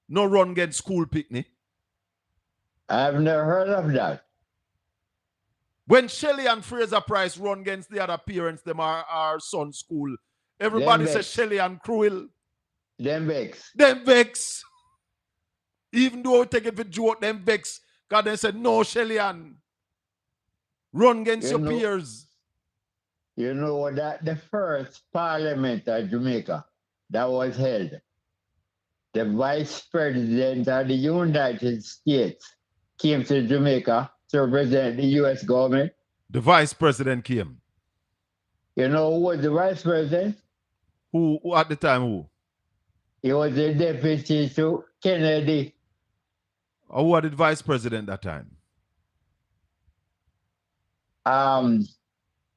S3: no run get school picnic.
S11: I've never heard of that.
S3: When Shelley and Fraser Price run against the other parents, them are our son's school. Everybody says Shelley and Cruel.
S11: Them vex.
S3: Them vex. Even though we take it for joke, them vex. God they said, no, Shelley and run against your peers.
S11: You know that the first parliament of Jamaica that was held, the vice president of the United States came to Jamaica to represent the U.S. government.
S3: The vice president came.
S11: You know who was the vice president?
S3: Who at the time who?
S11: He was the deputy to Kennedy.
S3: Who was the vice president that time?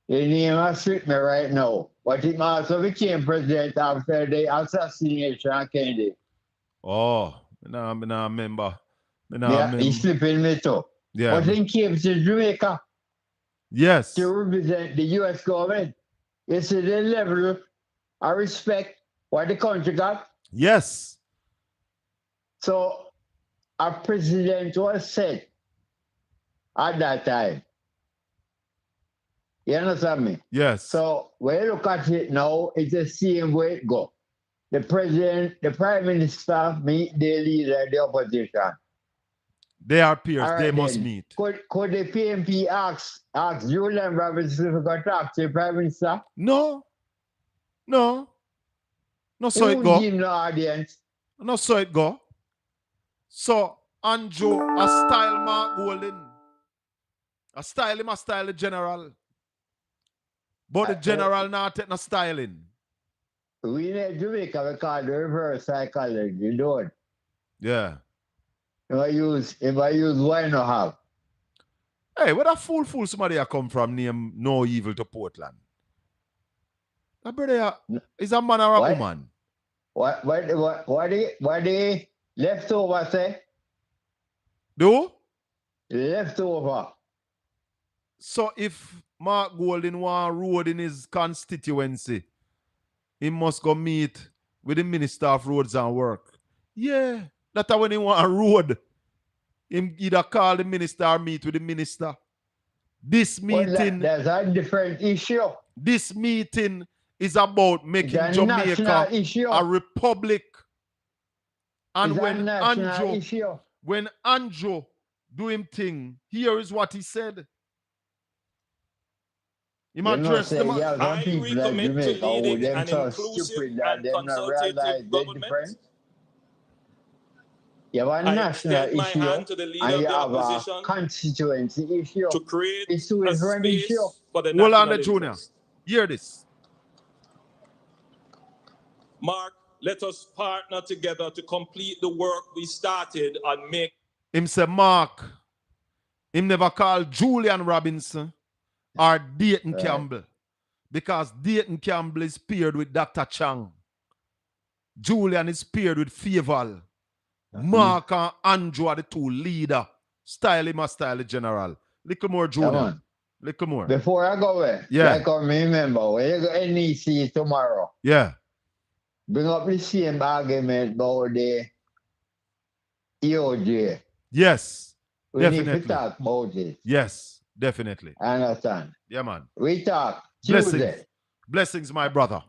S11: His name has slipped me right now. But he also became president after the assassination of Kennedy.
S3: Oh, I remember.
S11: He's slipping me too.
S3: Yeah.
S11: But he came to Jamaica.
S3: Yes.
S11: To represent the U.S. government. You see the level of respect what the country got?
S3: Yes.
S11: So a president was set at that time. You understand me?
S3: Yes.
S11: So when you look at it now, it's the same way it go. The president, the prime minister meet the leader of the opposition.
S3: They are peers.
S11: Right,
S3: they must meet.
S11: Could the PMP ask Julian Robinson if he could talk to the prime minister?
S3: No. No. No, so it go.
S11: Give no audience.
S3: No, so it go. So Andrew a style Mark Golding. A style him, a style the general. But the general not take no styling.
S11: We in Jamaica we call the reverse psychology, you know it.
S3: Yeah.
S11: If I use why not have?
S3: Hey, where that fool somebody a come from name No Evil to Portland? That brother is a man or a woman.
S11: What the leftover say?
S3: Do?
S11: Leftover.
S3: So if Mark Golding want road in his constituency, he must go meet with the Minister of Roads and Work. Yeah. That's when he want a road. Him either call the minister or meet with the minister. This meeting...
S11: That's a different issue.
S3: This meeting is about making Jamaica a republic. And when Andrew do him thing, here is what he said. He might dress them up.
S12: I recommit to leading an inclusive and consultative government.
S11: You have a national issue
S12: and
S11: you have a constituency issue.
S12: To create
S11: a space
S12: for the
S3: Hold on, Junior. Hear this.
S12: Mark, let us partner together to complete the work we started and make.
S3: Him say Mark. Him never called Julian Robinson or Dayton Campbell. Because Dayton Campbell is paired with Dr. Chang. Julian is paired with Faval. Mark and Andrew are the two leader. Style him a style the general. Little more, Julian. Little more.
S11: Before I go away, like I remember, when you go NEC tomorrow, bring up the same argument about the EOJ.
S3: Yes,
S11: we
S3: definitely.
S11: need to talk about it.
S3: Yes, definitely.
S11: I understand.
S3: Yeah, man.
S11: We talk
S3: Blessings.
S11: Tuesday.
S3: Blessings, my brother.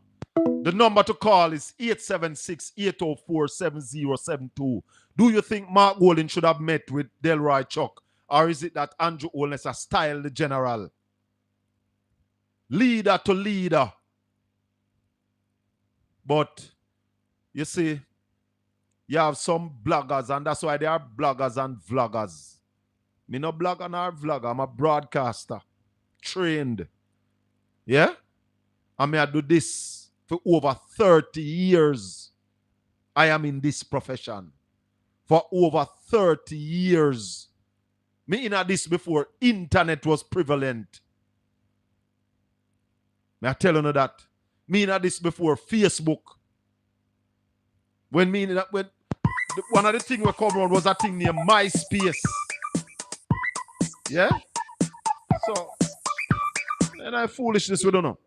S3: The number to call is 876-804-7072. Do you think Mark Golding should have met with Delroy Chuck? Or is it that Andrew Holness has styled the general? Leader to leader. But, you see, you have some bloggers, and that's why they are bloggers and vloggers. Me no blogger nor vlogger. I'm a broadcaster. Trained. Yeah? I mean, I do this for over 30 years. I am in this profession. for over 30 years. Me in this before internet was prevalent. Me I telling you that. Me in this before Facebook. When one of the things we come around was a thing named MySpace. Yeah? So, and I foolishness we don't know.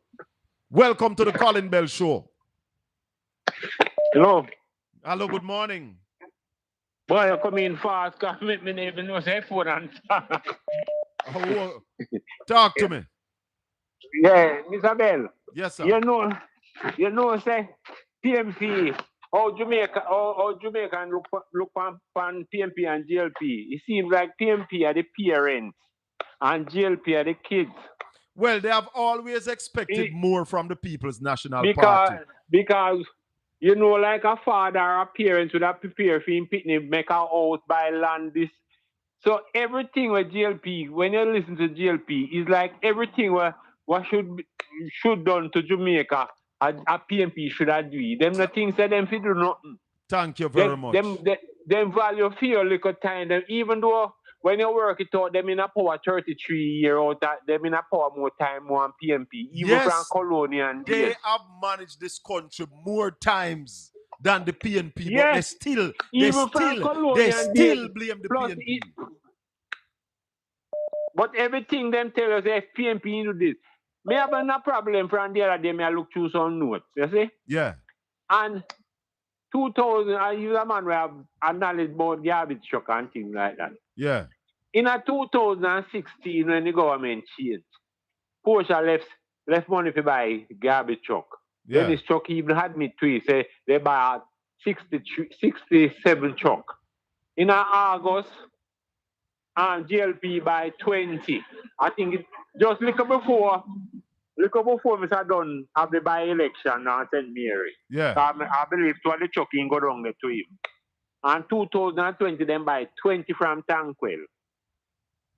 S3: Welcome to the Collin Bell Show.
S13: Hello.
S3: Hello, good morning.
S13: Boy, you come in fast, because me even know say phone and
S3: talk to me.
S13: Yeah, Mr. Bell.
S3: Yes, sir.
S13: You know, say PMP, how Jamaican look on PMP and GLP. It seems like PMP are the parents and GLP are the kids.
S3: Well, they have always expected more from the People's National Party.
S13: Because you know, like a father or a parent would have prepared for him picnic, make a house, buy land, this. So everything with GLP, when you listen to GLP, is like everything what should done to Jamaica, a PMP should have do. Them the things that them fit do nothing.
S3: Thank you very much.
S13: Them value for a little time. Them, even though when you work it out, them in a power 33 year out, them in a power more time, more PMP. Even from colonial
S3: they have managed this country more times than the PNP, but they still blame the PNP.
S13: But everything them tell us if PNP do this. Me have no problem from the other day, me I look through some notes, you see?
S3: Yeah.
S13: And 2000, I use a man where have knowledge about garbage truck and things like that.
S3: Yeah.
S13: In a 2016, when the government changed, Porsche left money to buy garbage truck.
S3: Yeah.
S13: Then this truck even had me to say they buy 67 truck. In August, and GLP by 20. I think it just look before Mr. Dunn have the by-election at St. Mary.
S3: Yeah.
S13: I believe to the chucking go down there to him. And 2020, then by 20 from Tanquil.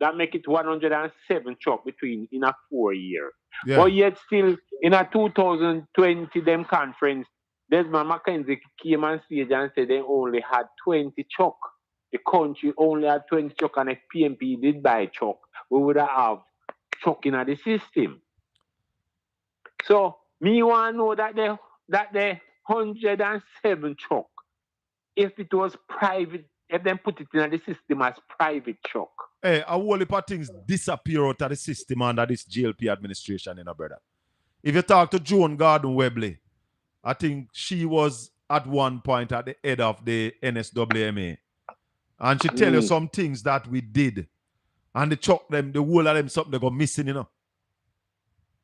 S13: That make it 107 truck between in a 4 year.
S3: Yeah.
S13: But yet still, in a 2020, them conference, Desmond McKenzie came on stage and said they only had 20 truck. The country only had 20 truck, and if PMP did buy truck, we would have truck in the system. So me want to know that the 107 truck, if it was private, if them put it in the system as private truck.
S3: Hey, a whole heap of things disappear out of the system under this GLP administration, you know, brother. If you talk to Joan Gordon Webley, I think she was at one point at the head of the NSWMA. And she tell you some things that we did. And they chuck them, the whole of them, something they go missing, you know.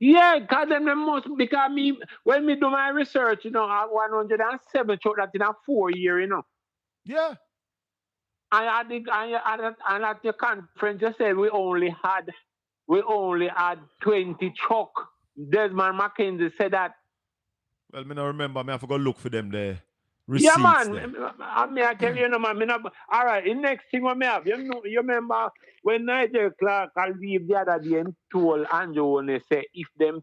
S13: Yeah, because when me do my research, you know, I 107 truck that in a 4 year, you know.
S3: Yeah.
S13: And at the conference, you said we only had 20 truck. Desmond McKenzie said that.
S3: Well, me not remember. Me have to go look for them there.
S13: Yeah, man. I tell you, man. All right, the next thing what me have, you remember when Nigel Clark leave the other day and told Andrew and they say if them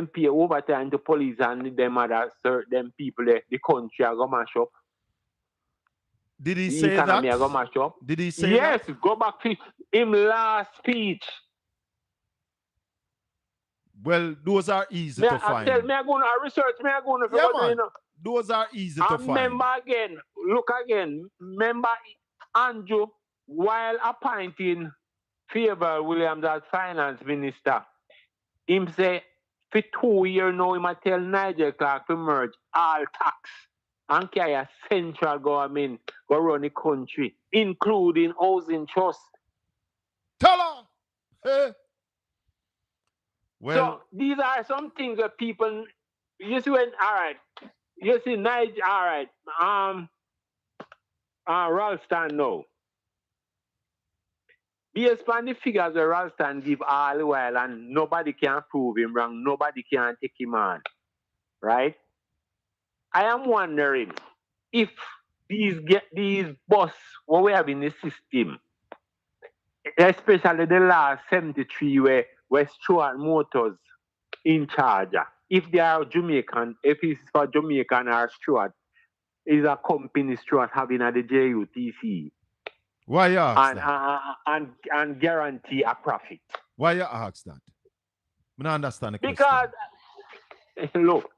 S13: pay overtime to police and them other them people there, the country are gonna mash up.
S3: Did he say that?
S13: Gonna mash up.
S3: Did he say
S13: yes,
S3: that?
S13: Yes, go back to him last speech.
S3: Well, those are easy to find.
S13: I going to research, going to figure
S3: man.
S13: You know.
S3: Those are easy to find.
S13: Remember again, remember Andrew, while appointing Favor Williams as finance minister, him say, for 2 years now, he might tell Nigel Clark to merge all tax and carry a central government go run the country, including housing trust.
S3: Tell her! Hey. Well,
S13: so these are some things that people, you see when, all right, you see Nigel, all right, Ralston now. Based on the figures that Ralston give all the while and nobody can prove him wrong, nobody can take him on, right? I am wondering if these bus, what we have in the system, especially the last 73 where Stuart Motors in charge, if they are Jamaican, if it's for Jamaican or Stuart, is a company Stuart having at the JUTC.
S3: Why you ask that?
S13: And guarantee a profit.
S3: Why you ask that? I don't understand the
S13: question. Because, look,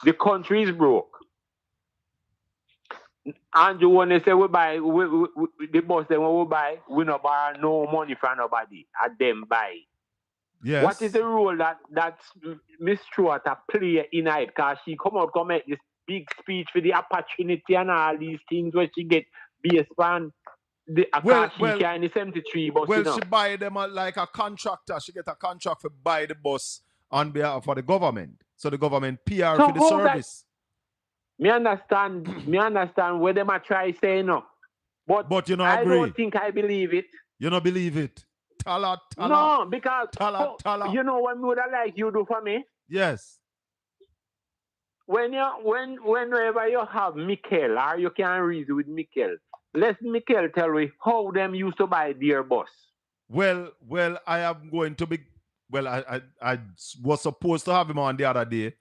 S13: the country is broke. And you want to say we buy, the boss them we buy, we not borrow no money from nobody. And them buy.
S3: Yes.
S13: What is the role that Miss Stewart play in it? Because she come make this big speech for the opportunity and all these things where she get based on the she can in the 73 bus.
S3: Well, she buy them like a contractor. She get a contract for buy the bus on behalf for the government. So the government PR for the service.
S13: Me understand where them a try say no.
S3: But you know, I
S13: don't think I believe it.
S3: You don't believe it? Tala.
S13: No, because
S3: tala.
S13: You know what would I like you do for me?
S3: Yes.
S13: Whenever you have Mikel or you can reason with Mikel, let Mikel tell me how them used to buy their bus.
S3: Well, I am going to be. Well, I was supposed to have him on the other day,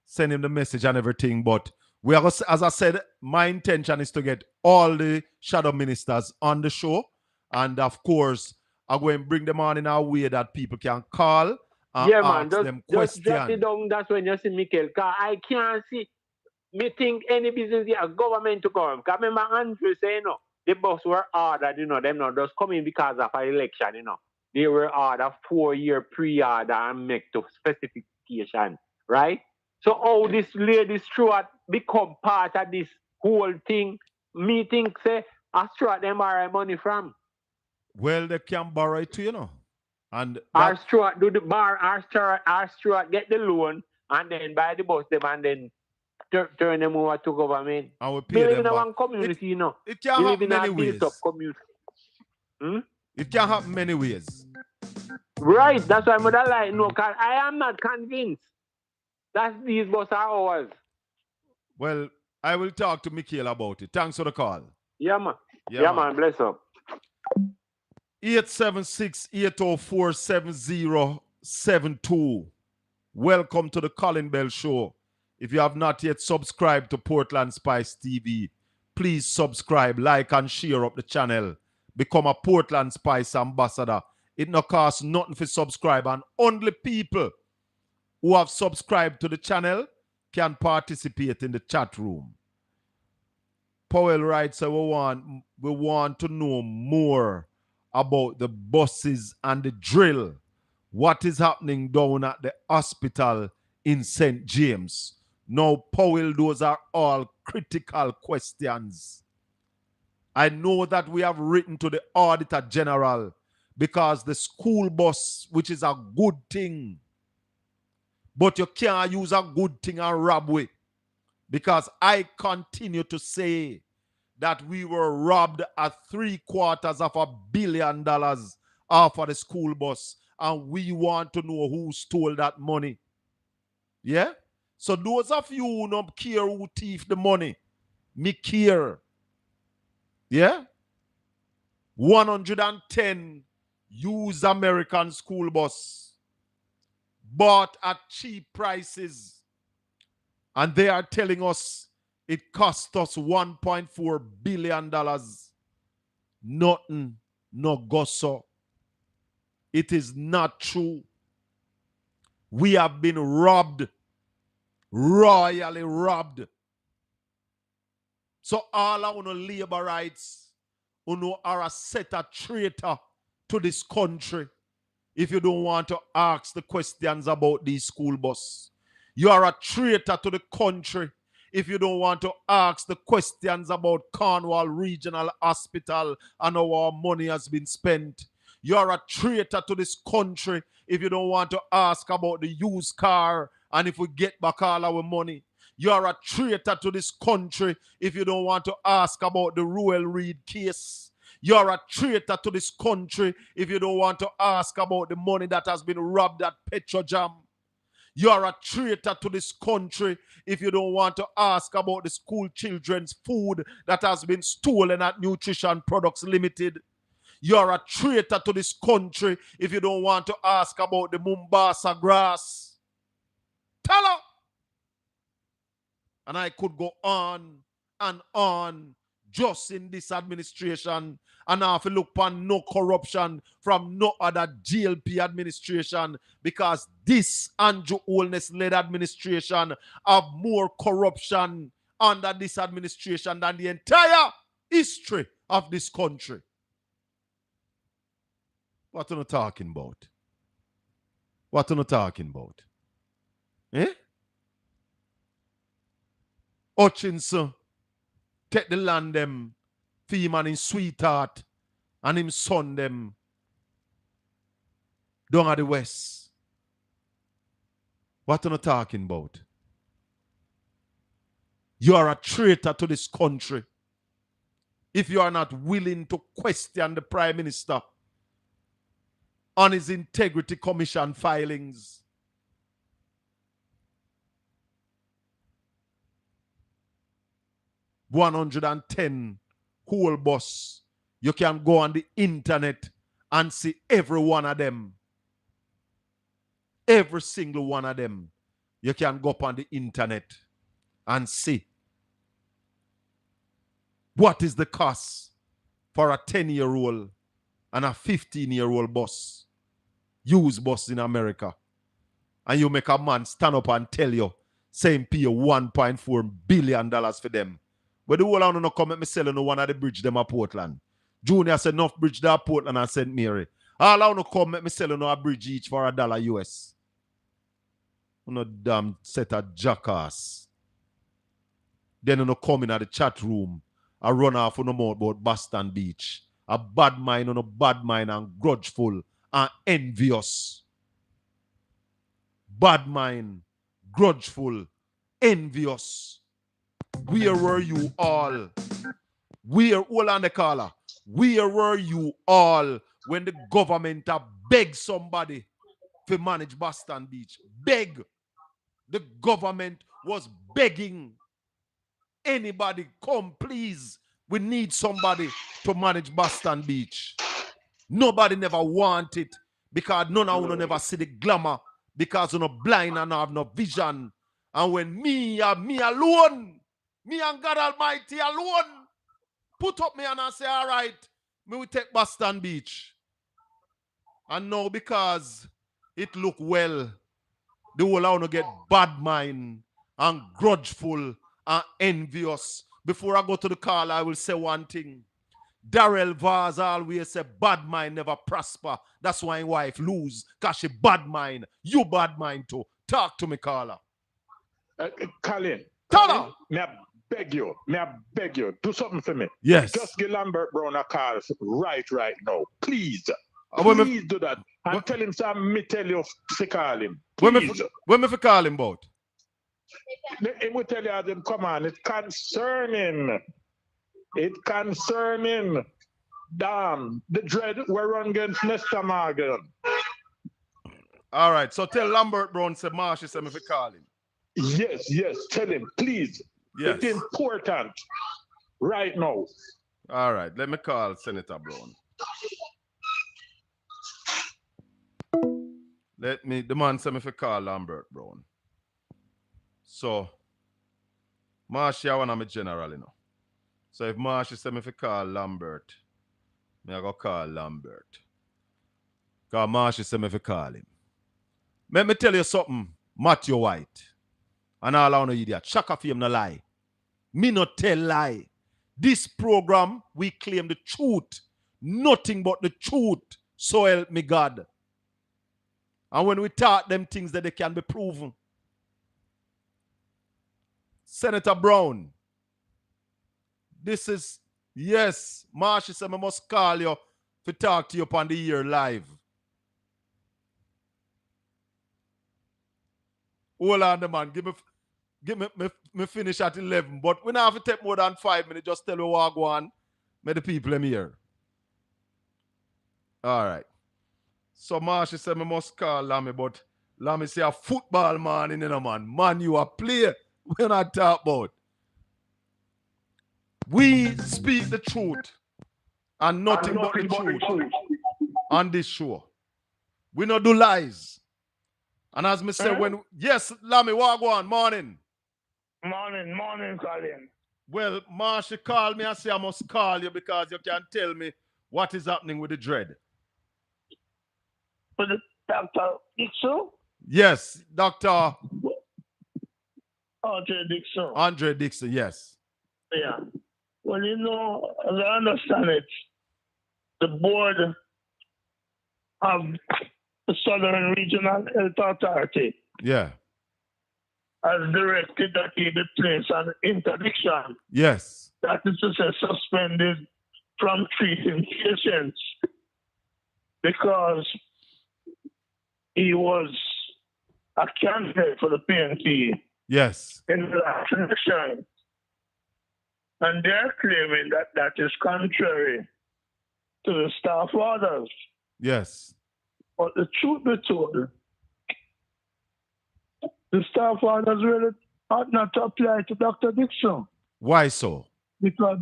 S3: send him the message and everything, but we are, as I said, my intention is to get all the shadow ministers on the show, and of course, I'm going to bring them on in a way that people can call and ask them questions.
S13: Just drop it down. That's when you see Mikel. Cause I can't see me think any business here government to come. Cause remember Andrew saying no, the bus were ordered, them not just coming because of an election, They were ordered 4-year pre-order and make to specification, right? So how this lady Stuart become part of this whole thing, me think say, Stuart them borrow money from.
S3: Well, they can borrow it too, And
S13: Stuart do the bar, Stuart get the loan and then buy the bus them and then turn them over to government.
S3: And we pay them
S13: in one community,
S3: It can happen many ways. It can happen many ways.
S13: Right, that's why I'm like, no, cause I am not convinced that these buses are ours.
S3: Well, I will talk to Michael about it. Thanks for the call.
S13: Yeah, man. Yeah, man. Bless up.
S3: 876-804-7072. Welcome to the Collin Bell Show. If you have not yet subscribed to Portland Spice TV, please subscribe, like, and share up the channel. Become a Portland Spice ambassador. It no costs nothing for subscribe, and only people who have subscribed to the channel can participate in the chat room. Powell writes, we want to know more about the buses and the drill. What is happening down at the hospital in St. James? Now, Powell, those are all critical questions. I know that we have written to the Auditor General because the school bus, which is a good thing, but you can't use a good thing and rob with. Because I continue to say that we were robbed at $750 million off of the school bus, and we want to know who stole that money. Yeah? So those of you who don't care who thief the money, me care. Yeah? 110 used American school bus bought at cheap prices. And they are telling us it cost us $1.4 billion. Nothing, no gosso. It is not true. We have been robbed, royally robbed. So all our labor rights, are a set of traitor to this country. If you don't want to ask the questions about these school bus. You are a traitor to the country if you don't want to ask the questions about Cornwall Regional Hospital and how our money has been spent. You are a traitor to this country if you don't want to ask about the used car and if we get back all our money. You are a traitor to this country if you don't want to ask about the Ruel Reid case. You are a traitor to this country if you don't want to ask about the money that has been robbed at Petrojam. You are a traitor to this country if you don't want to ask about the school children's food that has been stolen at Nutrition Products Limited. You are a traitor to this country if you don't want to ask about the Mombasa grass. Tell her. And I could go on and on just in this administration, and I have to look upon no corruption from no other GLP administration, because this Andrew Holness-led administration have more corruption under this administration than the entire history of this country. What are you talking about? What are you talking about? Eh? Hutchinson take the land them for him and his sweetheart and him son them down at the west. What are you talking about? You are a traitor to this country if you are not willing to question the Prime Minister on his Integrity Commission filings. $110 whole bus. You can go on the internet and see every one of them. Every single one of them. You can go up on the internet and see what is the cost for a 10-year-old and a 15-year-old bus. Used bus in America. And you make a man stand up and tell you, same pay $1.4 billion for them. But the whole I don't come at me selling one of the bridge them at Portland. Junior said enough bridge there at Portland and St. Mary. All I want to come at me selling a bridge each for $1 US. No damn set of jackass. Then you come in at the chat room and run off on the mouth about Boston Beach. A bad mind on a bad mind and grudgeful and envious. Bad mind, grudgeful, envious. Where were you all? Hold on the caller. Where were you all when the government begged somebody to manage Boston Beach? Beg. The government was begging anybody, come please. We need somebody to manage Boston Beach. Nobody never want it because none of them never see the glamour because you're not blind and have no vision. And when me alone, me and God Almighty alone, put up me and I say, all right, me will take Boston Beach. And now because it look well, they will allow to get bad mind and grudgeful and envious. Before I go to the call, I will say one thing. Darrell Vaz always say bad mind never prosper. That's why his wife lose, because she bad mind. You bad mind too. Talk to me, caller.
S10: Collin.
S3: Tell her.
S10: May I beg you, do something for me.
S3: Yes.
S10: Just give Lambert Brown a call right now. Please. Please do that. And tell him some me tell you to call him.
S3: When me for call him about?
S10: He will tell you as him come on. It's concerning. Damn. The dread we're run against Mr. Morgan.
S3: All right. So tell Lambert Brown say Marshy say me for call him.
S10: Yes. Tell him, please.
S3: Yes.
S10: It's important right now.
S3: All right. Let me call Senator Brown. The man say me for call Lambert Brown. So, Marshy, I want to general, you know. So if Marshy say me for call Lambert, me I go call Lambert. Because Marshy say me for call him. Let me tell you something, Matthew White. And all I want to idiot. Shaka for him no lie. Me not tell lie. This program, we claim the truth. Nothing but the truth. So help me God. And when we talk them things that they can be proven. Senator Brown. This is, yes, Marshy said I must call you to talk to you upon the air live. Hold on, the man. Give me finish at 11. But we don't have to take more than 5 minutes. Just tell me what I go on. May the people them here. All right. So Marshy said I must call Lammy, but Lammy say a football man in the man. Man, you a player. We're not talking about. We speak the truth and nothing but the truth on this show. We not do lies. And as me say, yes, Lammy, what go on? Morning.
S14: Morning, Collin.
S3: Well, Marsha called me and say I must call you because you can tell me what is happening with the dread.
S14: With the Dr. Dixon?
S3: Yes, Dr.
S14: Andre Dixon.
S3: Andre Dixon, yes.
S14: Yeah. Well, you know, as I understand it, the board of the Southern Regional Health Authority
S3: has
S14: directed that he be placed on interdiction.
S3: Yes.
S14: That is to say, suspended from treating patients because he was a candidate for the PNP.
S3: Yes.
S14: In the last election. And they're claiming that that is contrary to the staff orders.
S3: Yes.
S14: But the truth be told, the staff orders really ought not to apply to Dr. Dixon.
S3: Why so?
S14: Because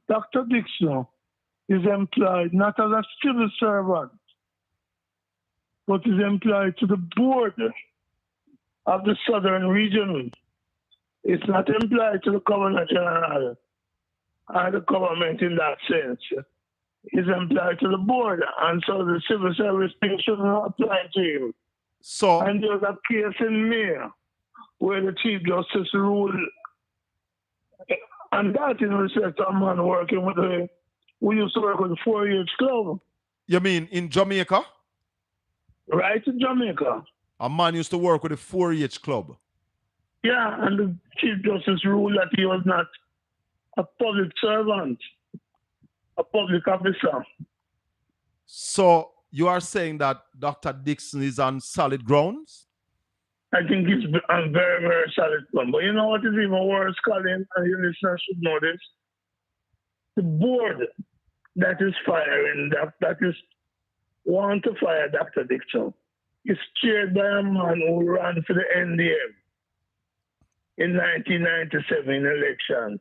S14: Dr. Dixon is employed not as a civil servant, but is employed to the board of the Southern Region. It's not employed to the Governor General or the government in that sense. It's employed to the board, and so the civil service thing should not apply to him. And there's a case in May where the Chief Justice ruled, and that in respect to a man working with we used to work with the 4-H Club.
S3: You mean in Jamaica?
S14: Right, in Jamaica.
S3: A man used to work with the 4-H Club.
S14: Yeah, and the Chief Justice ruled that he was not a public servant, a public officer.
S3: So you are saying that Dr. Dixon is on solid grounds?
S14: I think he's on very, very solid ground. But you know what is even worse, Collin, and your listeners should know this? The board that is firing, that is want to fire Dr. Dixon, is chaired by a man who ran for the NDM in 1997 election,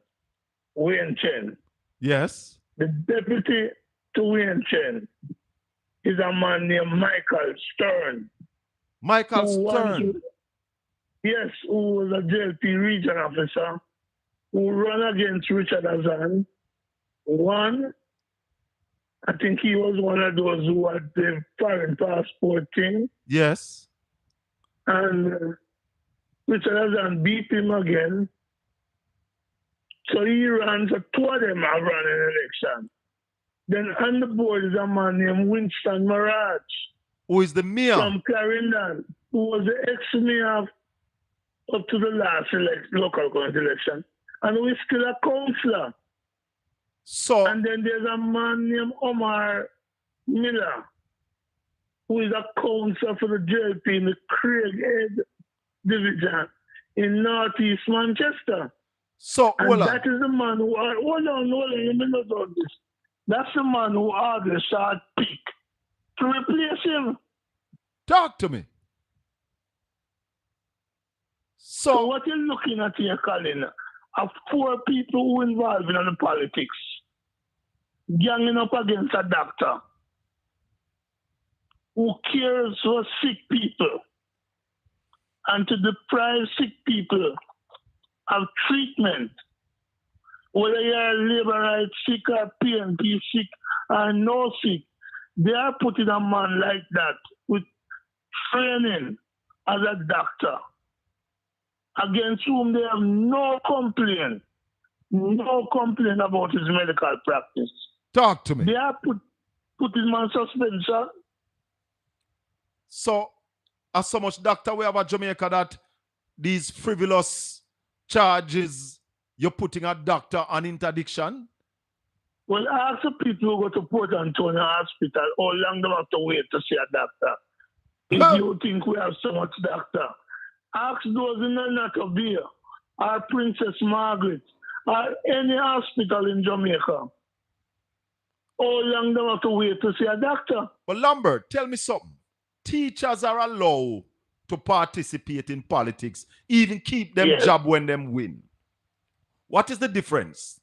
S14: Wayne Chen.
S3: Yes.
S14: The deputy to Wayne Chen is a man named Michael Stern.
S3: Michael Stern?
S14: Yes, who was a JLP region officer who ran against Richard Azan. One, I think he was one of those who had the foreign passport thing.
S3: Yes.
S14: And Richard Azan beat him again. So he ran, so two of them have run an election. Then on the board is a man named Winston Mirage.
S3: Who is the mayor?
S14: From Clarendon, who was the ex-mayor up to the last local government election. And who is still a councillor.
S3: So,
S14: and then there's a man named Omar Miller, who is a councillor for the JLP in the Craighead division in Northeast Manchester.
S3: So,
S14: and that is the man who, hold on, let me not do this. That's the man who ordered Shard Peak to replace him.
S3: Talk to me.
S14: So what you're looking at here, Collin, are 4 people who involved in the politics, ganging up against a doctor who cares for sick people and to deprive sick people of treatment, whether you're labor rights sick or PNP sick or no sick. They are putting a man like that with training as a doctor against whom they have no complaint about his medical practice.
S3: Talk to me.
S14: They are putting him on suspension.
S3: So, as so much doctor we have at Jamaica that these frivolous charges you're putting a doctor on interdiction?
S14: Well, ask the people who go to Port Antonio Hospital how long they have to wait to see a doctor. If you think we have so much doctor. Ask those in the Nato Bay or Princess Margaret or any hospital in Jamaica. How long they have to wait to see a doctor?
S3: But Lambert, tell me something. Teachers are allowed to participate in politics, even keep them job when them win. What is the difference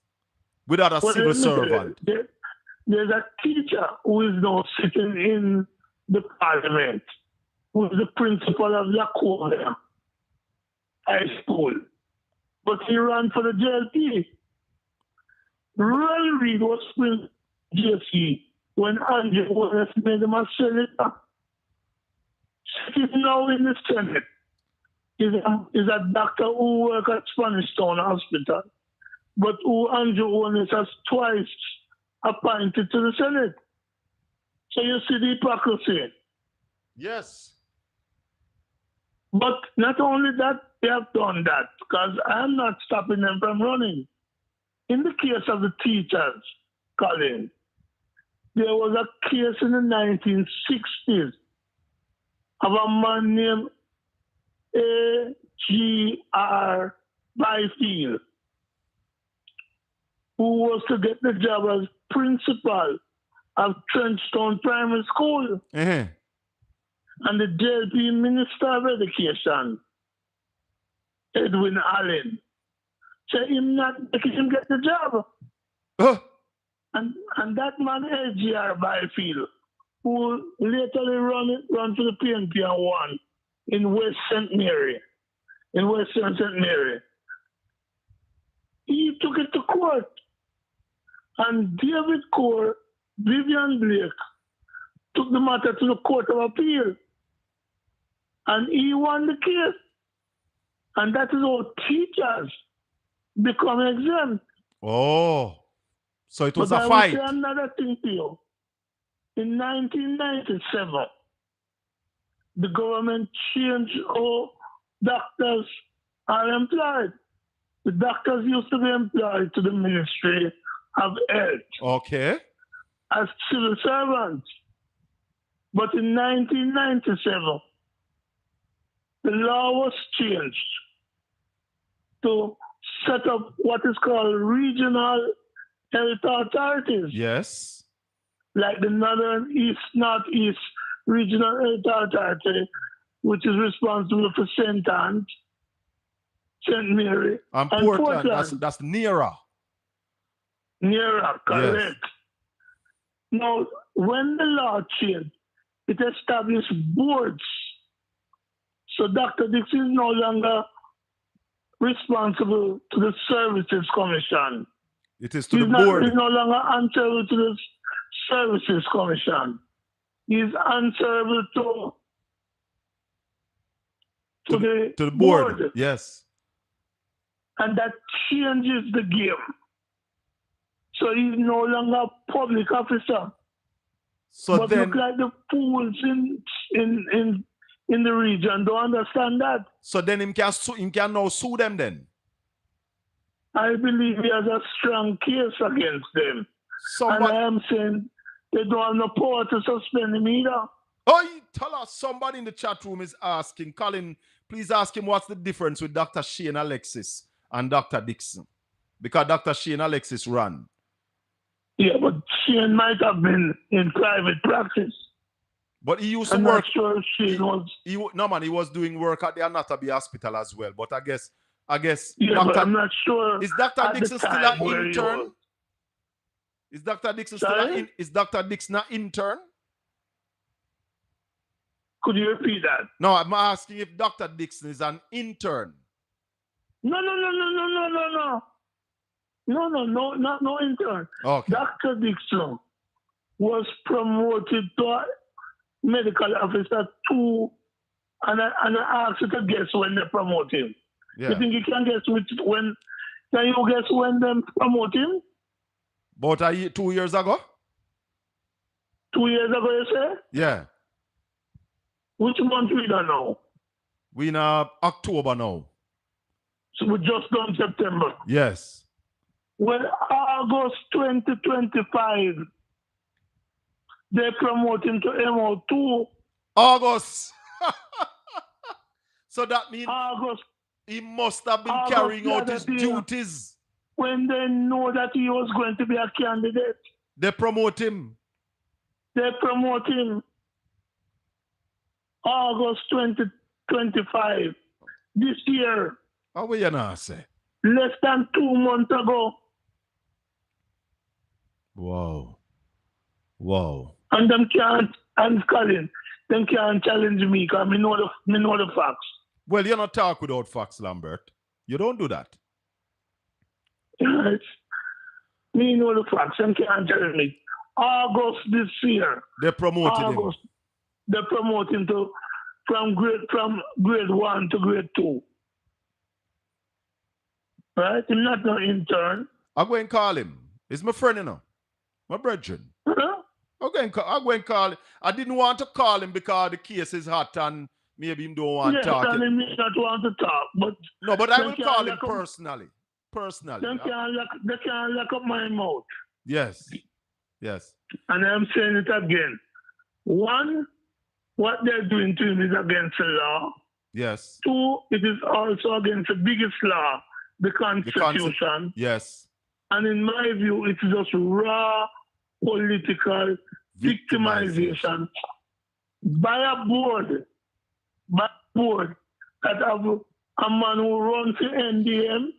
S3: without a civil servant?
S14: There's a teacher who is now sitting in the parliament, who is the principal of Laconia High School. But he ran for the JLP. Roy Reid was with JC when Andrew was made him a senator. Sitting now in the Senate is a doctor who works at Spanish Town Hospital, but who Andrew Owens has twice appointed to the Senate. So you see the hypocrisy.
S3: Yes.
S14: But not only that, they have done that, because I'm not stopping them from running. In the case of the teachers, Collin, there was a case in the 1960s of a man named A.G.R. Byfield, who was to get the job as principal of Trenchtown Primary School.
S3: Uh-huh.
S14: And the JP Minister of Education, Edwin Allen, said him not making him get the job. And that man, A.G.R. Byfield, who later run to the PNP and won in West St. Mary, in Western St. Mary, he took it to court. And David Core, Vivian Blake, took the matter to the Court of Appeal. And he won the case. And that is how teachers become exempt.
S3: Oh. So it was
S14: but
S3: a fight.
S14: I will say another thing to you. In 1997, the government changed how doctors are employed. The doctors used to be employed to the Ministry of Health.
S3: Okay.
S14: As civil servants. But in 1997, the law was changed to set up what is called regional health authorities.
S3: Yes.
S14: Like the Northeast Regional Health Authority, which is responsible for St. Anne, St. Mary,
S3: and Portland. That's nearer.
S14: Nearer, correct. Yes. Now, when the law changed, it established boards. So Dr. Dixon is no longer responsible to the Services Commission.
S3: It is to the board.
S14: He's no longer answerable to the Services Commission. He's answerable to the board.
S3: Yes.
S14: And that changes the game. So he's no longer a public officer.
S3: So
S14: but
S3: then,
S14: look like the fools in the region don't understand that.
S3: So then him can now sue them then?
S14: I believe he has a strong case against them. And I am saying they don't have no power to suspend him either.
S3: Oh, tell us, somebody in the chat room is asking, Collin, please ask him what's the difference with Dr. Shane Alexis and Dr. Dixon. Because Dr. Shane Alexis ran.
S14: Yeah, but Shane might have been in private practice.
S3: But he used to
S14: I'm
S3: work.
S14: Not sure Shane was.
S3: He was doing work at the Anatomy Hospital as well. But I guess.
S14: Yeah, but I'm not sure.
S3: Is Dr. Dixon still an intern? Is Dr. Dixon Is Dr. Dixon an intern?
S14: Could you repeat that?
S3: No, I'm asking if Dr. Dixon is an intern.
S14: No, no intern.
S3: Okay.
S14: Dr. Dixon was promoted to a medical officer 2, and I asked you to guess when they promote him.
S3: Yeah.
S14: You think you can guess when? Can you guess when they promote him?
S3: About 2 years ago?
S14: 2 years ago, you say?
S3: Yeah.
S14: Which month we don't know?
S3: We in October now.
S14: So we just done September.
S3: Yes.
S14: Well, August 2025, they promote him to MO2.
S3: August. So that means
S14: August.
S3: He must have been carrying out his duties.
S14: When they know that he was going to be a candidate.
S3: They promote him.
S14: August 2025. This year.
S3: How will you not say?
S14: Less than 2 months ago.
S3: Wow.
S14: And them can't, and Collin, them can't challenge me because I know the facts.
S3: Well, you're not talk without facts, Lambert. You don't do that.
S14: Right. Me know the facts. Them can't tell me. August this year.
S3: They promoted him.
S14: They promote him to from grade 1 to grade 2. Right? He's not no intern.
S3: I'm going to call him. He's my friend, you know. My brethren.
S14: Huh?
S3: I'm going to call him. I didn't want to call him because the case is hot and maybe he don't want to talk.
S14: Yes, and he not want to talk. But
S3: no, but I will call him personally. Personally.
S14: They can't lock up my mouth.
S3: Yes. Yes.
S14: And I'm saying it again. One, what they're doing to him is against the law.
S3: Yes.
S14: Two, it is also against the biggest law, the Constitution.
S3: Yes.
S14: And in my view, it's just raw political victimization by a board that have a man who runs the NDM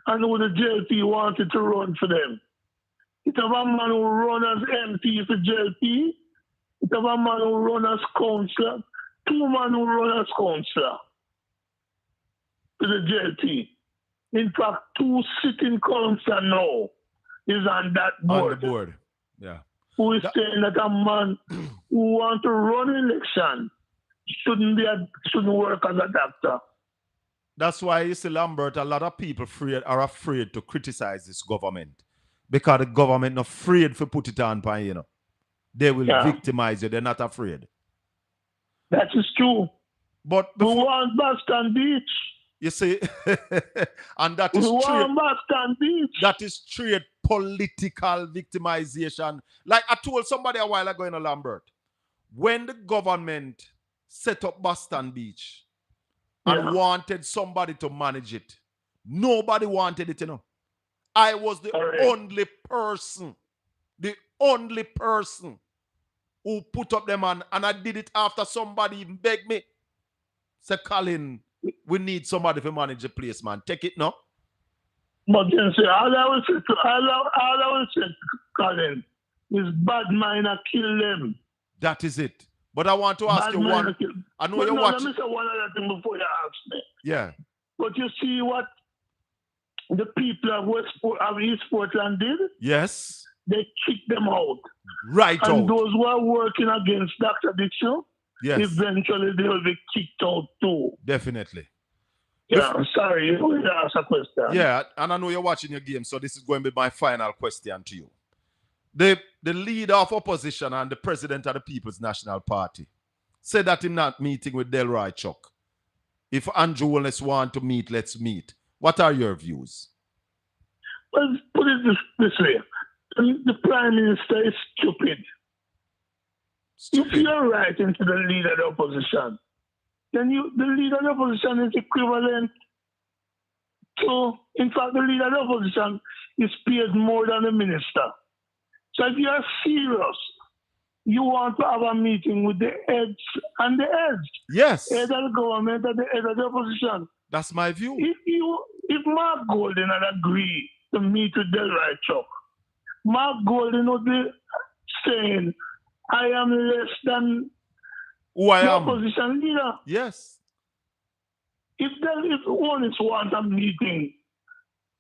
S14: and who the JLP wanted to run for them. It have a man who run as MP for JLP. It have a man who run as councillor. Two men who run as councillor for the JLP. In fact, two sitting councillor now is on that board.
S3: On the board, yeah.
S14: Who is saying that a man who wants to run election shouldn't work as a doctor.
S3: That's why you see, Lambert, a lot of people are afraid to criticize this government. Because the government not afraid to put it on, you know. They will victimize you. They're not afraid.
S14: That is true.
S3: But
S14: we want Boston Beach.
S3: You see, and that is that is straight political victimization. Like I told somebody a while ago in Lambert, when the government set up Boston Beach and wanted somebody to manage it, nobody wanted it, you know. I was the only person who put up them on, and I did it after somebody even begged me. Say, Collin, we need somebody to manage the place, man. Take it now.
S14: But you see, all I will say, Collin, is bad mind kill them.
S3: That is it. But I want to ask you one. I know you're watching.
S14: Let me say one other thing before you ask me.
S3: Yeah.
S14: But you see what the people of East Portland did?
S3: Yes.
S14: They kicked them out.
S3: Right
S14: and
S3: out.
S14: And those who are working against Dr. Dixon,
S3: yes,
S14: eventually they will be kicked out too.
S3: Definitely.
S14: Yeah, I'm sorry, you ask a question.
S3: Yeah, and I know you're watching your game, so this is going to be my final question to you. The leader of opposition and the president of the People's National Party said that in that meeting with Delroy Chuck, if Andrew Holness want to meet, let's meet. What are your views?
S14: Well, put it this way. The Prime Minister is stupid. If you're writing to the leader of the opposition, then the leader of the opposition is equivalent to, in fact, the leader of the opposition is paid more than the minister. So if you're serious, you want to have a meeting with the heads and the heads.
S3: Yes.
S14: Head of the government and the head of the opposition.
S3: That's my view.
S14: If Mark Golden had agreed to meet with Delroy Chuck, Mark Golden would be saying, I am less than
S3: who I
S14: the
S3: am.
S14: opposition leader.
S3: Yes.
S14: If one is want a meeting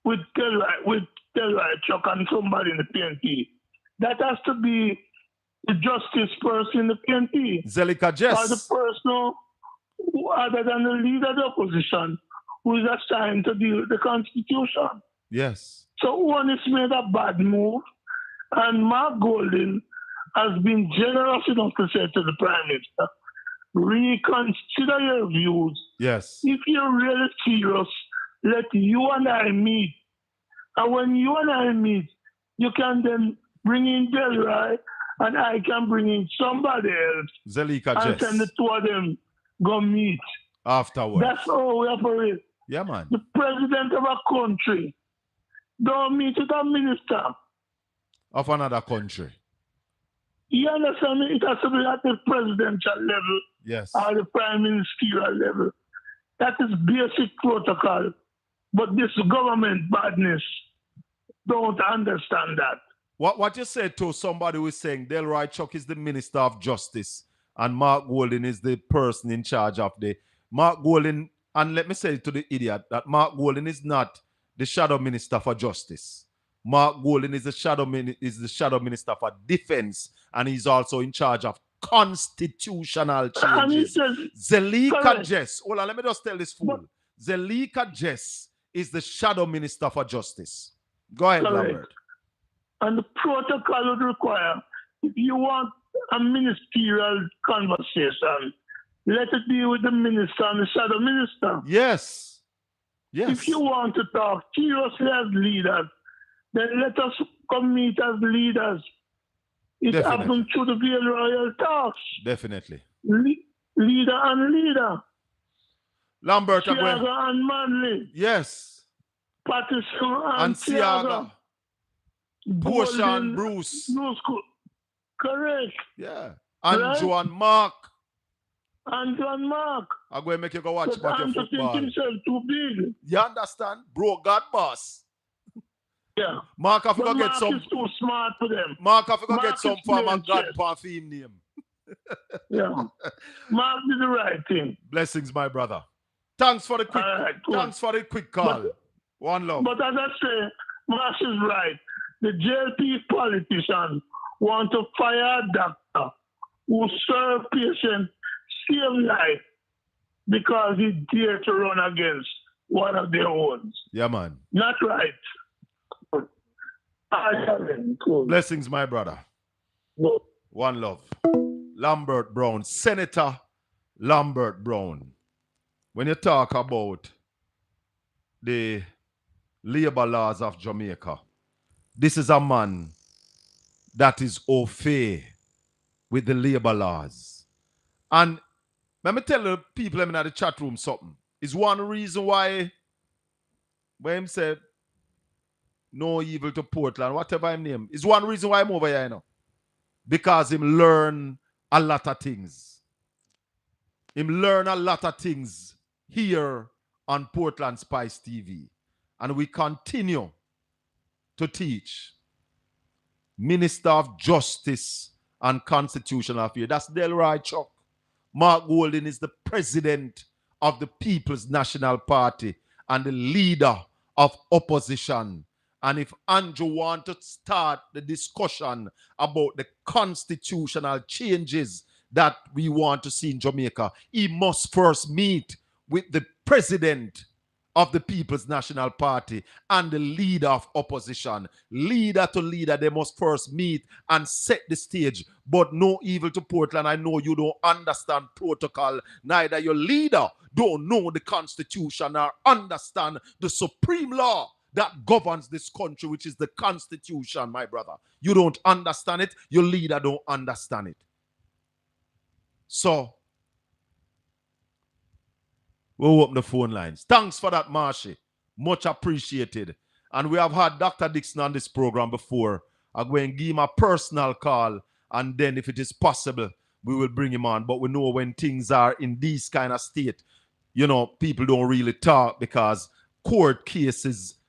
S14: with Delroy Chuck and somebody in the PNP, that has to be the justice person in the PNP.
S3: Zelika Jess.
S14: Or the person other than the leader of the opposition who is assigned to deal with the Constitution.
S3: Yes.
S14: So one has made a bad move, and Mark Golden has been generous enough to say to the Prime Minister, reconsider your views.
S3: Yes.
S14: If you're really serious, let you and I meet. And when you and I meet, you can then bring in Delroy, and I can bring in somebody else.
S3: Zelika
S14: and
S3: Jess.
S14: Send the two of them go meet.
S3: Afterwards.
S14: That's how we operate.
S3: Yeah, man.
S14: The president of a country don't meet with a minister
S3: of another country.
S14: You understand me? It has to be at the presidential level.
S3: Yes.
S14: Or the prime ministerial level. That is basic protocol. But this government badness don't understand that.
S3: What you said to somebody who is saying Delroy Chuck is the Minister of Justice and Mark Golden is the person in charge of the Mark Golden, and let me say to the idiot that Mark Golden is not the shadow minister for justice. Mark Golden is the shadow minister for defense, and he's also in charge of constitutional changes. Zelika Jess, hold on, let me just tell this fool. Zelika Jess is the shadow minister for justice. Go ahead, Lambert.
S14: And the protocol would require, if you want a ministerial conversation, let it be with the minister and the shadow minister.
S3: Yes. Yes.
S14: If you want to talk seriously as leaders, then let us come meet as leaders. It happened through the Vale Royal talks.
S3: Definitely.
S14: Leader and leader.
S3: Lambert
S14: Siaga and Manley.
S3: Yes.
S14: Patterson and Siaga.
S3: Portia and Bruce.
S14: Correct.
S3: Yeah. Andrew and Mark.
S14: Andrew and Mark.
S3: I'm going to make you go watch back your football.
S14: Think himself too big.
S3: You understand? Bro, God boss.
S14: Yeah.
S3: Mark, I forgot get some.
S14: Is too smart for them.
S3: Mark, I forgot get some for my godpa theme name.
S14: Yeah. Mark did the right thing.
S3: Blessings, my brother. Thanks for the quick. Thanks for the quick call. One love.
S14: But as I say, Mark is right. The JLP politicians want to fire a doctor who served patients same life because he dared to run against one of their own.
S3: Yeah, man.
S14: Not right.
S3: Blessings, my brother.
S14: No.
S3: One love. Lambert Brown, Senator Lambert Brown. When you talk about the labor laws of Jamaica, this is a man that is au fait with the labor laws. And let me tell the people in the chat room something. It's one reason why when him said no evil to Portland, whatever his name, is one reason why I'm over here, you know. Because him learn a lot of things. Him learn a lot of things here on Portland Spice TV. And we continue to teach Minister of Justice and Constitutional Affairs. That's Delroy Chuck. Mark Golden is the president of the People's National Party and the leader of opposition. And if Andrew wants to start the discussion about the constitutional changes that we want to see in Jamaica, he must first meet with the president of the People's National Party and the leader of opposition. Leader to leader, they must first meet and set the stage. But no evil to Portland. I know you don't understand protocol. Neither your leader don't know the Constitution or understand the supreme law that governs this country, which is the Constitution, my brother. You don't understand it. Your leader don't understand it. So, we'll open the phone lines. Thanks for that, Marshy. Much appreciated. And we have had Dr. Dixon on this program before. I'm going to give him a personal call, and then if it is possible, we will bring him on. But we know when things are in this kind of state, you know, people don't really talk because court cases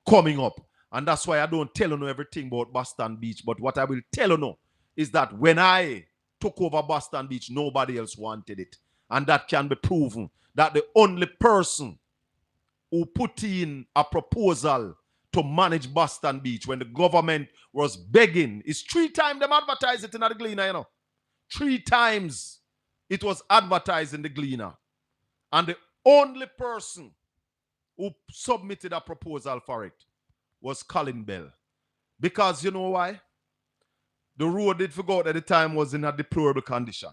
S3: coming up. And that's why I don't tell you everything about Boston Beach. But what I will tell you is that when I took over Boston Beach, nobody else wanted it. And that can be proven. That the only person who put in a proposal to manage Boston Beach when the government was begging is 3 times them advertised it in the Gleaner, you know. 3 times it was advertised in the Gleaner. And the only person who submitted a proposal for it was Collin Bell. Because you know why? The road did forgot at the time was in a deplorable condition.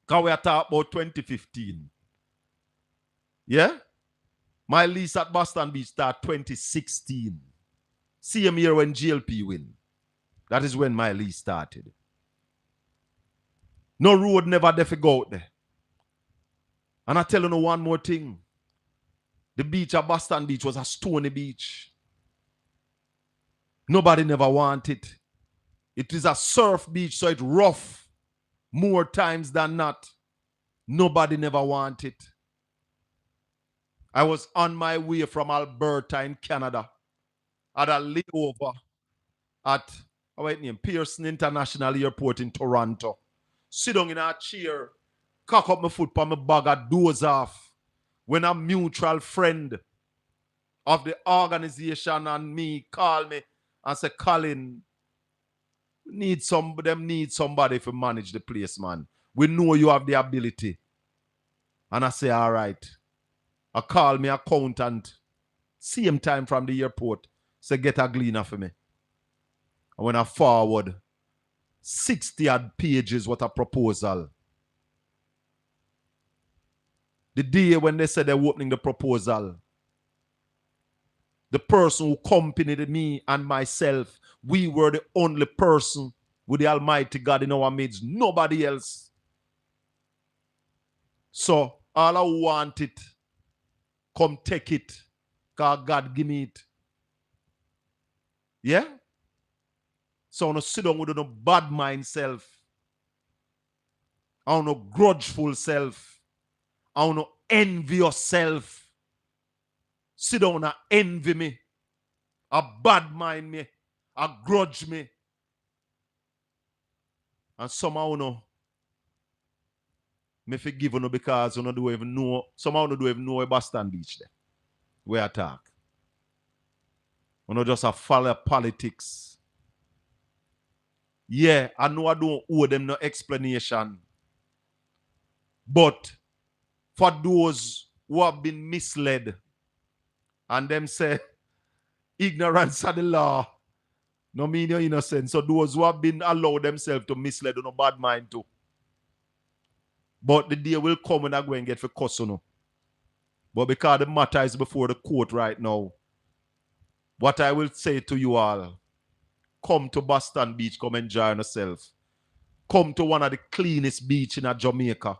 S3: Because we are talking about 2015. Yeah? My lease at Boston Beach started 2016. Same year when GLP win. That is when my lease started. No road never there go out there. And I tell you one more thing. The beach at Boston Beach was a stony beach. Nobody never wanted it. It is a surf beach, so it's rough more times than not. Nobody never wanted it. I was on my way from Alberta in Canada. Had a layover at Pearson International Airport in Toronto. Sit down in a chair, cock up my foot on my bag, and doze off. When a mutual friend of the organization and me call me and say, Collin, need somebody to manage the place, man. We know you have the ability. And I say, all right. I call me accountant, same time from the airport, say, get a gleaner for me. And when I forward 60 odd pages, what a proposal. The day when they said they're opening the proposal, the person who accompanied me and myself, we were the only person with the Almighty God in our midst, nobody else. So all I want it, come take it, because God give me it. Yeah? So I want to sit down with no bad mind self. I want no grudgeful self. I want no envy yourself. Sit down and envy me. A bad mind me. A grudge me. And somehow no, me forgive you because you don't even know. Somehow you don't even know a Boston Beach there. Where I talk. You just a follow politics. Yeah, I know I don't owe them no explanation. But for those who have been misled and them say ignorance of the law no mean you're innocent. So those who have been allowed themselves to mislead no bad mind too. But the day will come when I go and get for cuss no. But because the matter is before the court right now, what I will say to you all, come to Boston Beach, come enjoy yourself. Come to one of the cleanest beach in Jamaica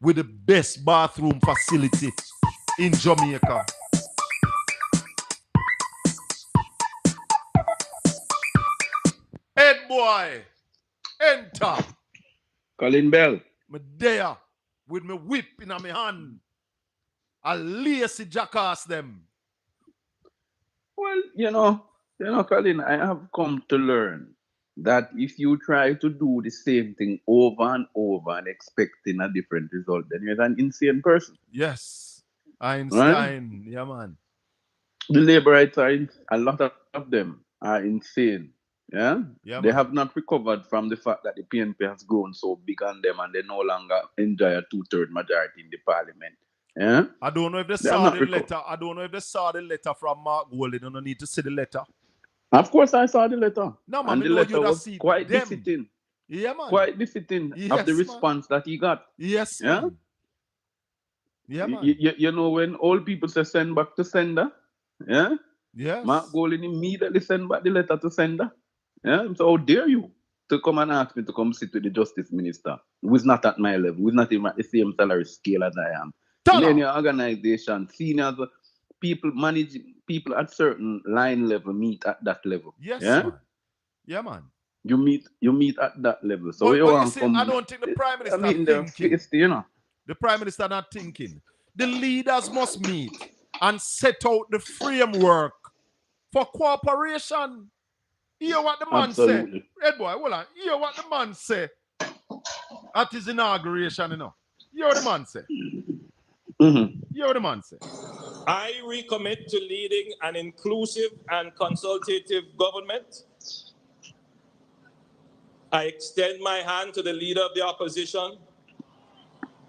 S3: with the best bathroom facility in Jamaica. Head boy, enter.
S15: Collin Bell.
S3: Me there with me whip in my hand. I lazy jackass them.
S15: Well, Collin, I have come to learn that if you try to do the same thing over and over and expecting a different result, then you're an insane person.
S3: Yes. Einstein. Right? Yeah, man.
S15: The laborites a lot of them are insane. Yeah? They have not recovered from the fact that the PNP has grown so big on them and they no longer enjoy a 2/3 majority in the parliament. Yeah?
S3: I don't know if they saw the letter. I don't know if they saw the letter from Mark Golding. I don't need to see the letter.
S15: Of course, I saw the letter.
S3: No, man,
S15: and the letter was quite befitting.
S3: Yeah, man.
S15: Quite befitting of the response that he got.
S3: Yes,
S15: yeah?
S3: Man. Yeah, man.
S15: You know when old people say send back to sender? Yeah?
S3: Yes.
S15: Mark Golding immediately send back the letter to sender. Yeah? So how dare you to come and ask me to come sit with the justice minister who is not at my level, who is not even at the same salary scale as I am. Millennial organization, seniors, people managing people at certain line level meet at that level.
S3: Yes,
S15: yeah?
S3: Man. Yeah, man.
S15: You meet at that level. So
S3: but
S15: you
S3: see, I don't think the Prime Minister
S15: thinking.
S3: The Prime Minister not thinking. The leaders must meet and set out the framework for cooperation. Hear what the man say. Red boy, hold on. Hear what the man say at his inauguration, you know. Hear what the man say. Hear what the man say.
S12: I recommit to leading an inclusive and consultative government. I extend my hand to the leader of the opposition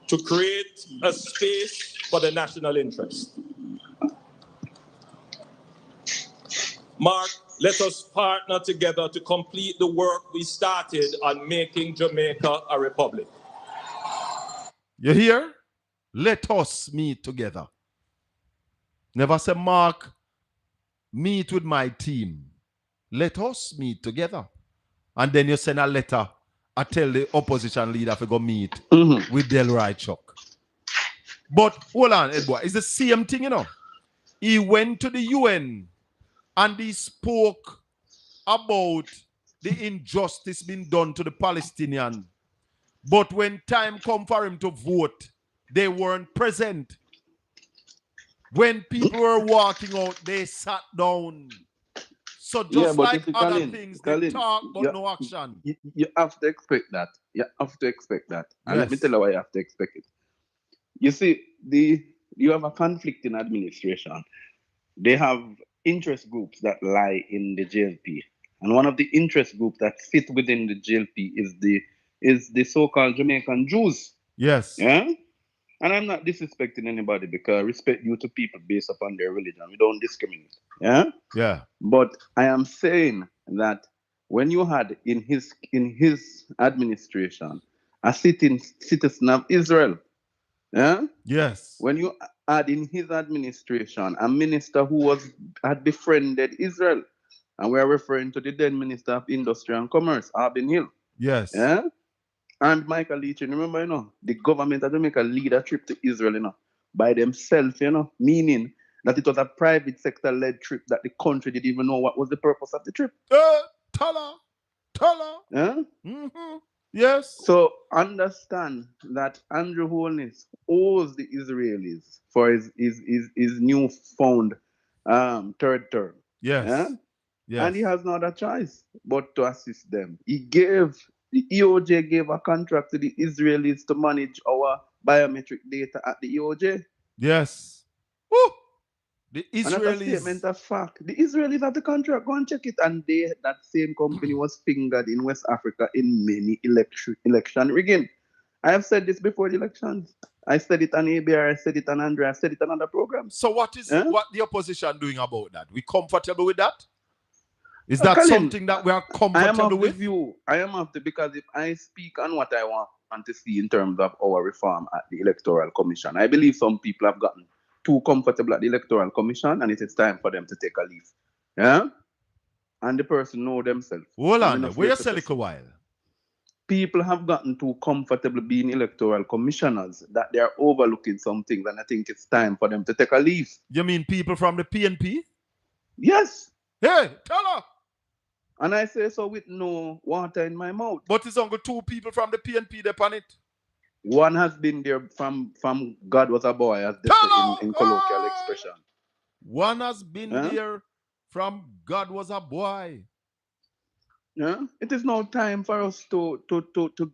S12: to create a space for the national interest. Mark, let us partner together to complete the work we started on making Jamaica a republic.
S3: You hear? Let us meet together. Never say, Mark, meet with my team. Let us meet together. And then you send a letter. I tell the opposition leader to go meet with Delroy Chuck. But hold on, Edward. It's the same thing, you know. He went to the UN and he spoke about the injustice being done to the Palestinians. But when time come for him to vote, they weren't present. When people were walking out, they sat down. So just like other things, they talk but no action.
S15: You have to expect that. You have to expect that. And let me
S3: Yes.
S15: tell you why you have to expect it. You see, you have a conflict in administration. they have interest groups that lie in the JLP. And one of the interest groups that fit within the JLP is the so-called Jamaican Jews.
S3: Yes.
S15: Yeah? And I'm not disrespecting anybody because respect due to people based upon their religion. We don't discriminate. Yeah?
S3: Yeah.
S15: But I am saying that when you had in his administration a citizen of Israel, yeah?
S3: Yes.
S15: When you had in his administration a minister who had befriended Israel, and we are referring to the then Minister of Industry and Commerce, Albin Hill.
S3: Yes.
S15: Yeah? And Michael Leachin, remember, the government of Jamaica lead a trip to Israel, by themselves, meaning that it was a private sector-led trip that the country didn't even know what was the purpose of the trip.
S3: Tala.
S15: Yeah?
S3: Mm-hmm. Yes.
S15: So understand that Andrew Holness owes the Israelis for his newfound third term.
S3: Yes.
S15: Yeah?
S3: Yes.
S15: And he has no other choice but to assist them. The EOJ gave a contract to the Israelis to manage our biometric data at the EOJ.
S3: Yes. Woo! The Israelis.
S15: And that's a statement of fact. The Israelis have the contract. Go and check it. And that same company was fingered in West Africa in many election rigging. I have said this before the elections. I said it on ABR, I said it on Andrea, I said it on other programs.
S3: So what the opposition doing about that? We comfortable with that? Is that
S15: Collin,
S3: something that we are comfortable with?
S15: I am of the because if I speak on what I want to see in terms of our reform at the Electoral Commission, I believe some people have gotten too comfortable at the Electoral Commission and it is time for them to take a leave. Yeah? And the person know themselves.
S3: Hold on, wait a little while.
S15: People have gotten too comfortable being electoral commissioners that they are overlooking some things, and I think it's time for them to take a leave.
S3: You mean people from the PNP?
S15: Yes.
S3: Hey, tell her.
S15: And I say so with no water in my mouth.
S3: But it's only 2 people from the PNP that on it.
S15: One has been there from God was a boy, as they say in colloquial expression.
S3: One has been there from God was a boy.
S15: Yeah, it is now time for us to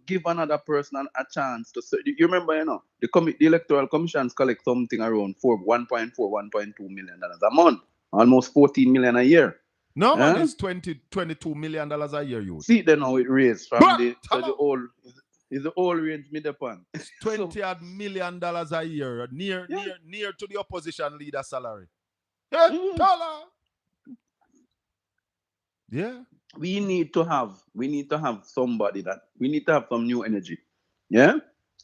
S15: give another person a chance to. You remember, the electoral commissions collect something around $1.4, $1.2 million a month, almost $14 million a year.
S3: No, man, it's $22 million a year. You
S15: see, then how it raised from the old range mid upon.
S3: $20 million a year, near to the opposition leader salary. Yeah, yeah.
S15: We need to have somebody we need to have some new energy. Yeah?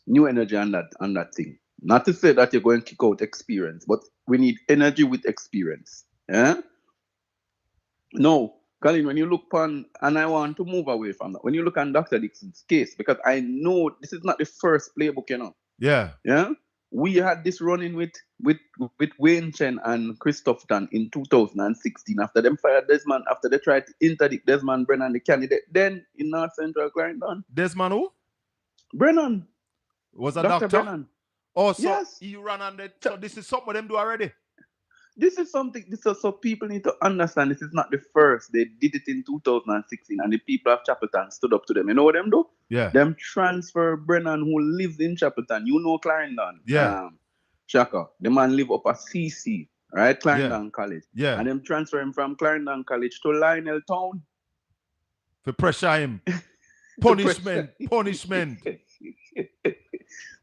S15: New energy on that thing. Not to say that you're going to kick out experience, but we need energy with experience. Yeah? No, Collin, when you look on, and I want to move away from that, when you look on Dr. Dixon's case, because I know this is not the first playbook,
S3: Yeah.
S15: Yeah? We had this running with Wayne Chen and Christoph Tan in 2016 after them fired Desmond, after they tried to interdict Desmond Brennan, the candidate then in North Central Clarendon.
S3: Desmond who?
S15: Brennan.
S3: Was a
S15: Dr.
S3: doctor?
S15: Brennan.
S3: Oh, so
S15: yes.
S3: He ran on that. So this is something them do already.
S15: This is something, so people need to understand this is not the first. They did it in 2016 and the people of Chapelton stood up to them. You know what them do?
S3: Yeah.
S15: Them transfer Brennan who lives in Chapelton. You know Clarendon.
S3: Yeah.
S15: Shaka. The man live up at CC, right? Clarendon College.
S3: Yeah.
S15: And them transfer him from Clarendon College to Lionel Town.
S3: For pressure him. Punishment.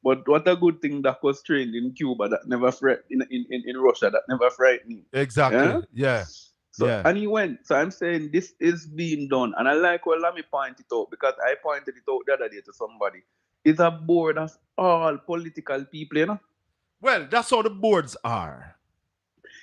S15: But what a good thing that was trained in Cuba that never in Russia that never frightened him.
S3: Exactly. Yeah.
S15: So, and he went. So I'm saying this is being done. And I like where Lammy pointed it out because I pointed it out the other day to somebody. It's a board of all political people,
S3: Well, that's how the boards are.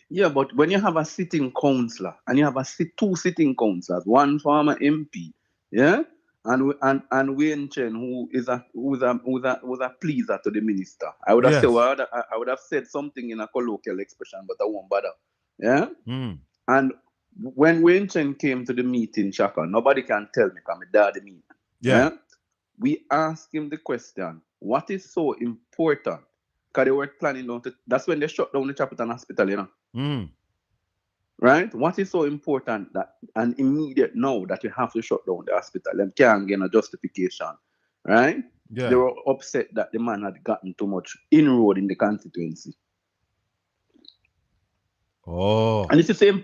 S15: Yeah, but when you have a sitting councillor and you have two sitting councillors, one former MP, yeah, and Wayne Chen, who was a pleaser to the minister. I would have said I would have said something in a colloquial expression, but I won't bother. Yeah. And when Wayne Chen came to the meeting, Shaka, nobody can tell me because my dad the meeting. Yeah. We asked him the question: what is so important? Because they were planning that's when they shut down the Chapelton Hospital, Right? What is so important that an immediate now that you have to shut down the hospital? Them can't get a justification. Right?
S3: Yeah.
S15: They were upset that the man had gotten too much inroad in the constituency.
S3: Oh.
S15: And it's the same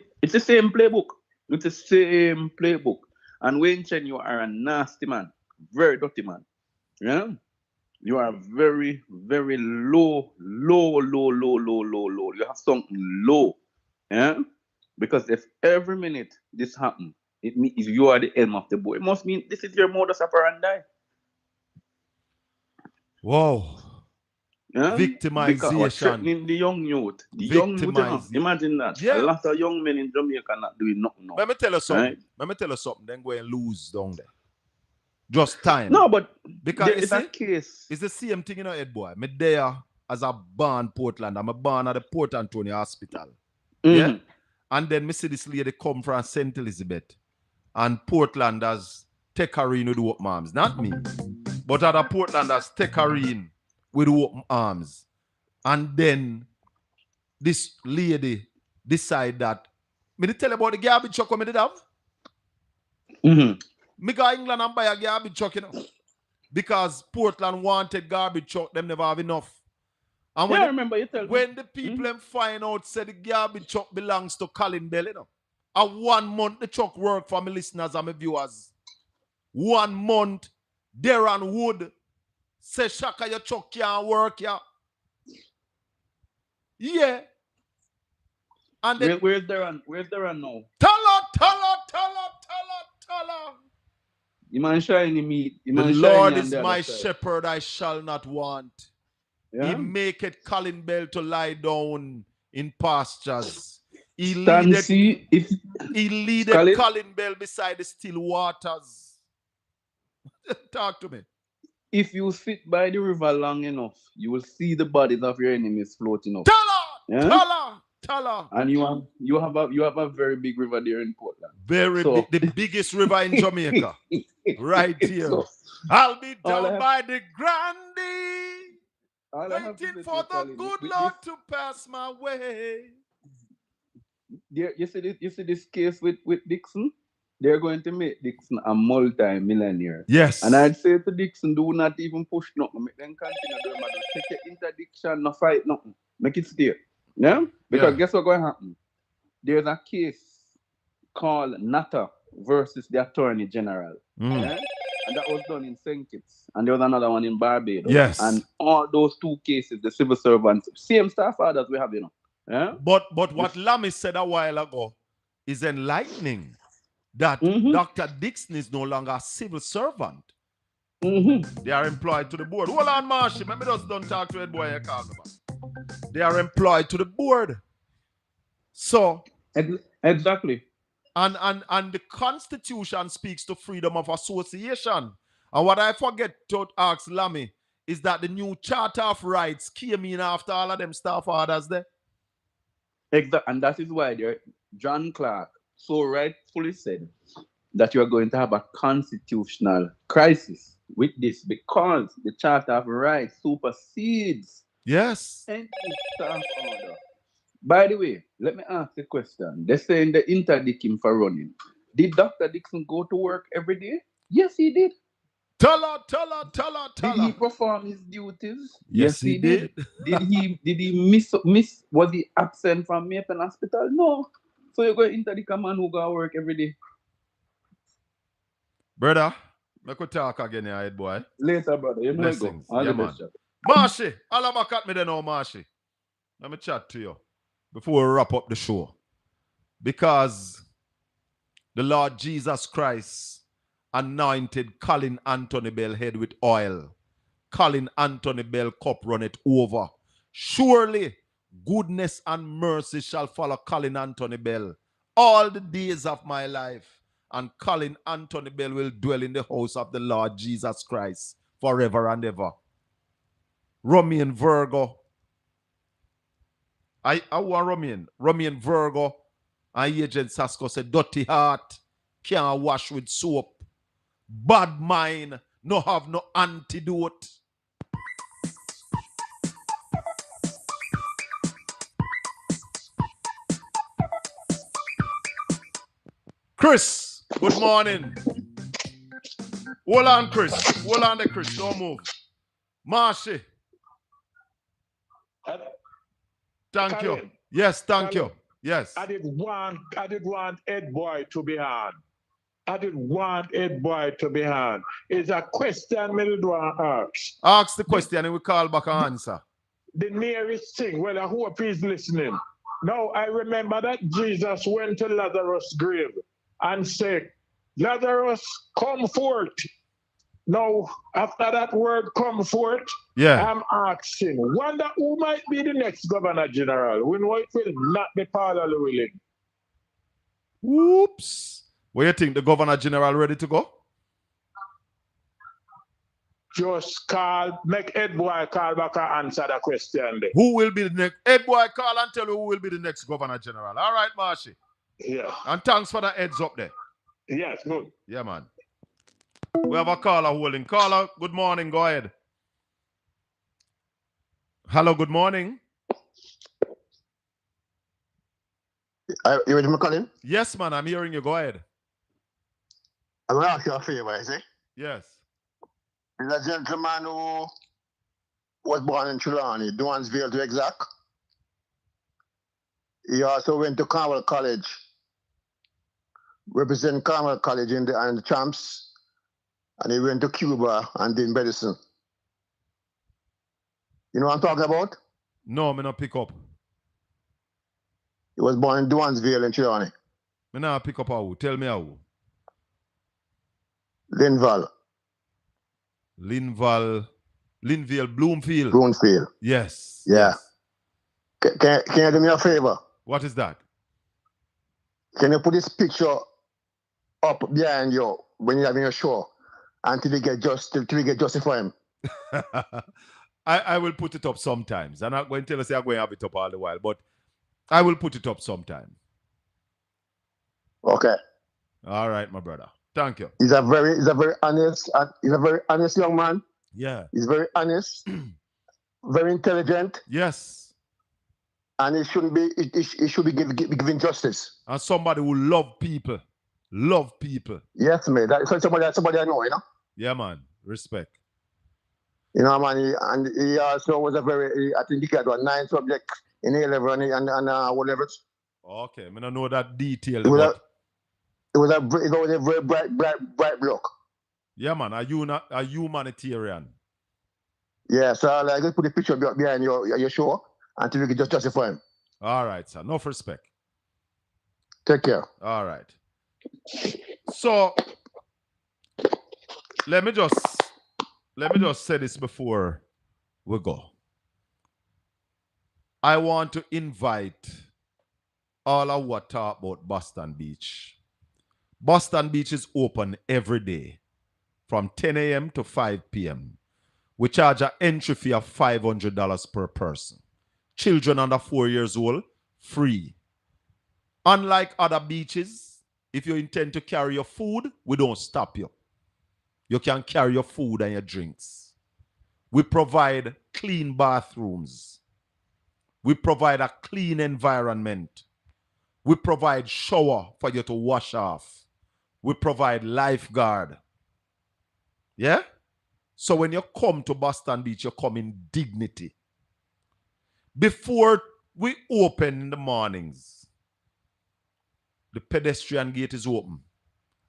S15: playbook. It's the same playbook. And Wayne Chen, you are a nasty man. Very dirty man. Yeah? You are very, very low. You have something low. Yeah? Because if every minute this happens, it means if you are the helm of the boat, it must mean this is your modus operandi.
S3: Whoa.
S15: Yeah?
S3: Victimization.
S15: Because threatening the young youth. The young youth, you know, imagine that.
S3: Yeah.
S15: A lot of young men in Jamaica not doing nothing now.
S3: Let me tell you something.
S15: Right?
S3: Let me tell you something. Then go and lose down there. Just time.
S15: No, but
S3: because
S15: it's a case.
S3: It's the same thing in our head, boy. Me there as a born Portland. I'm a born at the Port Antonio Hospital. Yeah? And then me see this lady come from St. Elizabeth. And Portlanders take her in with open arms. Not me. But other Portlanders take her in with open arms. And then this lady decide that. Me did tell you about the garbage truck what me did have? Me go England and buy a garbage truck, you know. Because Portland wanted garbage truck, them never have enough. And when,
S15: I remember you tell me.
S3: When the people find out say the garbage truck belongs to Collin Bell, you know. And 1 month the truck work for my listeners and my viewers. 1 month, Darren Wood say Shaka your truck can't work, yeah. Yeah. And then,
S15: where's Darren now?
S3: Tell her.
S15: You man shiny meat.
S3: The Lord is my shepherd, I shall not want.
S15: Yeah?
S3: He maketh Collin Bell to lie down in pastures. He leadeth Collin Bell beside the still waters. Talk to me.
S15: If you sit by the river long enough, you will see the bodies of your enemies floating up.
S3: Tell her.
S15: And you have a very big river there in Portland.
S3: The biggest river in Jamaica. Right here. So, I'll be down by the Grande, waiting for the good Lord to pass my way.
S15: You see this case with Dixon? They're going to make Dixon a multi-millionaire.
S3: Yes.
S15: And I'd say to Dixon, do not even push nothing. Make them continue doing that. Take your interdiction, no fight nothing. Make it stay. Yeah? Because guess what's going to happen? There's a case called Natta versus the Attorney General. Yeah? And that was done in St. Kitts. And there was another one in Barbados.
S3: Yes.
S15: And all those two cases, the civil servants, same staff orders we have, you know. Yeah?
S3: But what Lamy said a while ago is enlightening. That Dr. Dixon is no longer a civil servant. They are employed to the board. Hold on, Marshy. Maybe just don't talk to it, boy. You call them. They are employed to the board. So
S15: exactly.
S3: And the Constitution speaks to freedom of association. And what I forget to ask Lamy is that the new Charter of Rights came in after all of them staff orders there.
S15: Exactly. And that is why John Clark so rightfully said that you are going to have a constitutional crisis with this because the Charter of Rights supersedes any staff order. By the way, let me ask a question. They're saying they interdict him for running. Did Dr. Dixon go to work every day? Yes, he did.
S3: Tell her.
S15: Did he perform his duties?
S3: Yes, he did.
S15: Did he miss? Was he absent from Maple Hospital? No. So you're going to interdict a man who go to work every day.
S3: Brother, I could talk again here, head boy.
S15: Later, brother. You know go. All the best.
S3: Marshy, all back at me then now, Marshy. Let me chat to you before we wrap up the show. Because the Lord Jesus Christ anointed Collin Anthony Bell head with oil. Collin Anthony Bell cup runneth over. Surely goodness and mercy shall follow Collin Anthony Bell all the days of my life. And Collin Anthony Bell will dwell in the house of the Lord Jesus Christ forever and ever. Romian Virgo. I want Romian Virgo and Agent Sasko said, dirty heart can't wash with soap. Bad mind no have no antidote. Chris, good morning. Hold on, Chris. Hold on there, Chris. Don't move. Marshy. Thank you. Yes, thank you. Yes.
S10: I did want Ed Boy to be on. I did want Ed Boy to be on. It's a question me do ask.
S3: Ask the question and we call back and answer.
S10: The nearest thing, well, I hope he's listening. Now, I remember that Jesus went to Lazarus' grave and said, Lazarus, come forth. Now, after that word, come forth, I'm asking, wonder who might be the next Governor General? We know it will not be Paula Llewellyn.
S3: Whoops. What do you think? The Governor General ready to go?
S10: Just call, make Ed Boy call back and answer the question there.
S3: Who will be the next? Ed Boy call and tell you who will be the next Governor General. All right, Marshy.
S10: Yeah.
S3: And thanks for the heads up there.
S10: Yes, good.
S3: Yeah, man. We have a caller holding. Caller, good morning. Go ahead. Hello, good morning.
S9: You ready, Collin?
S3: Yes, man. I'm hearing you. Go ahead.
S9: I'm going to ask you a favor, you see?
S3: Yes.
S9: There's a gentleman who was born in Trelawney, Duansville to exact. He also went to Carmel College, represent Carmel College in the champs, and he went to Cuba and did medicine. You know what I'm talking about?
S3: No, me not pick up.
S9: He was born in Duansville in Trelawney.
S3: Me not pick up how. Tell me how.
S9: Linville,
S3: Bloomfield.
S9: Bloomfield.
S3: Yes.
S9: Yeah.
S3: Yes.
S9: Can you do me a favor?
S3: What is that?
S9: Can you put this picture up behind you when you're having your show until we get justice for him?
S3: I will put it up sometimes. I'm not going to tell us I'm going to have it up all the while, but I will put it up sometime.
S9: Okay.
S3: All right, my brother. Thank you.
S9: He's a very honest young man.
S3: Yeah.
S9: He's very honest, very intelligent.
S3: Yes.
S9: And he should be given justice.
S3: And somebody who love people. Love people.
S9: Yes, man. That's somebody I know, you know?
S3: Yeah, man. Respect.
S9: You know, man, he also was I think he got 9 subjects in A-level and whatever.
S3: Okay, I don't know that detail.
S9: It was a very bright bloke.
S3: Yeah, man, a humanitarian.
S9: Yeah, so I just put the picture behind your show until we can just justify him.
S3: All right, sir. Enough respect.
S9: Take care.
S3: All right. So let me just say this before we go. I want to invite all of what talk about Boston Beach. Boston Beach is open every day from 10 a.m. to 5 p.m. We charge an entry fee of $500 per person. Children under 4 years old, free. Unlike other beaches, if you intend to carry your food, we don't stop you. You can carry your food and your drinks. We provide clean bathrooms. We provide a clean environment. We provide shower for you to wash off. We provide lifeguard. Yeah? So when you come to Boston Beach, you come in dignity. Before we open in the mornings, the pedestrian gate is open.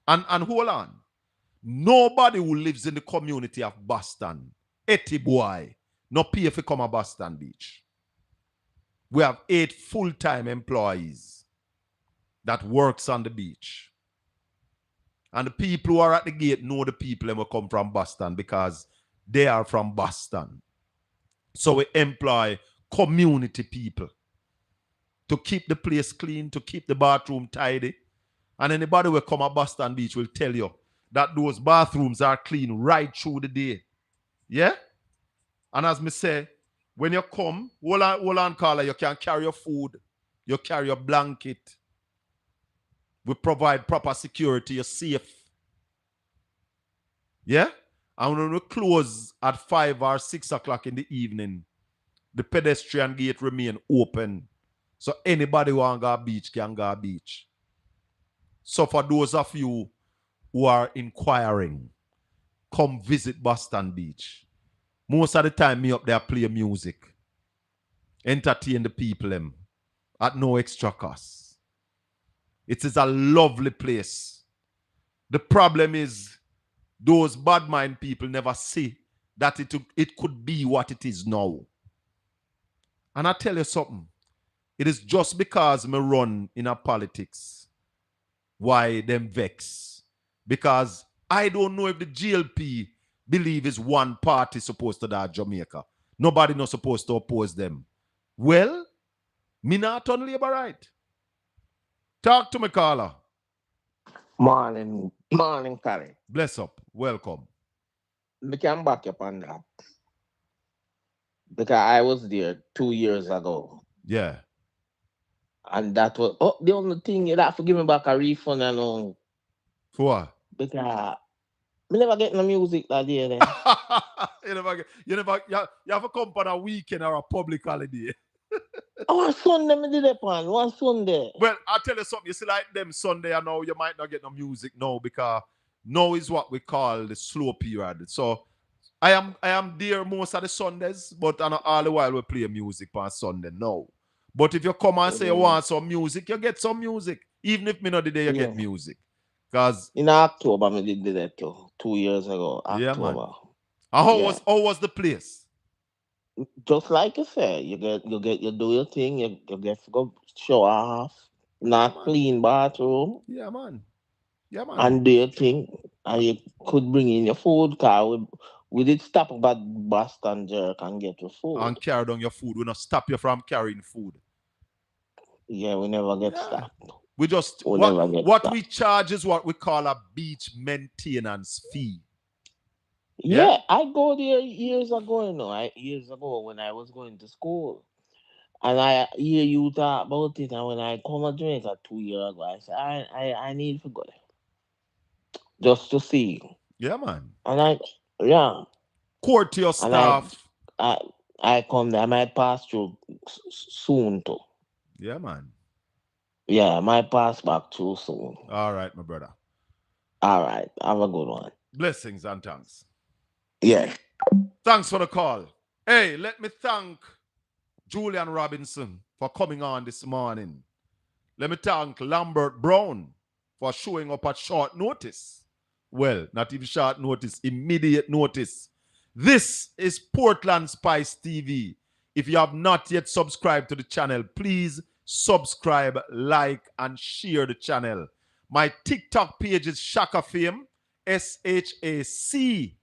S3: And hold on. Nobody who lives in the community of Boston, boy, no pay if you come to Boston Beach. We have 8 full-time employees that works on the beach. And the people who are at the gate know the people who come from Boston because they are from Boston. So we employ community people to keep the place clean, to keep the bathroom tidy. And anybody who come to Boston Beach will tell you that those bathrooms are clean right through the day. Yeah? And as me say, when you come, hold on, caller, you can carry your food, you carry your blanket. We provide proper security, you're safe. Yeah? And when we close at 5 or 6 o'clock in the evening, the pedestrian gate remain open. So anybody who want to go beach can go beach. So for those of you who are inquiring, come visit Boston Beach. Most of the time, me up there play music, entertain the people, at no extra cost. It is a lovely place. The problem is those bad mind people never see that it could be what it is now. And I tell you something. It is just because me run in a politics why them vex. Because I don't know if the GLP believe is one party supposed to that Jamaica. Nobody not supposed to oppose them. Well, me not on labor right. Talk to me, caller.
S16: Morning, Collin.
S3: Bless up. Welcome.
S16: Me can back up on that. Because I was there 2 years ago.
S3: Yeah.
S16: And that was the only thing you have to give me back a refund and
S3: For what?
S16: because me never get no music that day then.
S3: you have to come on a weekend or a public holiday.
S16: One Sunday me did it on. One Sunday.
S3: Well, I'll tell you something. You see, like them Sunday, I know you might not get no music now because now is what we call the slow period. So I am there most of the Sundays, but all the while we play music on Sunday now. But if you come and say you want some music, you get some music. Even if me not the day you get music. Because
S16: in October me did that too. 2 years ago. October.
S3: Yeah, man. And how was the place?
S16: Just like you said, you do your thing, you get to go show off, not clean bathroom.
S3: Yeah, man. Yeah, man.
S16: And do your thing. And you could bring in your food car. We did stop at Boston Jerk and get your food.
S3: And carry down your food. We not stop you from carrying food.
S16: Yeah, we never get stopped.
S3: We just what we charge is what we call a beach maintenance fee.
S16: Yeah, I go there years ago, years ago when I was going to school. And I hear you talk about it, and when I come to Jamaica 2 years ago, I said, I need to go there. Just to see.
S3: Yeah, man.
S16: And
S3: court to your staff.
S16: I come there, I might pass through soon too.
S3: Yeah, man.
S16: Yeah, I might pass back too soon.
S3: All right, my brother.
S16: All right, have a good one.
S3: Blessings and thanks.
S16: Yeah.
S3: Thanks for the call. Hey, let me thank Julian Robinson for coming on this morning. Let me thank Lambert Brown for showing up at short notice. Well, not even short notice, immediate notice. This is Portland Spice TV. If you have not yet subscribed to the channel, please subscribe, like, and share the channel. My TikTok page is Shaka Fame, SHACKAFAME,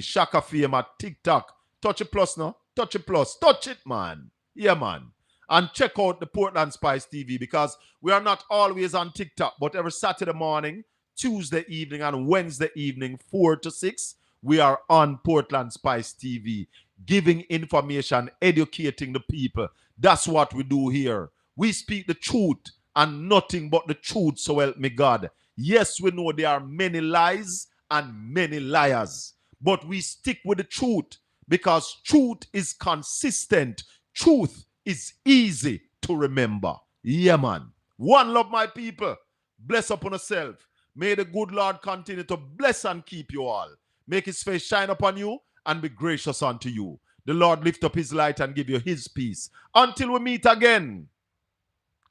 S3: Shaka Fame at TikTok. Touch it plus, no? Touch it plus. Touch it, man. Yeah, man. And check out the Portland Spice TV because we are not always on TikTok, but every Saturday morning, Tuesday evening, and Wednesday evening, 4 to 6, we are on Portland Spice TV, giving information, educating the people. That's what we do here. We speak the truth and nothing but the truth, so help me God. Yes, we know there are many lies and many liars, but we stick with the truth because truth is consistent. Truth is easy to remember. Yeah, man. One love, my people. Bless upon yourself. May the good Lord continue to bless and keep you all. Make his face shine upon you and be gracious unto you. The Lord lift up his light and give you his peace. Until we meet again.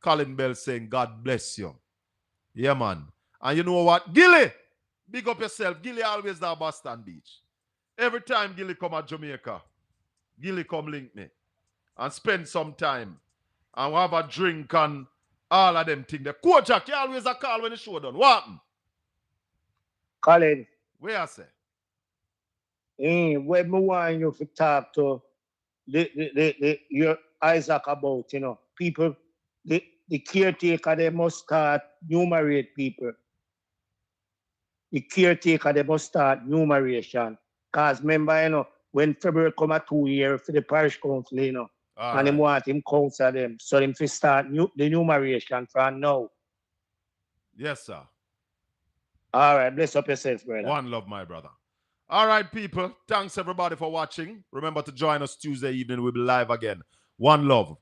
S3: Collin Bell saying, God bless you. Yeah, man. And you know what? Gilly, big up yourself. Gilly always down Boston Beach. Every time Gilly come at Jamaica, Gilly come link me and spend some time and we'll have a drink and all of them things. The coach, you always a call when the show done. What happened?
S17: Collin.
S3: Where I say?
S17: When me want you to talk to your Isaac about, people, the caretaker, they must start numerate people. The caretaker, they must start numeration. Because remember, when February come at 2 years for the parish council, and him want him counsel them. So him to start the numeration from now.
S3: Yes, sir.
S17: All right, bless up yourself, brother.
S3: One love, my brother. All right, people. Thanks, everybody, for watching. Remember to join us Tuesday evening. We'll be live again. One love.